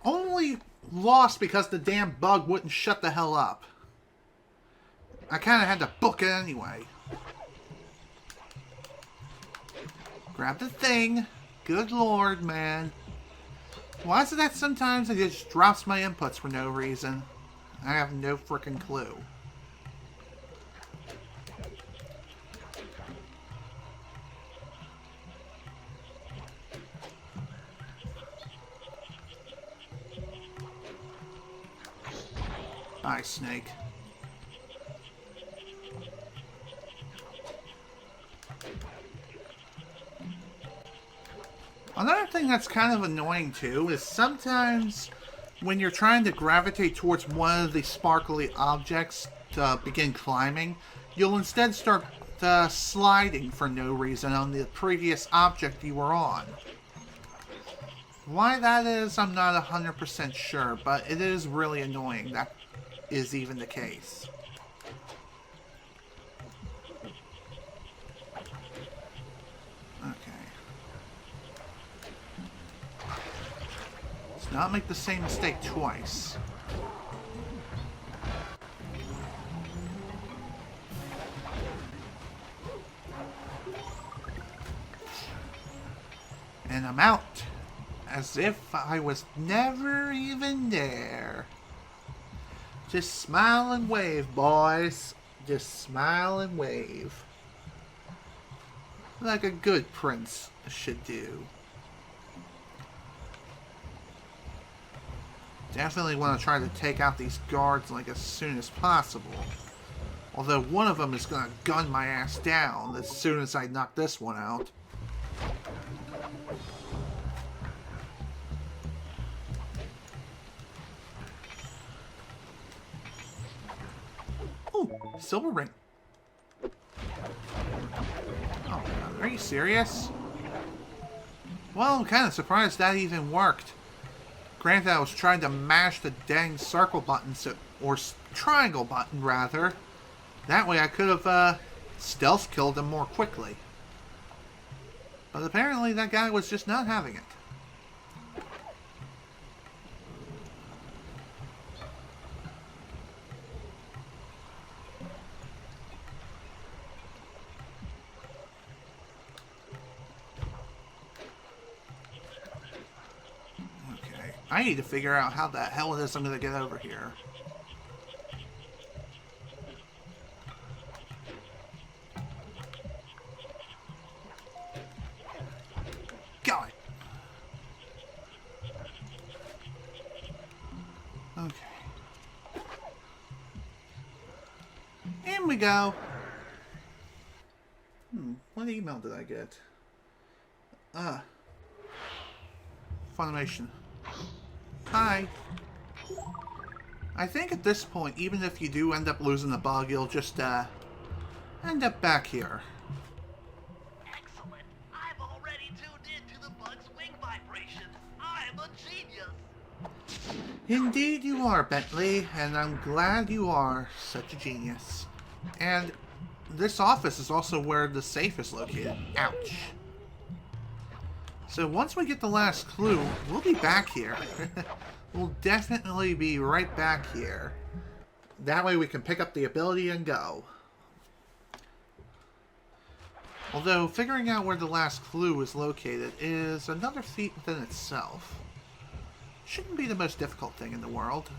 Only lost because the damn bug wouldn't shut the hell up. I kind of had to book it anyway. Grab the thing. Good lord, man. Why is it that sometimes it just drops my inputs for no reason? I have no frickin' clue. Bye, Snake. Another thing that's kind of annoying too is sometimes when you're trying to gravitate towards one of the sparkly objects to begin climbing, you'll instead start sliding for no reason on the previous object you were on. Why that is, I'm not 100% sure, but it is really annoying that is even the case. Okay. Let's not make the same mistake twice. And I'm out. As if I was never even there. Just smile and wave, boys. Just smile and wave. Like a good prince should do. Definitely want to try to take out these guards like as soon as possible. Although one of them is going to gun my ass down as soon as I knock this one out. Ooh, silver ring. Oh, are you serious? Well, I'm kind of surprised that even worked. Granted, I was trying to mash the dang circle button, or triangle button, rather. That way I could have stealth killed him more quickly. But apparently that guy was just not having it. I need to figure out how the hell it is I'm going to get over here. Got it. Okay. In we go. What email did I get? Funimation. Hi. I think at this point, even if you do end up losing the bug, you'll just, end up back here. Excellent. I've already tuned into the bug's wing vibrations. I'm a genius. Indeed you are, Bentley, and I'm glad you are such a genius. And this office is also where the safe is located. Ouch. So once we get the last clue, we'll be back here. We'll definitely be right back here. That way we can pick up the ability and go. Although, figuring out where the last clue is located is another feat within itself. Shouldn't be the most difficult thing in the world.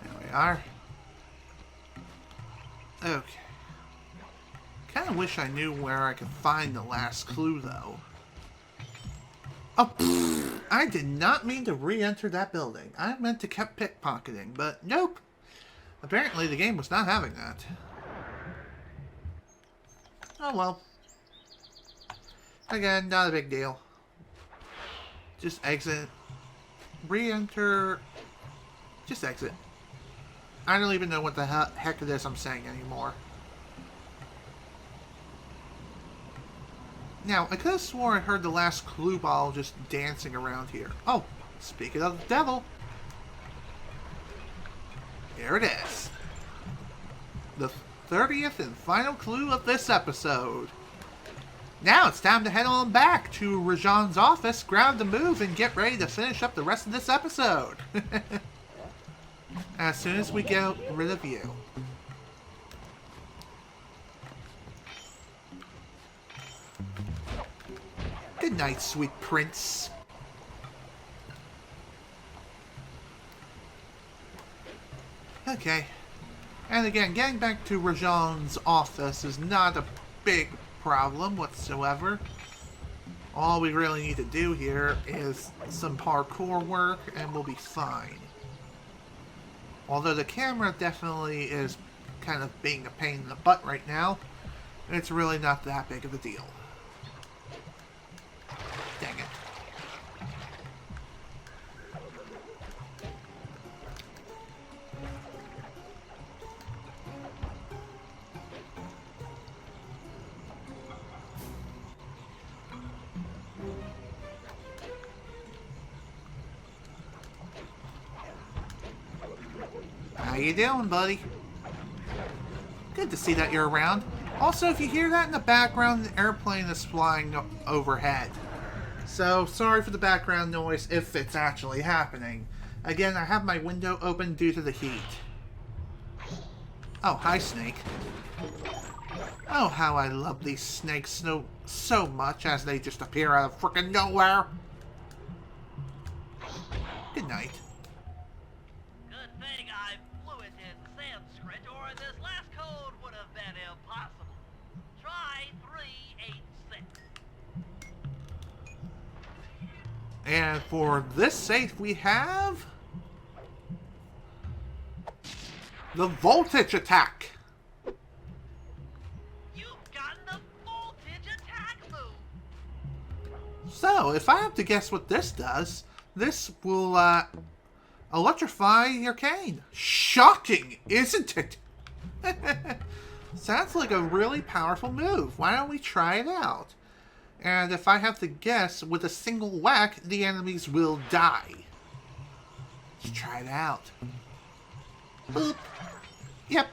There we are. Okay. Kind of wish I knew where I could find the last clue, though. Oh, I did not mean to re-enter that building. I meant to keep pickpocketing, but nope. Apparently the game was not having that. Oh well. Again, not a big deal. Just exit. Re-enter. Just exit. I don't even know what the heck it is I'm saying anymore. Now, I could have swore I heard the last clue ball just dancing around here. Oh, speaking of the devil. Here it is. The 30th and final clue of this episode. Now it's time to head on back to Rajan's office, grab the move, and get ready to finish up the rest of this episode. As soon as we get rid of you. Good night, sweet prince. Okay. And again, getting back to Rajan's office is not a big problem whatsoever. All we really need to do here is some parkour work and we'll be fine. Although the camera definitely is kind of being a pain in the butt right now. It's really not that big of a deal. Dang it. How you doing, buddy? Good to see that you're around. Also, if you hear that in the background, the airplane is flying overhead. So, sorry for the background noise if it's actually happening. Again, I have my window open due to the heat. Oh, hi, Snake. Oh, how I love these snakes so much as they just appear out of frickin' nowhere. Good night. Good thing I flew it in Sanskrit, or this last code would have been impossible. Try 386. And for this safe, we have the voltage attack. You've gotten the voltage attack move. So, if I have to guess what this does, this will electrify your cane. Shocking, isn't it? Sounds like a really powerful move. Why don't we try it out? And if I have to guess, with a single whack, the enemies will die. Let's try it out. Boop. Yep.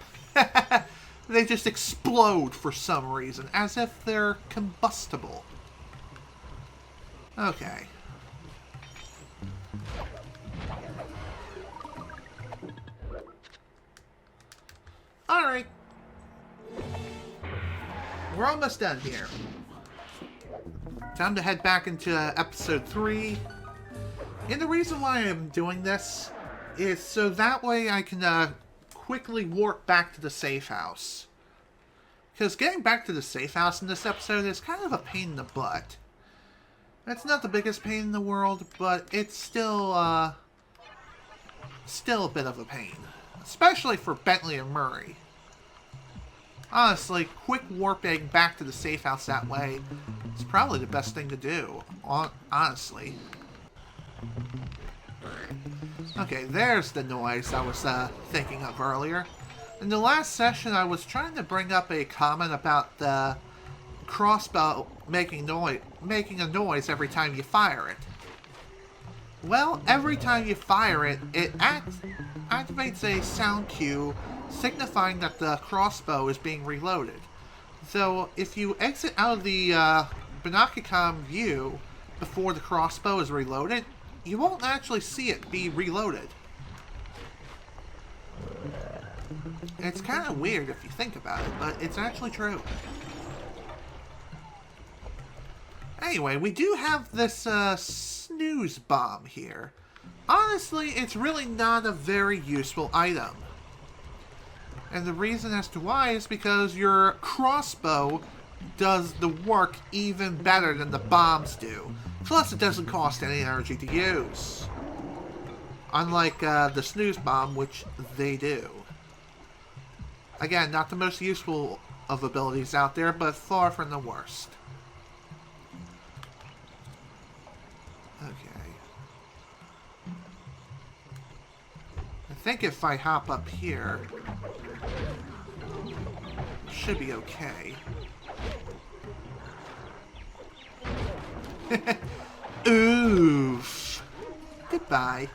They just explode for some reason, as if they're combustible. Okay. Alright. We're almost done here. Time to head back into episode 3. And the reason why I'm doing this is so that way I can quickly warp back to the safe house. Because getting back to the safe house in this episode is kind of a pain in the butt. It's not the biggest pain in the world, but it's still a bit of a pain. Especially for Bentley and Murray. Honestly, quick warping back to the safe house that way is probably the best thing to do. Honestly. Okay, there's the noise I was thinking of earlier. In the last session, I was trying to bring up a comment about the crossbow making a noise every time you fire it. Well, every time you fire it, it activates a sound cue signifying that the crossbow is being reloaded. So, if you exit out of the binocular view before the crossbow is reloaded, you won't actually see it be reloaded. It's kind of weird if you think about it, but it's actually true. Anyway, we do have this snooze bomb here. Honestly, it's really not a very useful item. And the reason as to why is because your crossbow does the work even better than the bombs do. Plus, it doesn't cost any energy to use. Unlike the snooze bomb, which they do. Again, not the most useful of abilities out there, but far from the worst. Okay. I think if I hop up here, should be okay. Oof. Goodbye.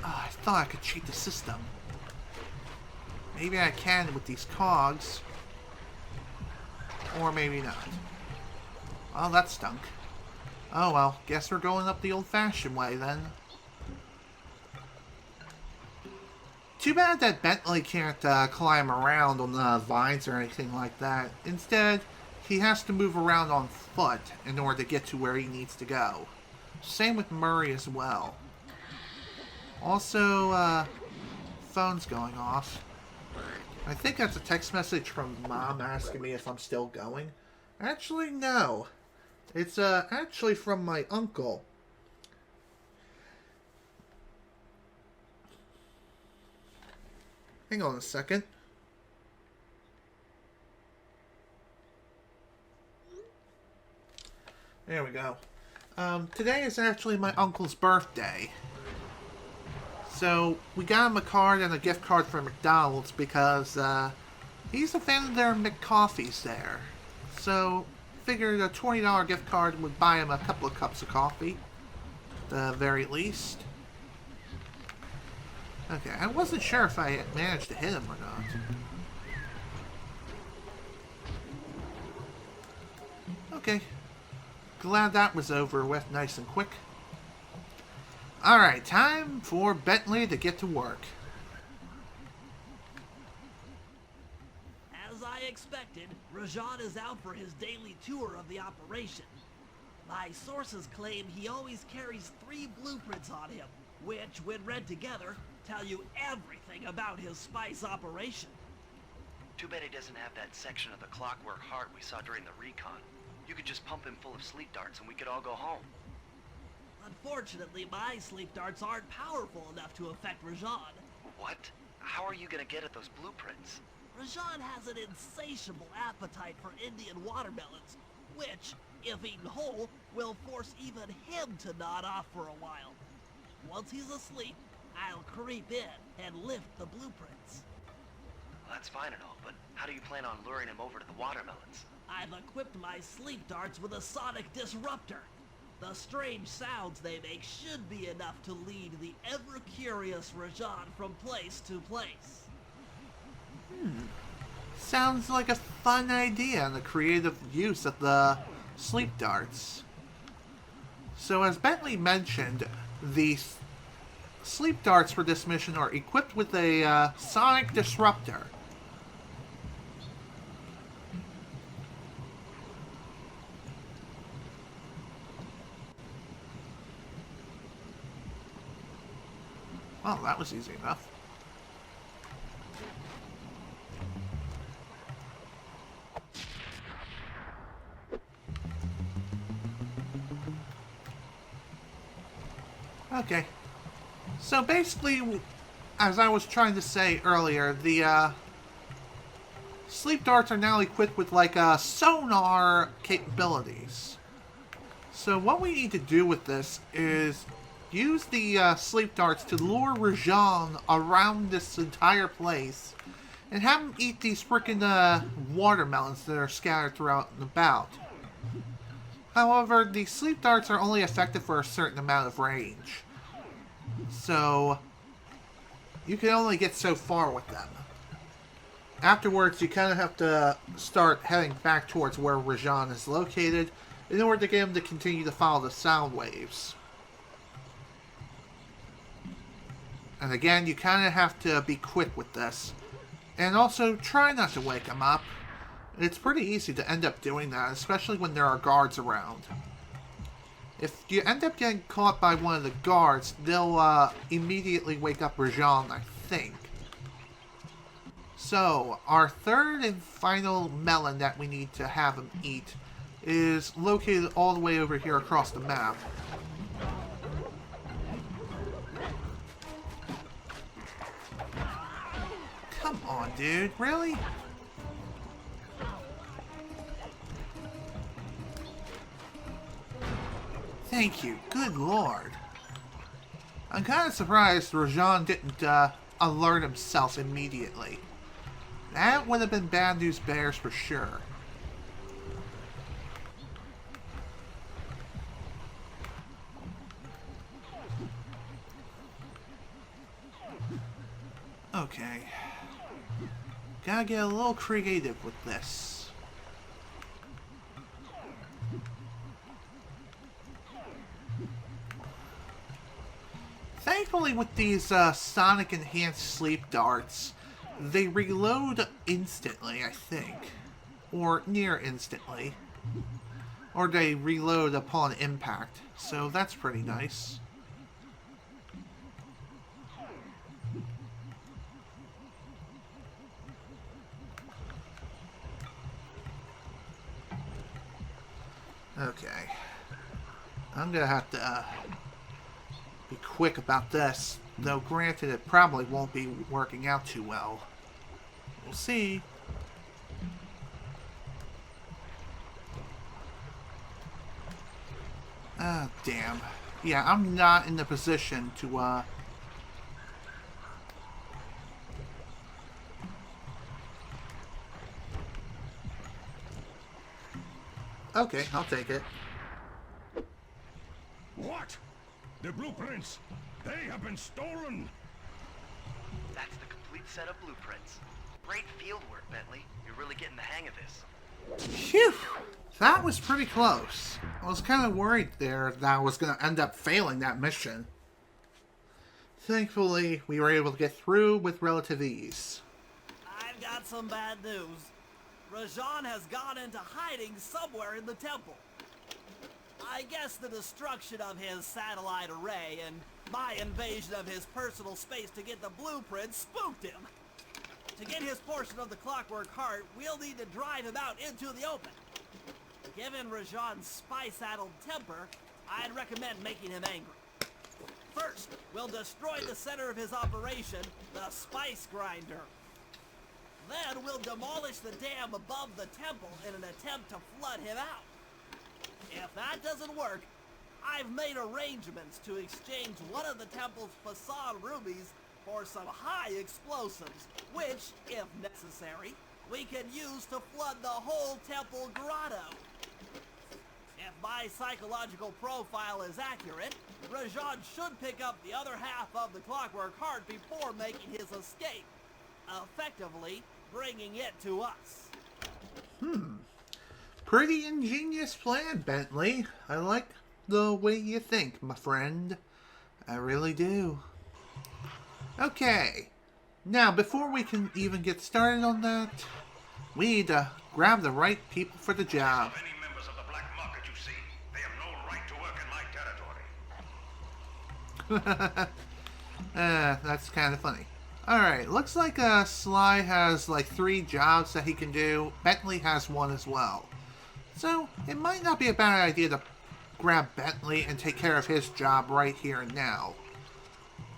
I thought I could cheat the system. Maybe I can with these cogs. Or maybe not. Well, that stunk. Oh well, guess we're going up the old-fashioned way then. Too bad that Bentley can't climb around on the vines or anything like that. Instead, he has to move around on foot in order to get to where he needs to go. Same with Murray as well. Also, phone's going off. I think that's a text message from Mom asking me if I'm still going. Actually, no. It's actually from my uncle. Hang on a second. There we go. Today is actually my uncle's birthday. So, we got him a card and a gift card for McDonald's because, he's a fan of their McCoffees there. So, figured a $20 gift card would buy him a couple of cups of coffee. At the very least. Okay, I wasn't sure if I had managed to hit him or not. Okay. Glad that was over with nice and quick. Alright, time for Bentley to get to work. As I expected, Rajan is out for his daily tour of the operation. My sources claim he always carries 3 blueprints on him, which, when read together, tell you everything about his spice operation. Too bad he doesn't have that section of the Clockwork Heart we saw during the recon. You could just pump him full of sleep darts and we could all go home. Unfortunately, my sleep darts aren't powerful enough to affect Rajan. What? How are you gonna get at those blueprints? Rajan has an insatiable appetite for Indian watermelons, which, if eaten whole, will force even him to nod off for a while. Once he's asleep, I'll creep in and lift the blueprints. Well, that's fine and all, but how do you plan on luring him over to the watermelons? I've equipped my sleep darts with a sonic disruptor. The strange sounds they make should be enough to lead the ever-curious Rajan from place to place. Sounds like a fun idea and a creative use of the sleep darts. So as Bentley mentioned, the sleep darts for this mission are equipped with a sonic disruptor. Well, that was easy enough. Okay. So basically, as I was trying to say earlier, the sleep darts are now equipped with like sonar capabilities. So what we need to do with this is use the sleep darts to lure Rajan around this entire place and have him eat these frickin' watermelons that are scattered throughout and about. However, the sleep darts are only effective for a certain amount of range. So, you can only get so far with them. Afterwards, you kind of have to start heading back towards where Rajan is located in order to get him to continue to follow the sound waves. And again, you kind of have to be quick with this. And also, try not to wake him up. It's pretty easy to end up doing that, especially when there are guards around. If you end up getting caught by one of the guards, they'll immediately wake up Rajan, I think. So, our third and final melon that we need to have him eat is located all the way over here across the map. Come on, dude. Really? Thank you. Good lord. I'm kind of surprised Rajan didn't alert himself immediately. That would have been bad news bears for sure. Okay. Gotta get a little creative with this. Thankfully, with these sonic enhanced sleep darts, they reload instantly, I think. Or near instantly. Or they reload upon impact. So that's pretty nice. Okay. I'm gonna have to be quick about this. Though granted, it probably won't be working out too well. We'll see. Ah, damn. Yeah, I'm not in the position to, Okay, I'll take it. What? The blueprints? They have been stolen! That's the complete set of blueprints. Great field work, Bentley. You're really getting the hang of this. Phew! That was pretty close. I was kind of worried there that I was going to end up failing that mission. Thankfully, we were able to get through with relative ease. I've got some bad news. Rajan has gone into hiding somewhere in the temple. I guess the destruction of his satellite array and my invasion of his personal space to get the blueprints spooked him. To get his portion of the Clockwork Heart, we'll need to drive him out into the open. Given Rajan's spy-saddled temper, I'd recommend making him angry. First, we'll destroy the center of his operation, the spice grinder. Then we'll demolish the dam above the temple in an attempt to flood him out. If that doesn't work, I've made arrangements to exchange one of the temple's facade rubies for some high explosives, which, if necessary, we can use to flood the whole temple grotto. If my psychological profile is accurate, Rajan should pick up the other half of the Clockwork Heart before making his escape, effectively bringing it to us. Pretty ingenious plan, Bentley. I like the way you think, my friend. I really do. Okay. Now, before we can even get started on that, we need to grab the right people for the job. Any members of the black market you see, they have no right to work in my territory. That's kind of funny. Alright, looks like Sly has like 3 jobs that he can do. Bentley has 1 as well. So, it might not be a bad idea to grab Bentley and take care of his job right here and now.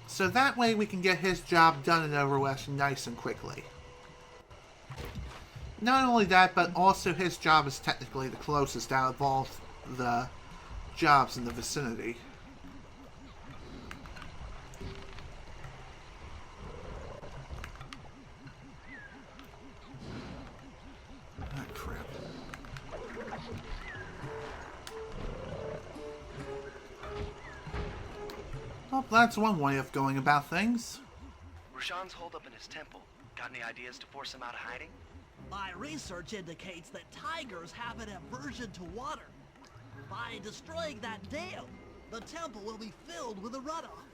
So that way we can get his job done and over with nice and quickly. Not only that, but also his job is technically the closest out of all the jobs in the vicinity. Ah, crap. Well, that's one way of going about things. Rajan's holed up in his temple. Got any ideas to force him out of hiding? My research indicates that tigers have an aversion to water. By destroying that dam, the temple will be filled with a runoff.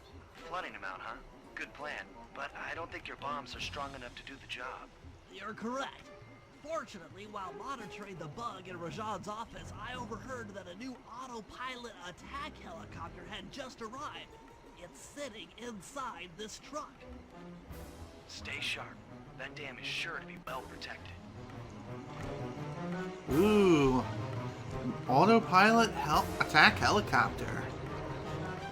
Flooding him out, huh? Good plan. But I don't think your bombs are strong enough to do the job. You're correct. Fortunately, while monitoring the bug in Rajan's office, I overheard that a new autopilot attack helicopter had just arrived. It's sitting inside this truck. Stay sharp. That dam is sure to be well protected. Ooh. An autopilot attack helicopter.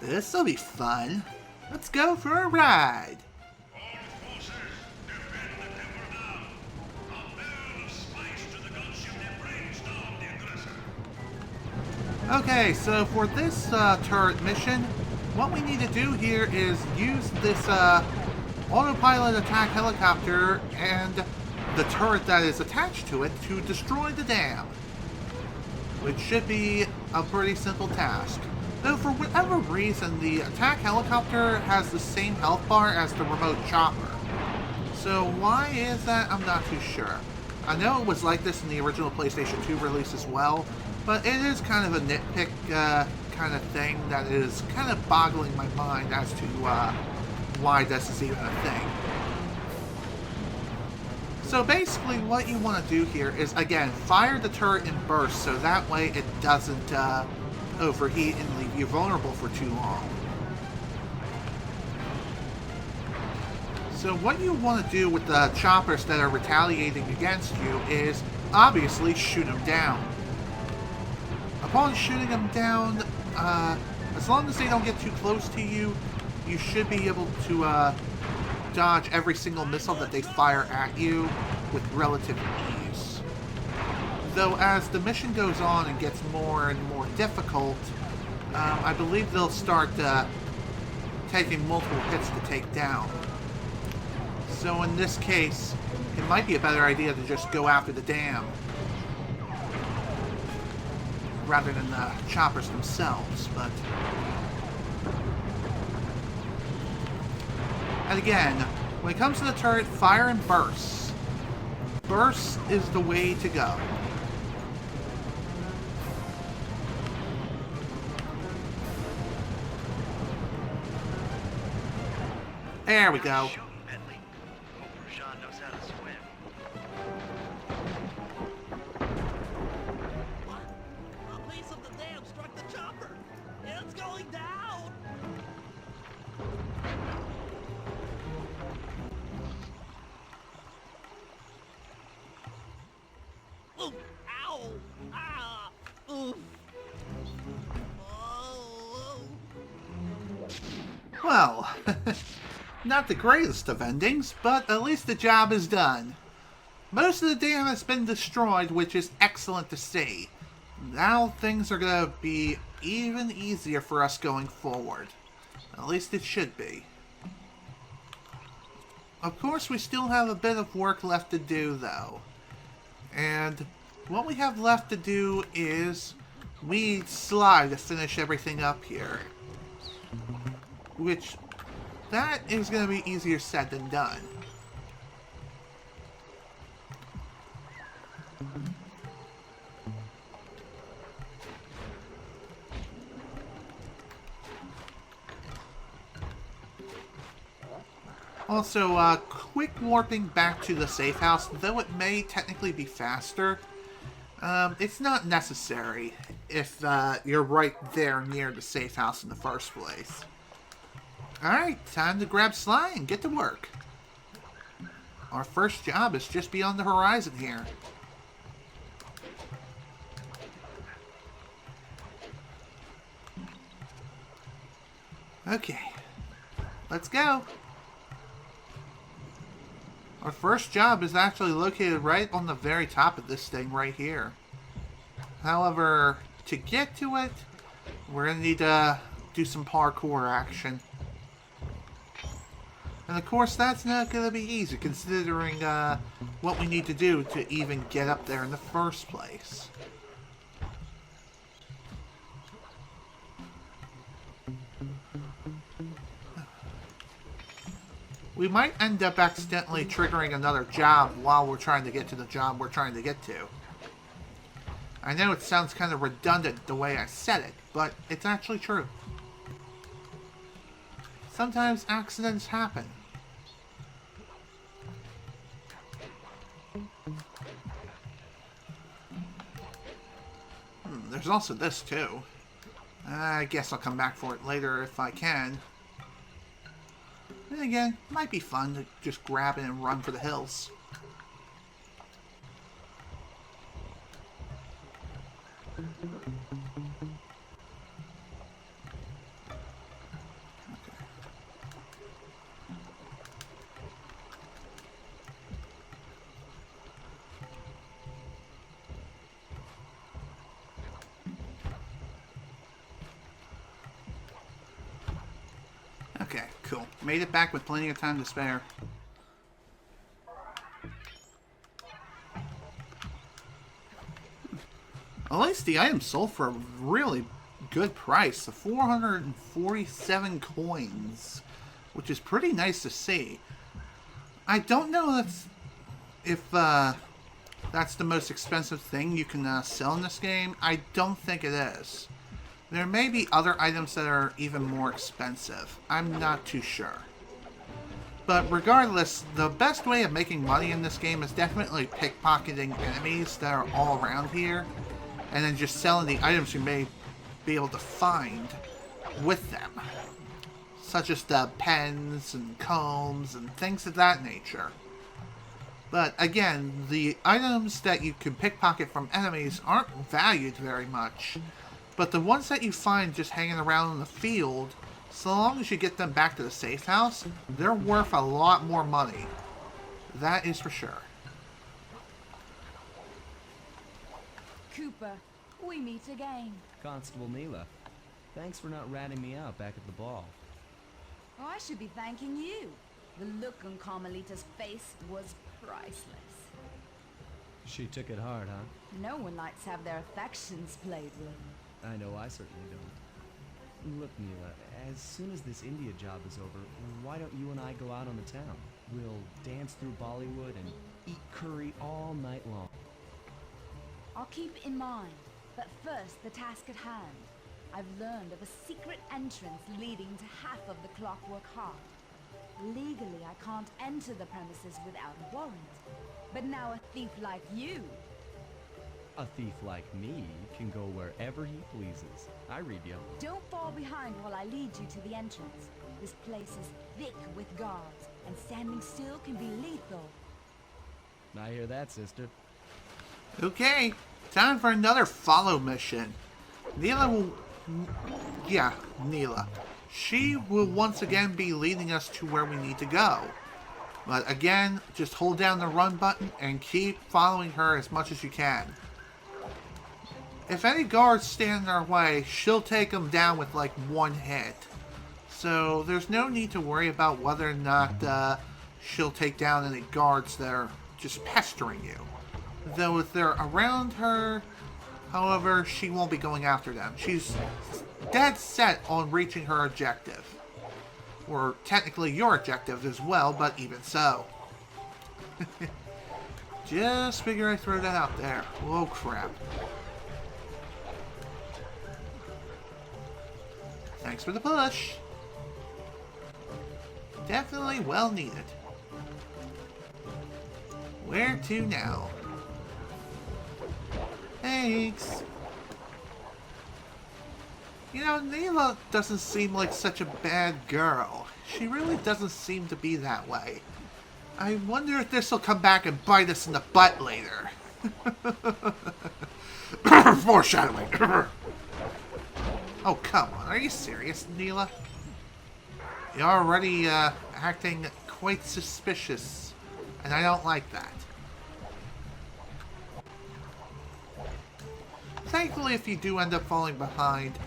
This'll be fun. Let's go for a ride. All forces, defend the temple now. A barrel of spice to the gunship that brainstormed the aggressor. Okay, so for this turret mission, what we need to do here is use this autopilot attack helicopter and the turret that is attached to it to destroy the dam, which should be a pretty simple task. Though for whatever reason, the attack helicopter has the same health bar as the remote chopper. So why is that? I'm not too sure. I know it was like this in the original PlayStation 2 release as well, but it is kind of a nitpick kind of thing that is kind of boggling my mind as to why this is even a thing. So basically what you want to do here is, again, fire the turret in bursts so that way it doesn't overheat and leave you vulnerable for too long. So what you want to do with the choppers that are retaliating against you is obviously shoot them down. A upon shooting them down, as long as they don't get too close to you, you should be able to dodge every single missile that they fire at you with relative ease. Though as the mission goes on and gets more and more difficult, I believe they'll start taking multiple hits to take down. So in this case, it might be a better idea to just go after the dam rather than the choppers themselves, but... And again, when it comes to the turret, fire and bursts. Bursts is the way to go. There we go. Rajan knows how to swim. What? A piece of the dam struck the chopper. It's going down. Ooh, ow! Ah! Oof! Oh! Well, not the greatest of endings, but at least the job is done. Most of the dam has been destroyed, which is excellent to see. Now things are going to be even easier for us going forward. At least it should be. Of course, we still have a bit of work left to do, though. And what we have left to do is we need Sly to finish everything up here. Which, that is going to be easier said than done. Also, quick warping back to the safe house, though it may technically be faster, it's not necessary if you're right there near the safe house in the first place. Alright, time to grab Sly and get to work. Our first job is just beyond the horizon here. Okay, let's go. Our first job is actually located right on the very top of this thing right here. However, to get to it, we're going to need to do some parkour action. And of course, that's not going to be easy, considering what we need to do to even get up there in the first place. We might end up accidentally triggering another job while we're trying to get to the job we're trying to get to. I know it sounds kind of redundant the way I said it, but it's actually true. Sometimes accidents happen. There's also this too. I guess I'll come back for it later if I can. And again, might be fun to just grab it and run for the hills. Okay, cool. Made it back with plenty of time to spare. At least the item sold for a really good price. 447 coins. Which is pretty nice to see. I don't know if that's the most expensive thing you can sell in this game. I don't think it is. There may be other items that are even more expensive. I'm not too sure. But regardless, the best way of making money in this game is definitely pickpocketing enemies that are all around here. And then just selling the items you may be able to find with them. Such as the pens and combs and things of that nature. But again, the items that you can pickpocket from enemies aren't valued very much. But the ones that you find just hanging around in the field, so long as you get them back to the safe house, they're worth a lot more money. That is for sure. Cooper, we meet again. Constable Neela, thanks for not ratting me out back at the ball. Oh, I should be thanking you. The look on Carmelita's face was priceless. She took it hard, huh? No one likes to have their affections played with. I know I certainly don't. Look, Neela, as soon as this India job is over, why don't you and I go out on the town? We'll dance through Bollywood and eat curry all night long. I'll keep it in mind, but first, the task at hand. I've learned of a secret entrance leading to half of the Clockwork Heart. Legally, I can't enter the premises without a warrant. But now a thief like you... A thief like me can go wherever he pleases. I read you. Don't fall behind while I lead you to the entrance. This place is thick with guards, and standing still can be lethal. I hear that, sister. Okay, time for another follow mission. Neela will... Yeah, Neela. She will once again be leading us to where we need to go. But again, just hold down the run button and keep following her as much as you can. If any guards stand in our way, she'll take them down with like one hit. So there's no need to worry about whether or not she'll take down any guards that are just pestering you. Though if they're around her, however, she won't be going after them. She's dead set on reaching her objective. Or technically your objective as well, but even so. Just figure I throw that out there. Oh crap. Thanks for the push. Definitely well needed. Where to now? Thanks. You know, Neela doesn't seem like such a bad girl. She really doesn't seem to be that way. I wonder if this will come back and bite us in the butt later. Foreshadowing. Oh, come on. Are you serious, Neela? You're already acting quite suspicious, and I don't like that. Thankfully, if you do end up falling behind,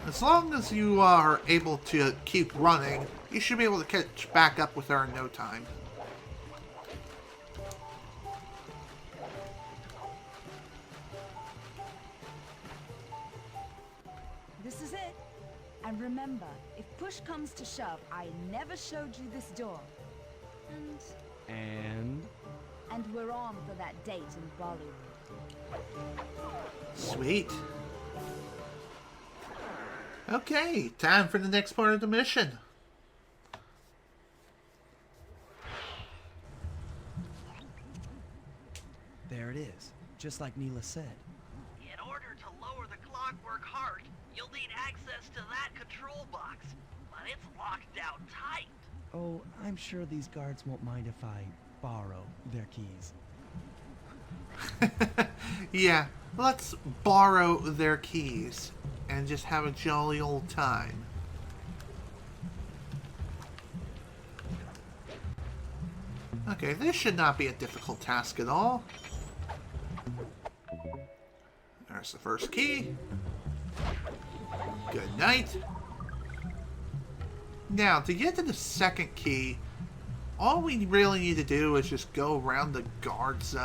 as long as you are able to keep running, you should be able to catch back up with her in no time. This is it. And remember, if push comes to shove, I never showed you this door. And we're on for that date in Bollywood. Sweet. Okay, time for the next part of the mission. there it is, just like Neela said. In order to lower the Clockwork Heart, you'll need access to that control box, but it's locked down tight. Oh, I'm sure these guards won't mind if I borrow their keys. Yeah, let's borrow their keys and just have a jolly old time. Okay, this should not be a difficult task at all. There's the first key. Good night. Now, to get to the second key, all we really need to do is just go around the guard's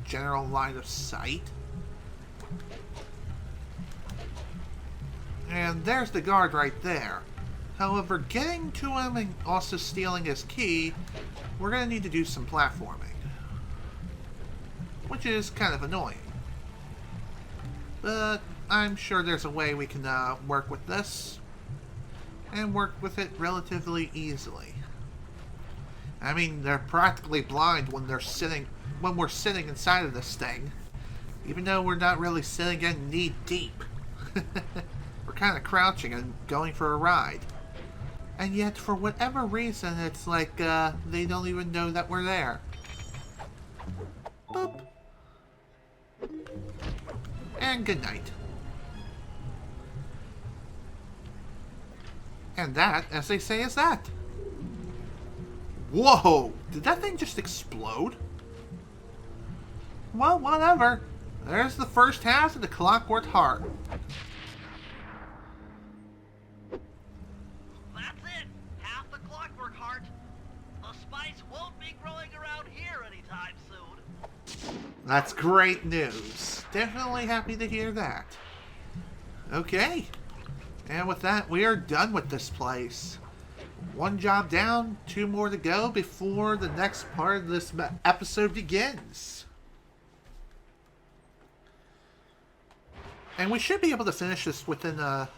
general line of sight. And there's the guard right there. However, getting to him and also stealing his key, we're going to need to do some platforming. Which is kind of annoying. But I'm sure there's a way we can work with this. And work with it relatively easily. I mean, they're practically blind when we're sitting inside of this thing. Even though we're not really sitting in knee deep. We're kind of crouching and going for a ride. And yet, for whatever reason, it's like they don't even know that we're there. Boop. And good night. And that, as they say, is that. Whoa! Did that thing just explode? Well, whatever. There's the first half of the Clockwork Heart. That's it. Half the Clockwork Heart. The spice won't be growing around here anytime soon. That's great news. Definitely happy to hear that. Okay. And with that, we are done with this place. One job down, 2 more to go before the next part of this episode begins. And we should be able to finish this within the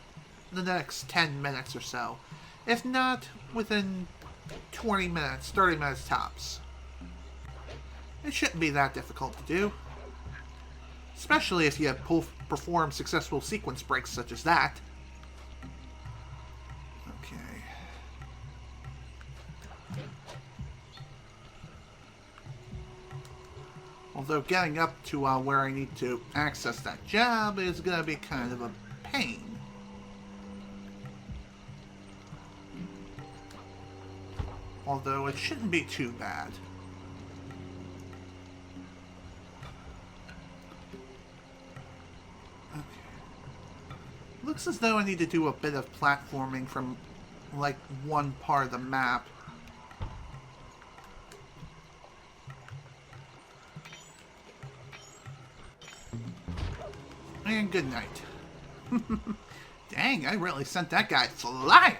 next 10 minutes or so. If not, within 20 minutes, 30 minutes tops. It shouldn't be that difficult to do. Especially if you perform successful sequence breaks such as that. Okay. Although getting up to where I need to access that job is going to be kind of a pain. Although it shouldn't be too bad. Okay. Looks as though I need to do a bit of platforming from like one part of the map. And good night. Dang, I really sent that guy flying.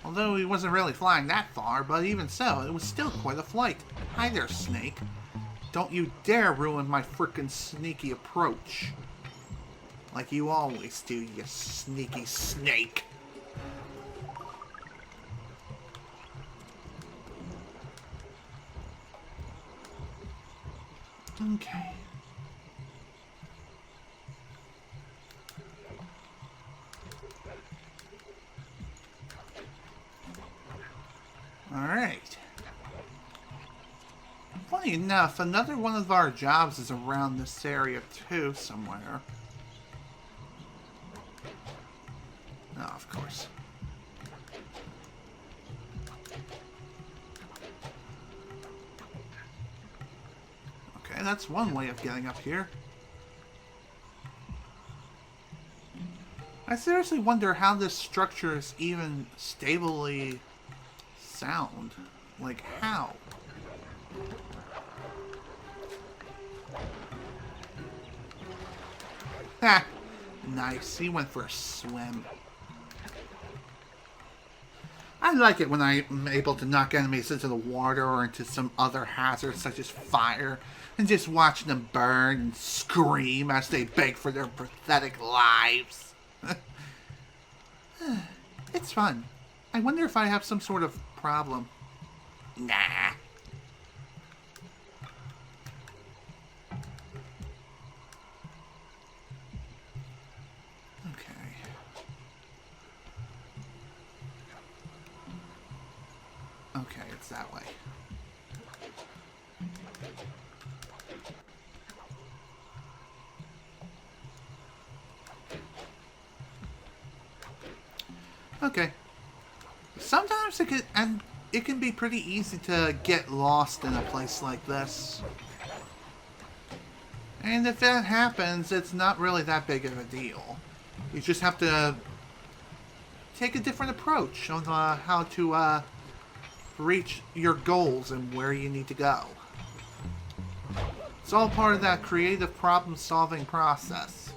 Although he wasn't really flying that far, but even so, it was still quite a flight. Hi there, Snake. Don't you dare ruin my frickin' sneaky approach. Like you always do, you sneaky snake. Okay. Alright. Funny enough, another one of our jobs is around this area too, somewhere. Oh, of course. Okay, that's one way of getting up here. I seriously wonder how this structure is even stably sound. Like, how? Ha! Nice, he went for a swim. I like it when I'm able to knock enemies into the water or into some other hazards such as fire, and just watching them burn and scream as they beg for their pathetic lives. It's fun. I wonder if I have some sort of problem. Nah. Okay. Okay, it's that way. Okay. Sometimes it can be pretty easy to get lost in a place like this. And if that happens, it's not really that big of a deal. You just have to take a different approach on how to reach your goals and where you need to go. It's all part of that creative problem-solving process.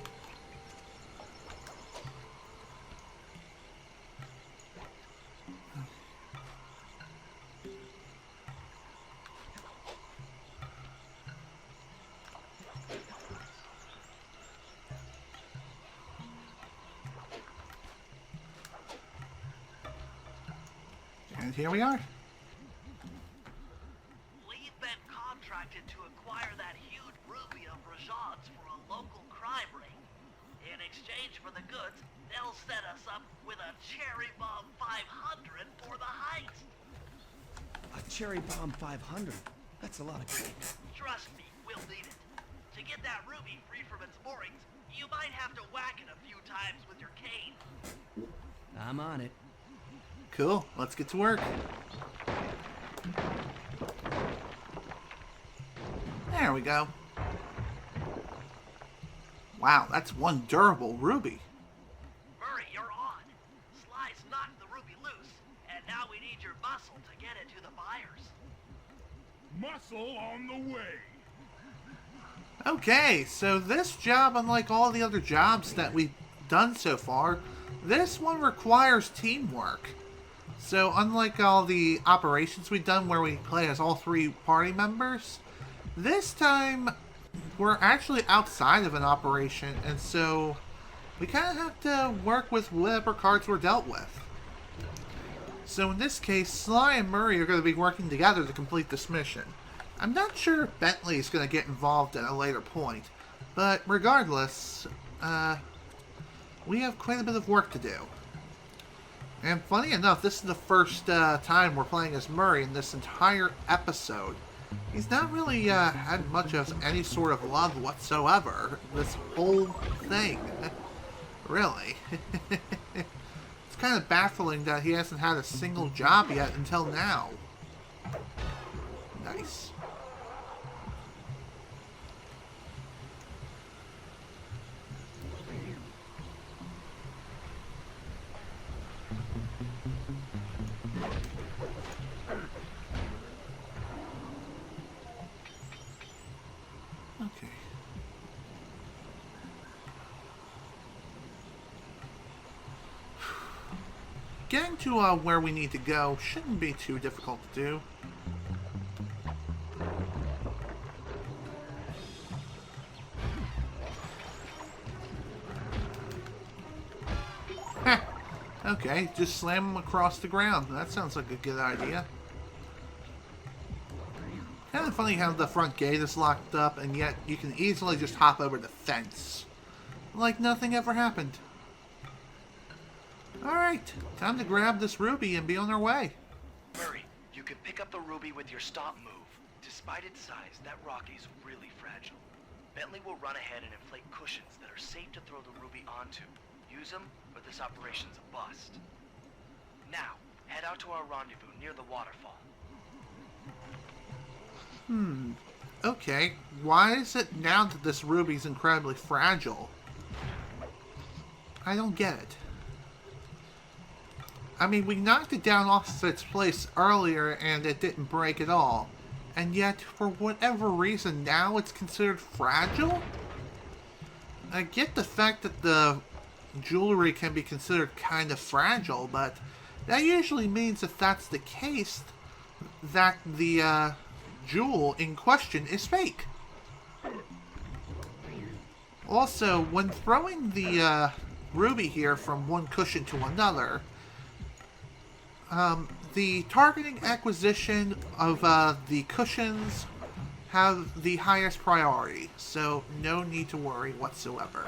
And here we are. We've been contracted to acquire that huge ruby of Rajan's for a local crime ring. In exchange for the goods, they'll set us up with a cherry bomb 500 for the heist. A cherry bomb 500? That's a lot of cake. Trust me, we'll need it. To get that ruby free from its moorings, you might have to whack it a few times with your cane. I'm on it. Cool. Let's get to work. There we go. Wow, that's one durable ruby. Murray, you're on. Sly's knocked the ruby loose, and now we need your muscle to get it to the buyers. Muscle on the way. Okay, so this job, unlike all the other jobs that we've done so far, this one requires teamwork. So unlike all the operations we've done where we play as all 3 party members, this time we're actually outside of an operation, and so we kind of have to work with whatever cards we're dealt with. So in this case, Sly and Murray are going to be working together to complete this mission. I'm not sure if Bentley is going to get involved at a later point, but regardless, we have quite a bit of work to do. And funny enough, this is the first time we're playing as Murray in this entire episode. He's not really had much of any sort of love whatsoever, this whole thing. Really. It's kind of baffling that he hasn't had a single job yet until now. Nice. Okay. Getting to where we need to go shouldn't be too difficult to do. Heh. Okay, just slam them across the ground. That sounds like a good idea. Kind of funny how the front gate is locked up, and yet you can easily just hop over the fence. Like nothing ever happened. Alright, time to grab this ruby and be on our way. Murray, you can pick up the ruby with your stop move. Despite its size, that rock is really fragile. Bentley will run ahead and inflate cushions that are safe to throw the ruby onto. Use them, or this operation's a bust. Now, head out to our rendezvous near the waterfall. Okay, why is it now that this ruby's incredibly fragile? I don't get it. I mean, we knocked it down off its place earlier and it didn't break at all. And yet, for whatever reason, now it's considered fragile? I get the fact that the jewelry can be considered kind of fragile, but that usually means if that's the case, that the jewel in question is fake. Also, when throwing the ruby here from one cushion to another, the targeting acquisition of the cushions have the highest priority, so no need to worry whatsoever.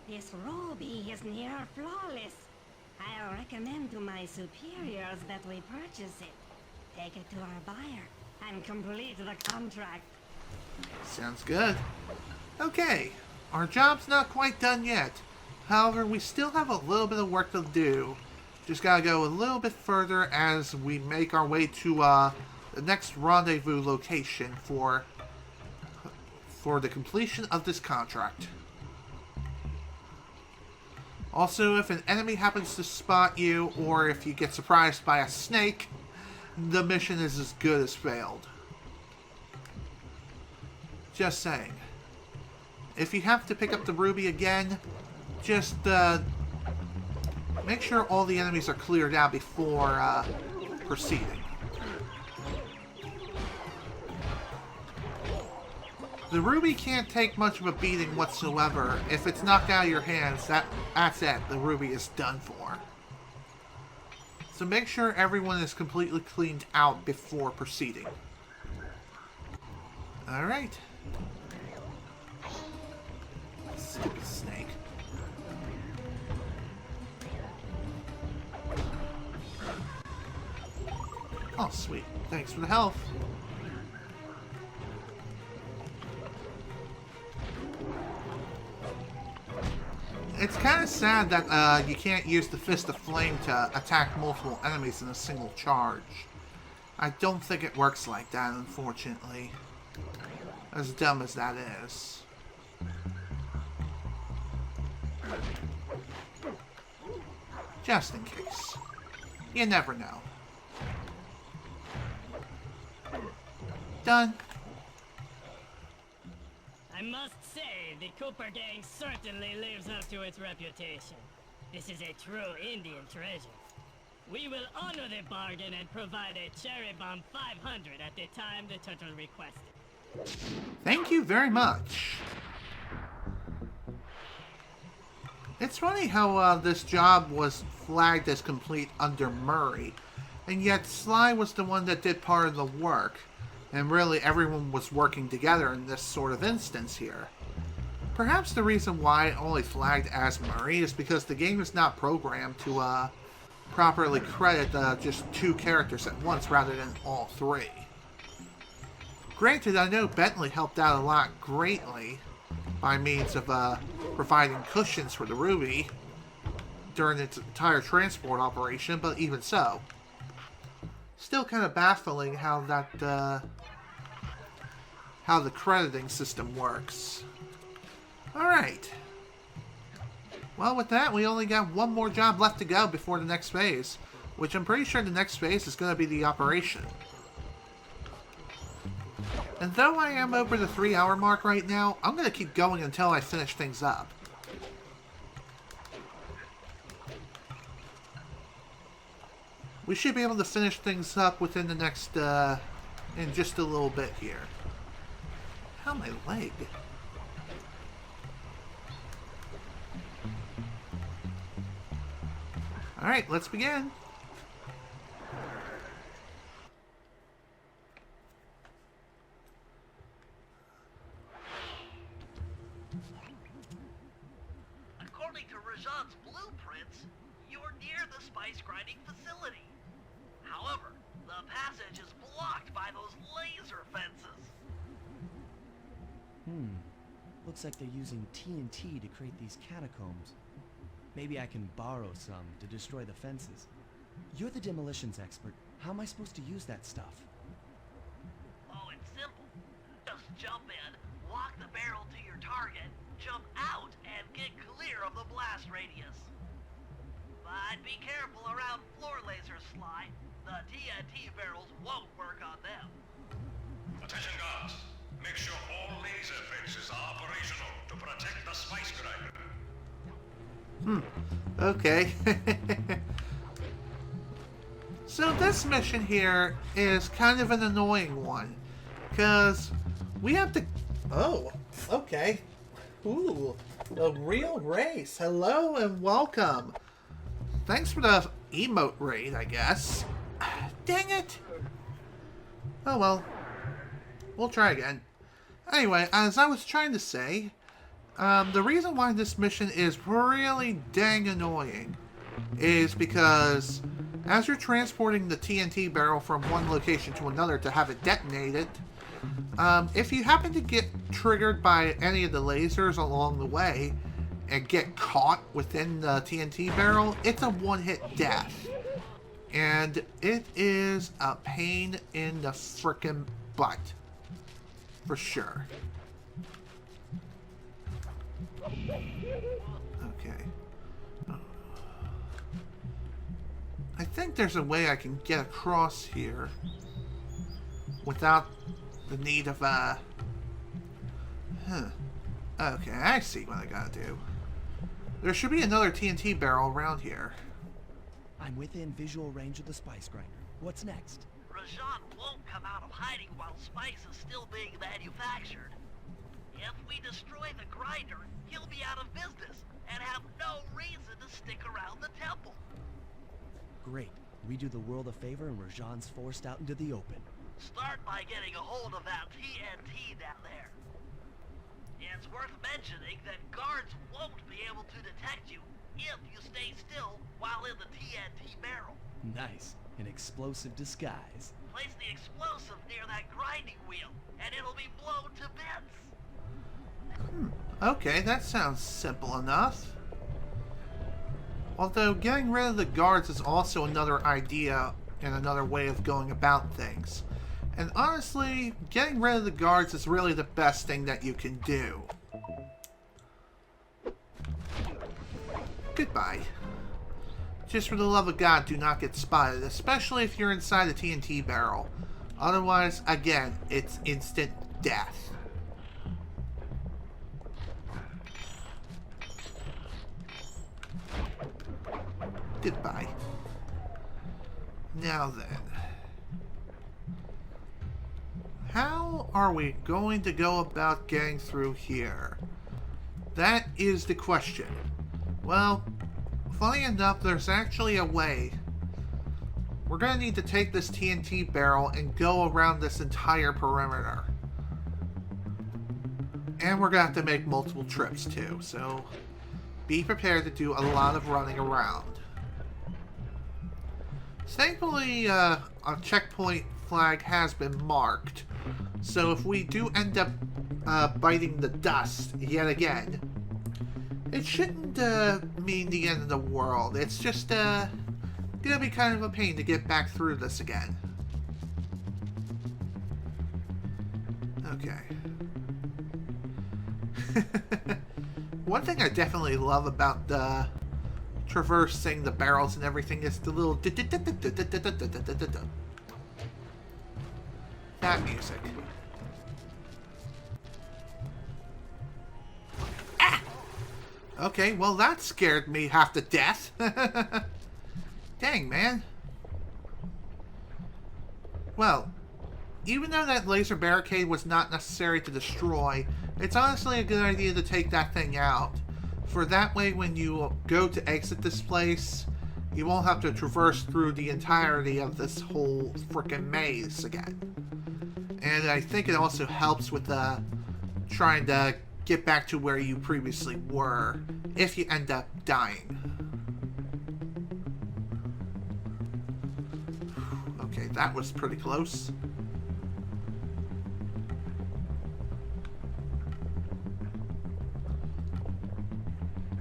This ruby is near flawless. I'll recommend to my superiors that we purchase it, take it to our buyer, and complete the contract. Sounds good. Okay, our job's not quite done yet. However, we still have a little bit of work to do. Just gotta go a little bit further as we make our way to the next rendezvous location for the completion of this contract. Also, if an enemy happens to spot you, or if you get surprised by a snake, the mission is as good as failed. Just saying. If you have to pick up the ruby again, just make sure all the enemies are cleared out before proceeding. The ruby can't take much of a beating whatsoever. If it's knocked out of your hands, that's it. The ruby is done for. So make sure everyone is completely cleaned out before proceeding. Alright. Stupid snake. Oh, sweet. Thanks for the health. It's kind of sad that you can't use the Fist of Flame to attack multiple enemies in a single charge. I don't think it works like that, unfortunately. As dumb as that is. Just in case. You never know. Done. I must say, the Cooper gang certainly lives up to its reputation. This is a true Indian treasure. We will honor the bargain and provide a cherry bomb 500 at the time the turtle requested. Thank you very much. It's funny how this job was flagged as complete under Murray, and yet Sly was the one that did part of the work, and really everyone was working together in this sort of instance here. Perhaps the reason why it only flagged as Murray is because the game is not programmed to properly credit just 2 characters at once rather than all 3. Granted, I know Bentley helped out a lot greatly by means of providing cushions for the Ruby during its entire transport operation, but even so. Still kind of baffling how that how the crediting system works. Alright. Well, with that, we only got one more job left to go before the next phase, which I'm pretty sure the next phase is going to be the operation. And though I am over the 3-hour mark right now, I'm going to keep going until I finish things up. We should be able to finish things up within the next, in just a little bit here. How my leg? Alright, let's begin. According to Rajan's blueprints, you're near the spice grinding facility. However, the passage is blocked by those laser fences. Looks like they're using TNT to create these catacombs. Maybe I can borrow some to destroy the fences. You're the demolitions expert. How am I supposed to use that stuff? Oh, it's simple. Just jump in, walk the barrel to your target, jump out, and get clear of the blast radius. But be careful around floor lasers, Sly. The TNT barrels won't work on them. Attention guards. Make sure all laser fences are operational to protect the spice grinder. Okay. So this mission here is kind of an annoying one, because we have to... Oh, okay. Ooh, a real race. Hello and welcome. Thanks for the emote raid, I guess. Dang it. Oh well. We'll try again. Anyway, as I was trying to say, the reason why this mission is really dang annoying is because as you're transporting the TNT barrel from one location to another to have it detonated, if you happen to get triggered by any of the lasers along the way and get caught within the TNT barrel, it's a one-hit death. And it is a pain in the frickin' butt. For sure. Okay. I think there's a way I can get across here without the need of Okay, I see what I gotta do. There should be another TNT barrel around here. I'm within visual range of the spice grinder. What's next? Rajan won't come out of hiding while spice is still being manufactured. If we destroy the grinder, he'll be out of business and have no reason to stick around the temple. Great. We do the world a favor and Rajan's forced out into the open. Start by getting a hold of that TNT down there. It's worth mentioning that guards won't be able to detect you if you stay still while in the TNT barrel. Nice. An explosive disguise. Place the explosive near that grinding wheel, and it'll be blown to bits. Okay, that sounds simple enough. Although getting rid of the guards is also another idea and another way of going about things. And honestly, getting rid of the guards is really the best thing that you can do. Goodbye. Just for the love of God, do not get spotted, especially if you're inside a TNT barrel. Otherwise, again, it's instant death. Goodbye. Now then. How are we going to go about getting through here? That is the question. Well, funny enough, there's actually a way. We're going to need to take this TNT barrel and go around this entire perimeter. And we're going to have to make multiple trips too, so be prepared to do a lot of running around. Thankfully, a checkpoint flag has been marked, so if we do end up biting the dust yet again, it shouldn't mean the end of the world. It's just gonna be kind of a pain to get back through this again. Okay. One thing I definitely love about the traversing the barrels and everything is the little that music. Ah! Okay, well that scared me half to death. Dang, man. Well, even though that laser barricade was not necessary to destroy, it's honestly a good idea to take that thing out. For that way, when you go to exit this place, you won't have to traverse through the entirety of this whole frickin' maze again. And I think it also helps with trying to get back to where you previously were, if you end up dying. Okay, that was pretty close.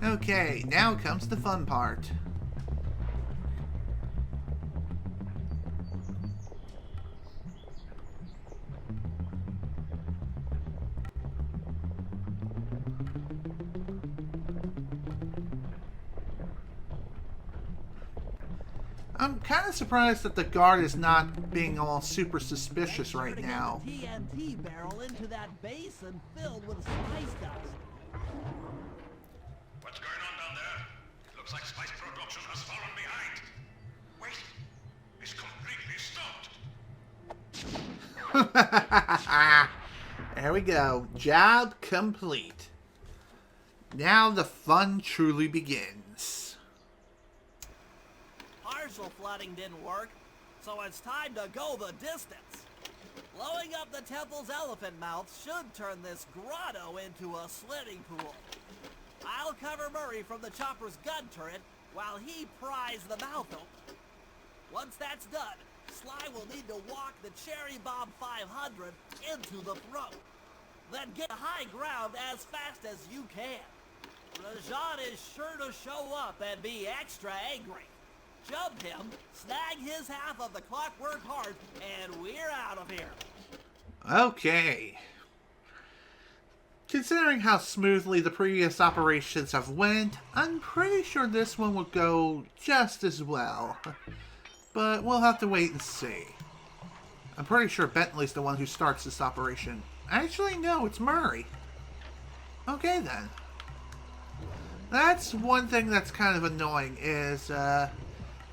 Okay, now comes the fun part. I'm kind of surprised that the guard is not being all super suspicious right now. TNT barrel into that basin filled with spice dust. What's going on down there? It looks like spice production has fallen behind. Wait, it's completely stopped. There we go. Job complete. Now the fun truly begins. Partial flooding didn't work, so it's time to go the distance. Blowing up the temple's elephant mouth should turn this grotto into a swimming pool. I'll cover Murray from the chopper's gun turret while he pries the mouth open. Once that's done, Sly will need to walk the Cherry Bomb 500 into the throat. Then get high ground as fast as you can. Rajan is sure to show up and be extra angry. Jump him, snag his half of the Clockwork Heart, and we're out of here. Okay. Considering how smoothly the previous operations have went, I'm pretty sure this one will go just as well. But we'll have to wait and see. I'm pretty sure Bentley's the one who starts this operation. Actually, no, it's Murray. Okay, then. That's one thing that's kind of annoying, is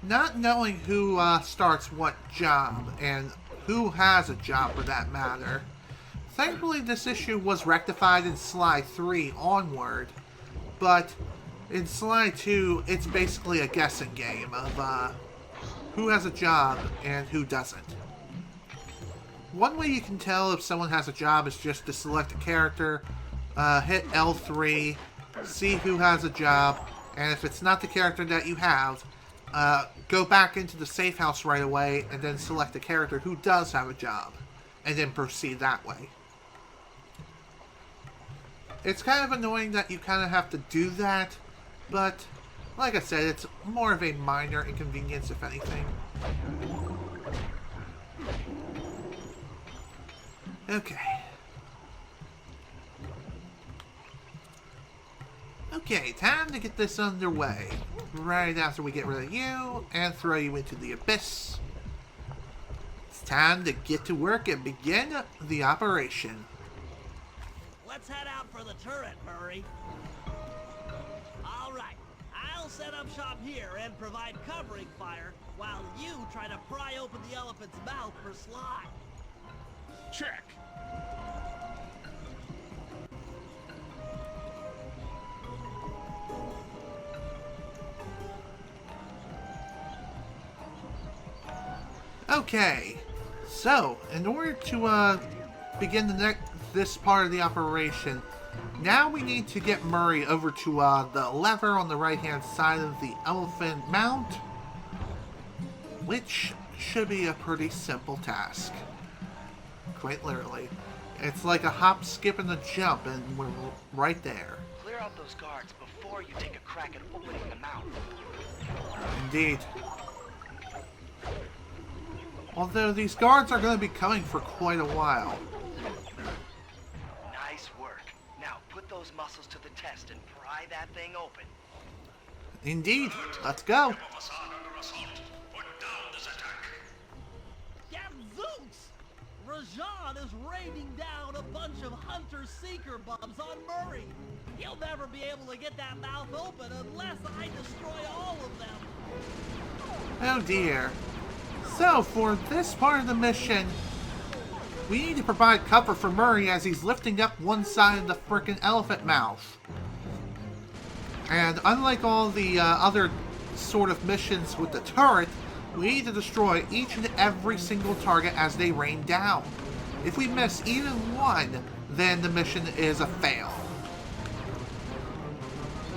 not knowing who starts what job, and who has a job for that matter. Thankfully, this issue was rectified in Sly 3 onward, but in Sly 2, it's basically a guessing game of who has a job and who doesn't. One way you can tell if someone has a job is just to select a character, hit L3, see who has a job, and if it's not the character that you have, go back into the safe house right away and then select a character who does have a job, and then proceed that way. It's kind of annoying that you kind of have to do that, but Like I said, it's more of a minor inconvenience, if anything. Okay. Okay, time to get this underway. Right after we get rid of you and throw you into the abyss. It's time to get to work and begin the operation. Let's head out for the turret, Murray. All right, I'll set up shop here and provide covering fire while you try to pry open the elephant's mouth for Sly. Check. Okay, so in order to begin this part of the operation, now we need to get Murray over to the lever on the right-hand side of the elephant mount, which should be a pretty simple task. Quite literally. It's like a hop, skip, and a jump, and we're right there. Clear out those guards before you take a crack at opening the mouth. Indeed. Although these guards are going to be coming for quite a while. Nice work. Now put those muscles to the test and pry that thing open. Indeed. Let's go. Gadzooks! Rajan is raining down a bunch of hunter-seeker bums on Murray. He'll never be able to get that mouth open unless I destroy all of them. Oh dear. So, for this part of the mission, we need to provide cover for Murray as he's lifting up one side of the frickin' elephant mouth. And unlike all the other sort of missions with the turret, we need to destroy each and every single target as they rain down. If we miss even one, then the mission is a fail.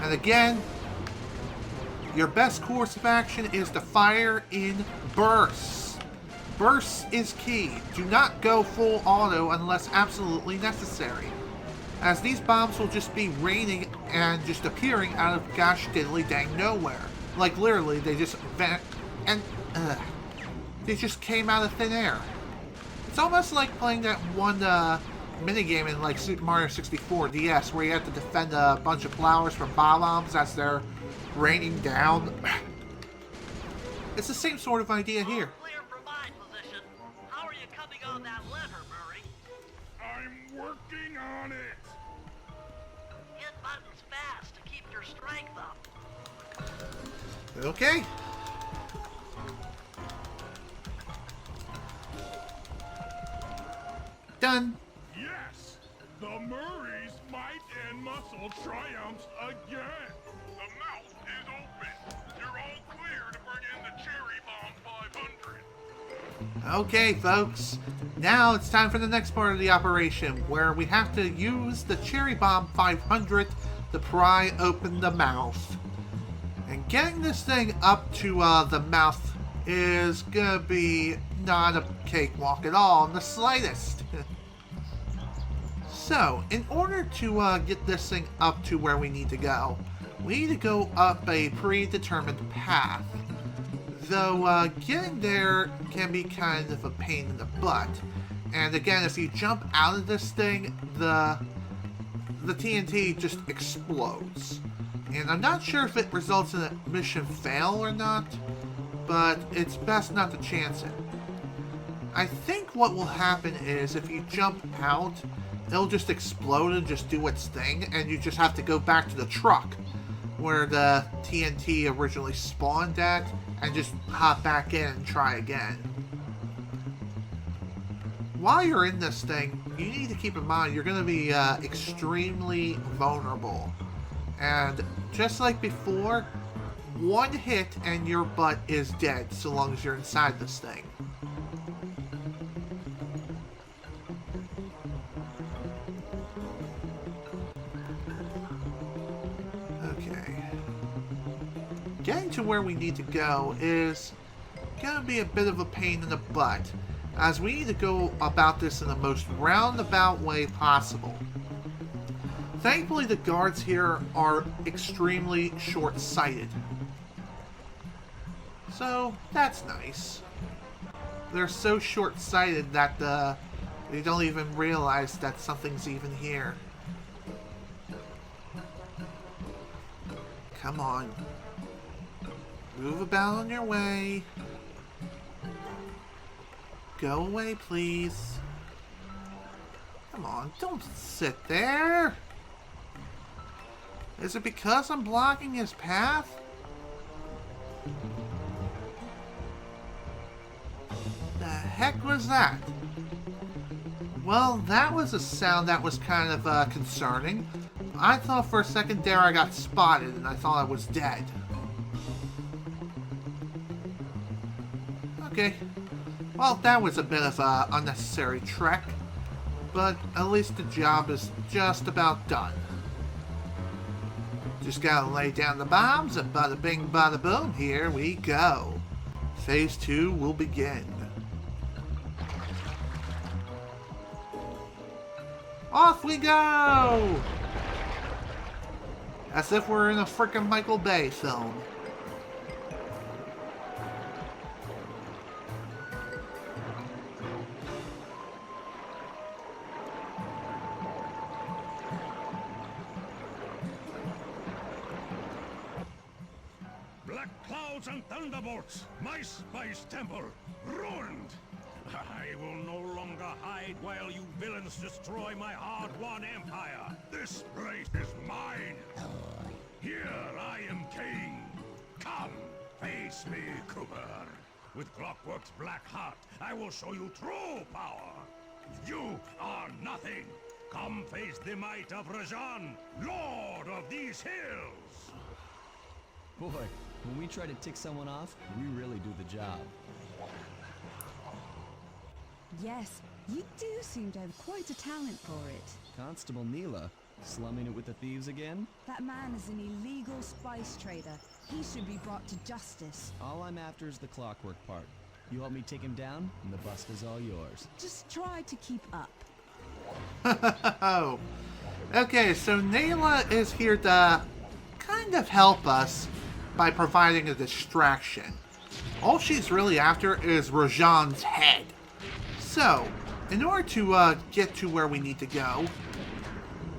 And again, your best course of action is to fire in bursts. Bursts is key. Do not go full auto unless absolutely necessary, as these bombs will just be raining and just appearing out of gosh diddly dang nowhere. Like literally, they just they just came out of thin air. It's almost like playing that one minigame in like Super Mario 64 DS where you have to defend a bunch of flowers from bombs as they're raining down. It's the same sort of idea here. Clear from my position. How are you coming on that lever, Murray? I'm working on it. Hit buttons fast to keep your strength up. Okay. Done. Yes, the Murray's might and muscle triumphs again. The mouth is open. You're all clear to bring in the Cherry Bomb 500. Okay, folks. Now it's time for the next part of the operation, where we have to use the Cherry Bomb 500 to pry open the mouth. And getting this thing up to the mouth is gonna be not a cakewalk at all, in the slightest. So, in order to get this thing up to where we need to go, we need to go up a predetermined path. Though getting there can be kind of a pain in the butt. And again, if you jump out of this thing, the TNT just explodes. And I'm not sure if it results in a mission fail or not, but it's best not to chance it. I think what will happen is if you jump out, it'll just explode and just do its thing, and you just have to go back to the truck where the TNT originally spawned at and just hop back in and try again. While you're in this thing, you need to keep in mind you're going to be extremely vulnerable. And just like before, one hit and your butt is dead so long as you're inside this thing. Okay. Getting to where we need to go is gonna be a bit of a pain in the butt, as we need to go about this in the most roundabout way possible. Thankfully, the guards here are extremely short-sighted. So, that's nice. They're so short-sighted that they don't even realize that something's even here. Come on. Move about on your way. Go away, please. Come on, don't sit there. Is it because I'm blocking his path? The heck was that? Well, that was a sound that was kind of concerning. I thought for a second there I got spotted and I thought I was dead. Okay. Well, that was a bit of an unnecessary trek. But at least the job is just about done. Just gotta lay down the bombs and bada bing bada boom, here we go. Phase 2 will begin. Off we go! As if we're in a frickin' Michael Bay film. Black clouds and thunderbolts, my spice temple, ruined! I will no longer hide while you villains destroy my hard-won empire. This place is mine. Here I am king. Come, face me, Cooper. With Clockwork's Black Heart, I will show you true power. You are nothing. Come face the might of Rajan, lord of these hills. Boy, when we try to tick someone off, we really do the job. Yes, you do seem to have quite a talent for it. Constable Neela, slumming it with the thieves again? That man is an illegal spice trader. He should be brought to justice. All I'm after is the Clockwork part. You help me take him down, and the bust is all yours. Just try to keep up. Oh. Okay, so Neela is here to kind of help us by providing a distraction. All she's really after is Rajan's head. So, in order to get to where we need to go,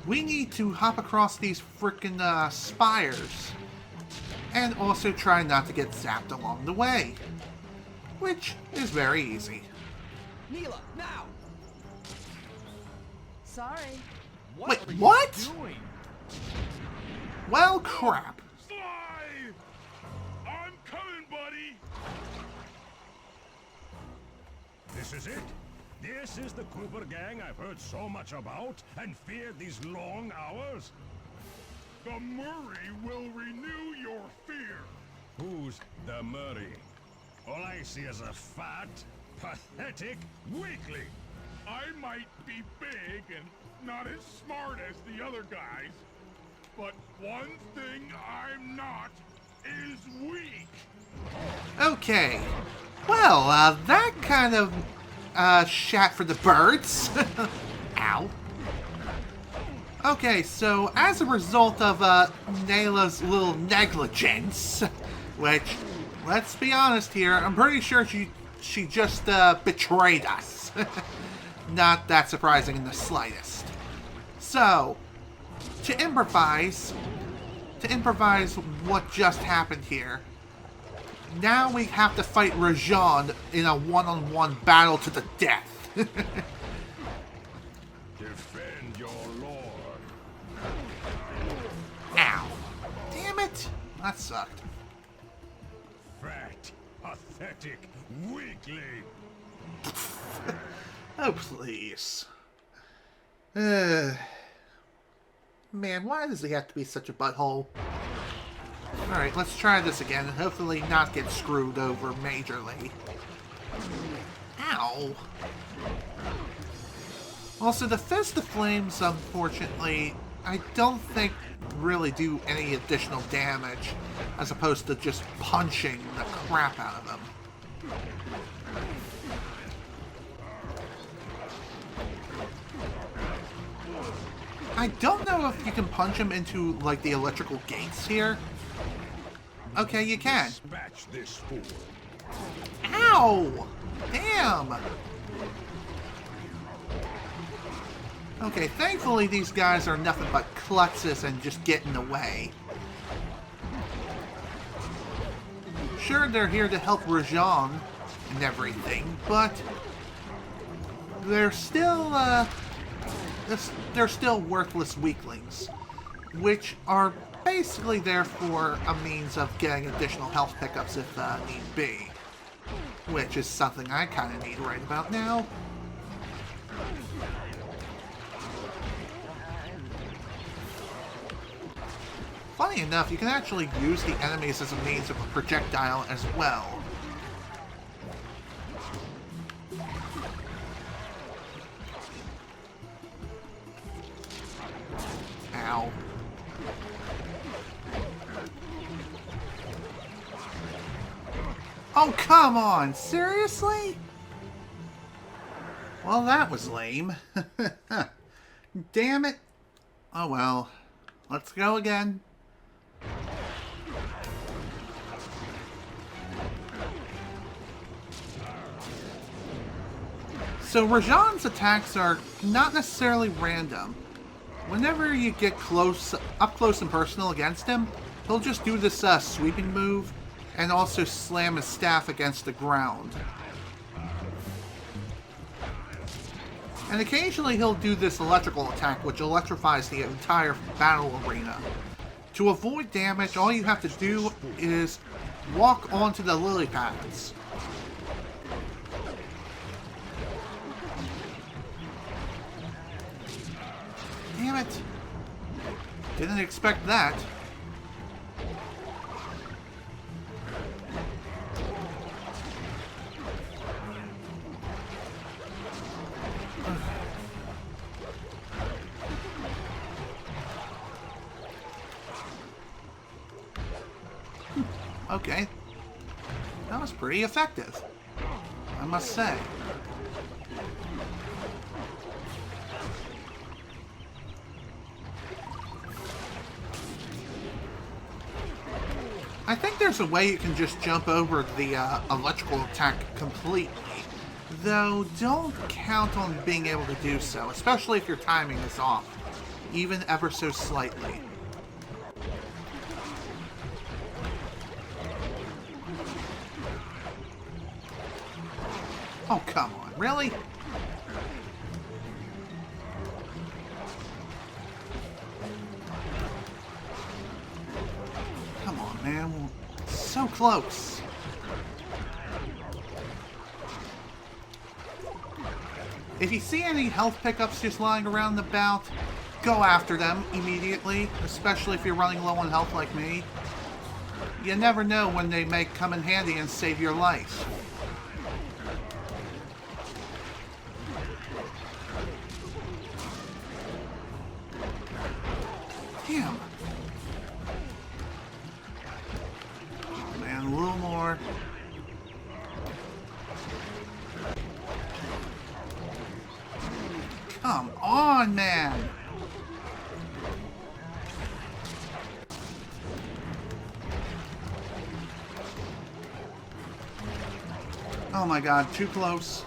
we need to hop across these frickin' spires. And also try not to get zapped along the way. Which is very easy. Neela, now! Sorry. Wait, what? Well, crap. Sly! I'm coming, buddy! This is it? This is the Cooper gang I've heard so much about and feared these long hours? The Murray will renew your fear. Who's the Murray? All I see is a fat, pathetic weakling. I might be big and not as smart as the other guys, but one thing I'm not is weak. Okay. Well, that kind of shat for the birds. Ow. Okay, so as a result of Nayla's little negligence, which, let's be honest here, I'm pretty sure she just betrayed us. Not that surprising in the slightest. So, to improvise what just happened here, now we have to fight Rajan in a one-on-one battle to the death. Defend your lord. Ow. Damn it. That sucked. Fat, pathetic weakling. Oh, please. Man, why does he have to be such a butthole? Alright, let's try this again and hopefully not get screwed over majorly. Ow. Also, the Fist of Flames, unfortunately, I don't think really do any additional damage as opposed to just punching the crap out of them. I don't know if you can punch him into, like, the electrical gates here. Okay, you can. Dispatch this fool. Ow! Damn! Okay, thankfully these guys are nothing but klutzes and just get in the way. Sure, they're here to help Rajan and everything, but they're still worthless weaklings, which are basically there for a means of getting additional health pickups if need be, which is something I kind of need right about now. Funny enough, you can actually use the enemies as a means of a projectile as well. Ow. Oh, come on! Seriously? Well, that was lame. Damn it. Oh well. Let's go again. So Rajan's attacks are not necessarily random. Whenever you get up close and personal against him, he'll just do this sweeping move and also slam his staff against the ground. And occasionally he'll do this electrical attack, which electrifies the entire battle arena. To avoid damage, all you have to do is walk onto the lily pads. Damn it. Didn't expect that. Okay. That was pretty effective, I must say. I think there's a way you can just jump over the electrical attack completely, though don't count on being able to do so, especially if your timing is off, even ever so slightly. Oh, come on, really? Come on, man. So close. If you see any health pickups just lying around the bout, go after them immediately, especially if you're running low on health like me. You never know when they may come in handy and save your life. Damn. Oh, man, a little more. Come on, man. Oh my god, too close.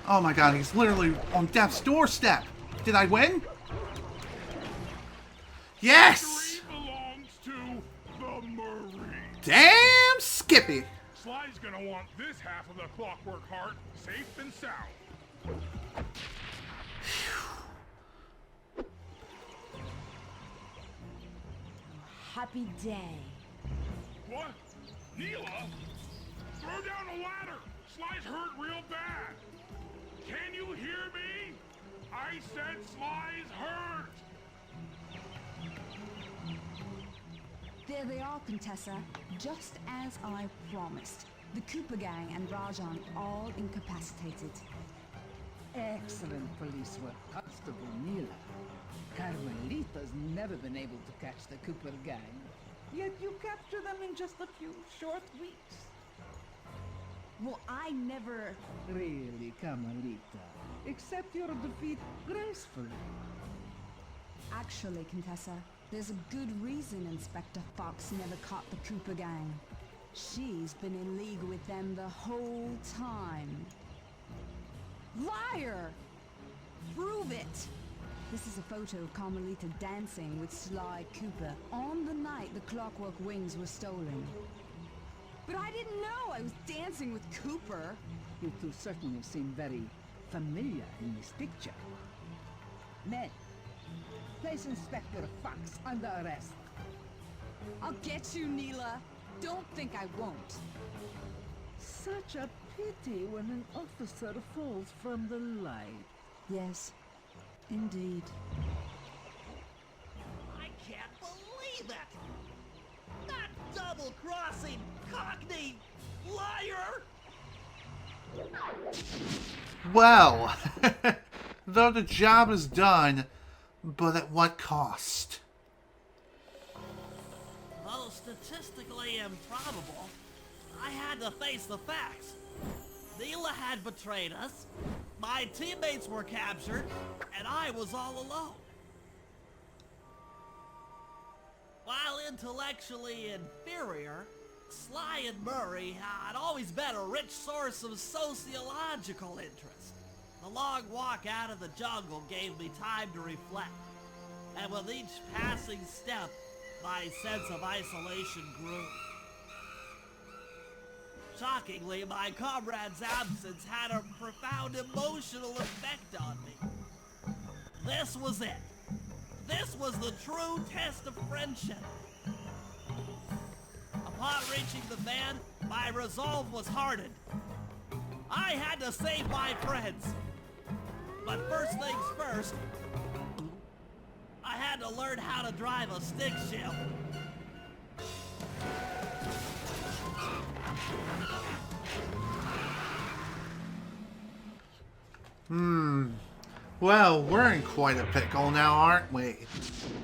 Oh my god, he's literally on death's doorstep. Did I win? Yes! Belongs to the Marine. Damn Skippy. Sly's gonna want this half of the Clockwork Heart safe and sound. Happy day. What? Neela? Throw down a ladder! Sly's hurt real bad! Can you hear me? I said Sly's hurt! There they are, Contessa. Just as I promised. The Cooper gang and Rajan all incapacitated. Excellent police work, Constable Neela. Carmelita's never been able to catch the Cooper gang. Yet you capture them in just a few short weeks. Well, I never... Really, Carmelita. Accept your defeat gracefully. Actually, Contessa, there's a good reason Inspector Fox never caught the Cooper gang. She's been in league with them the whole time. Liar! Prove it! This is a photo of Carmelita dancing with Sly Cooper on the night the Clockwork Wings were stolen. But I didn't know I was dancing with Cooper. You two certainly seem very familiar in this picture. Men, place Inspector Fox under arrest. I'll get you, Neela. Don't think I won't. Such a pity when an officer falls from the light. Yes, indeed. I can't believe it! That double-crossing Cockney liar! Well, though the job is done, but at what cost? Though statistically improbable, I had to face the facts. Neela had betrayed us, my teammates were captured, and I was all alone. While intellectually inferior, Sly and Murray had always been a rich source of sociological interest. The long walk out of the jungle gave me time to reflect, and with each passing step, my sense of isolation grew. Shockingly, my comrade's absence had a profound emotional effect on me. This was it. This was the true test of friendship. Upon reaching the van, my resolve was hardened. I had to save my friends. But first things first, I had to learn how to drive a stick shift. Well, we're in quite a pickle now, aren't we?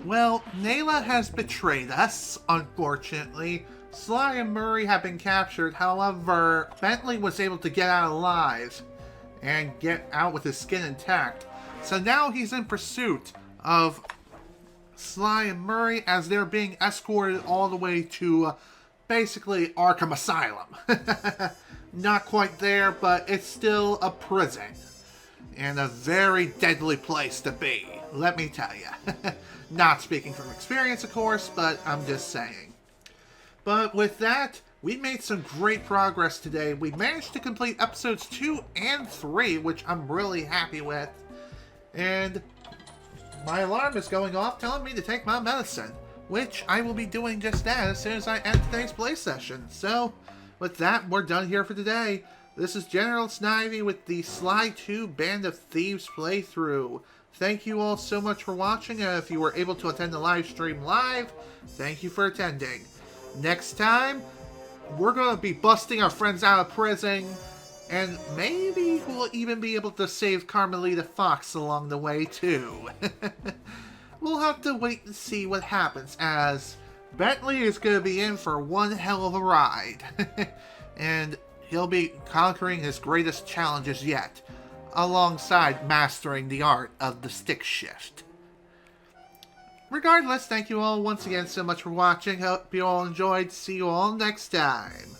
Well, Neela has betrayed us, unfortunately. Sly and Murray have been captured, however, Bentley was able to get out alive and get out with his skin intact. So now he's in pursuit of Sly and Murray as they're being escorted all the way to basically Arkham Asylum. Not quite there, but it's still a prison. And a very deadly place to be, let me tell you. Not speaking from experience, of course, but I'm just saying. But with that, we made some great progress today. We managed to complete episodes 2 and 3, which I'm really happy with. And my alarm is going off telling me to take my medicine, which I will be doing just that as soon as I end today's play session. So, with that, we're done here for today. This is General Snivy with the Sly 2 Band of Thieves playthrough. Thank you all so much for watching, and if you were able to attend the live stream live, thank you for attending. Next time, we're going to be busting our friends out of prison, and maybe we'll even be able to save Carmelita Fox along the way too. We'll have to wait and see what happens, as Bentley is going to be in for one hell of a ride. And he'll be conquering his greatest challenges yet, alongside mastering the art of the stick shift. Regardless, thank you all once again so much for watching. Hope you all enjoyed. See you all next time.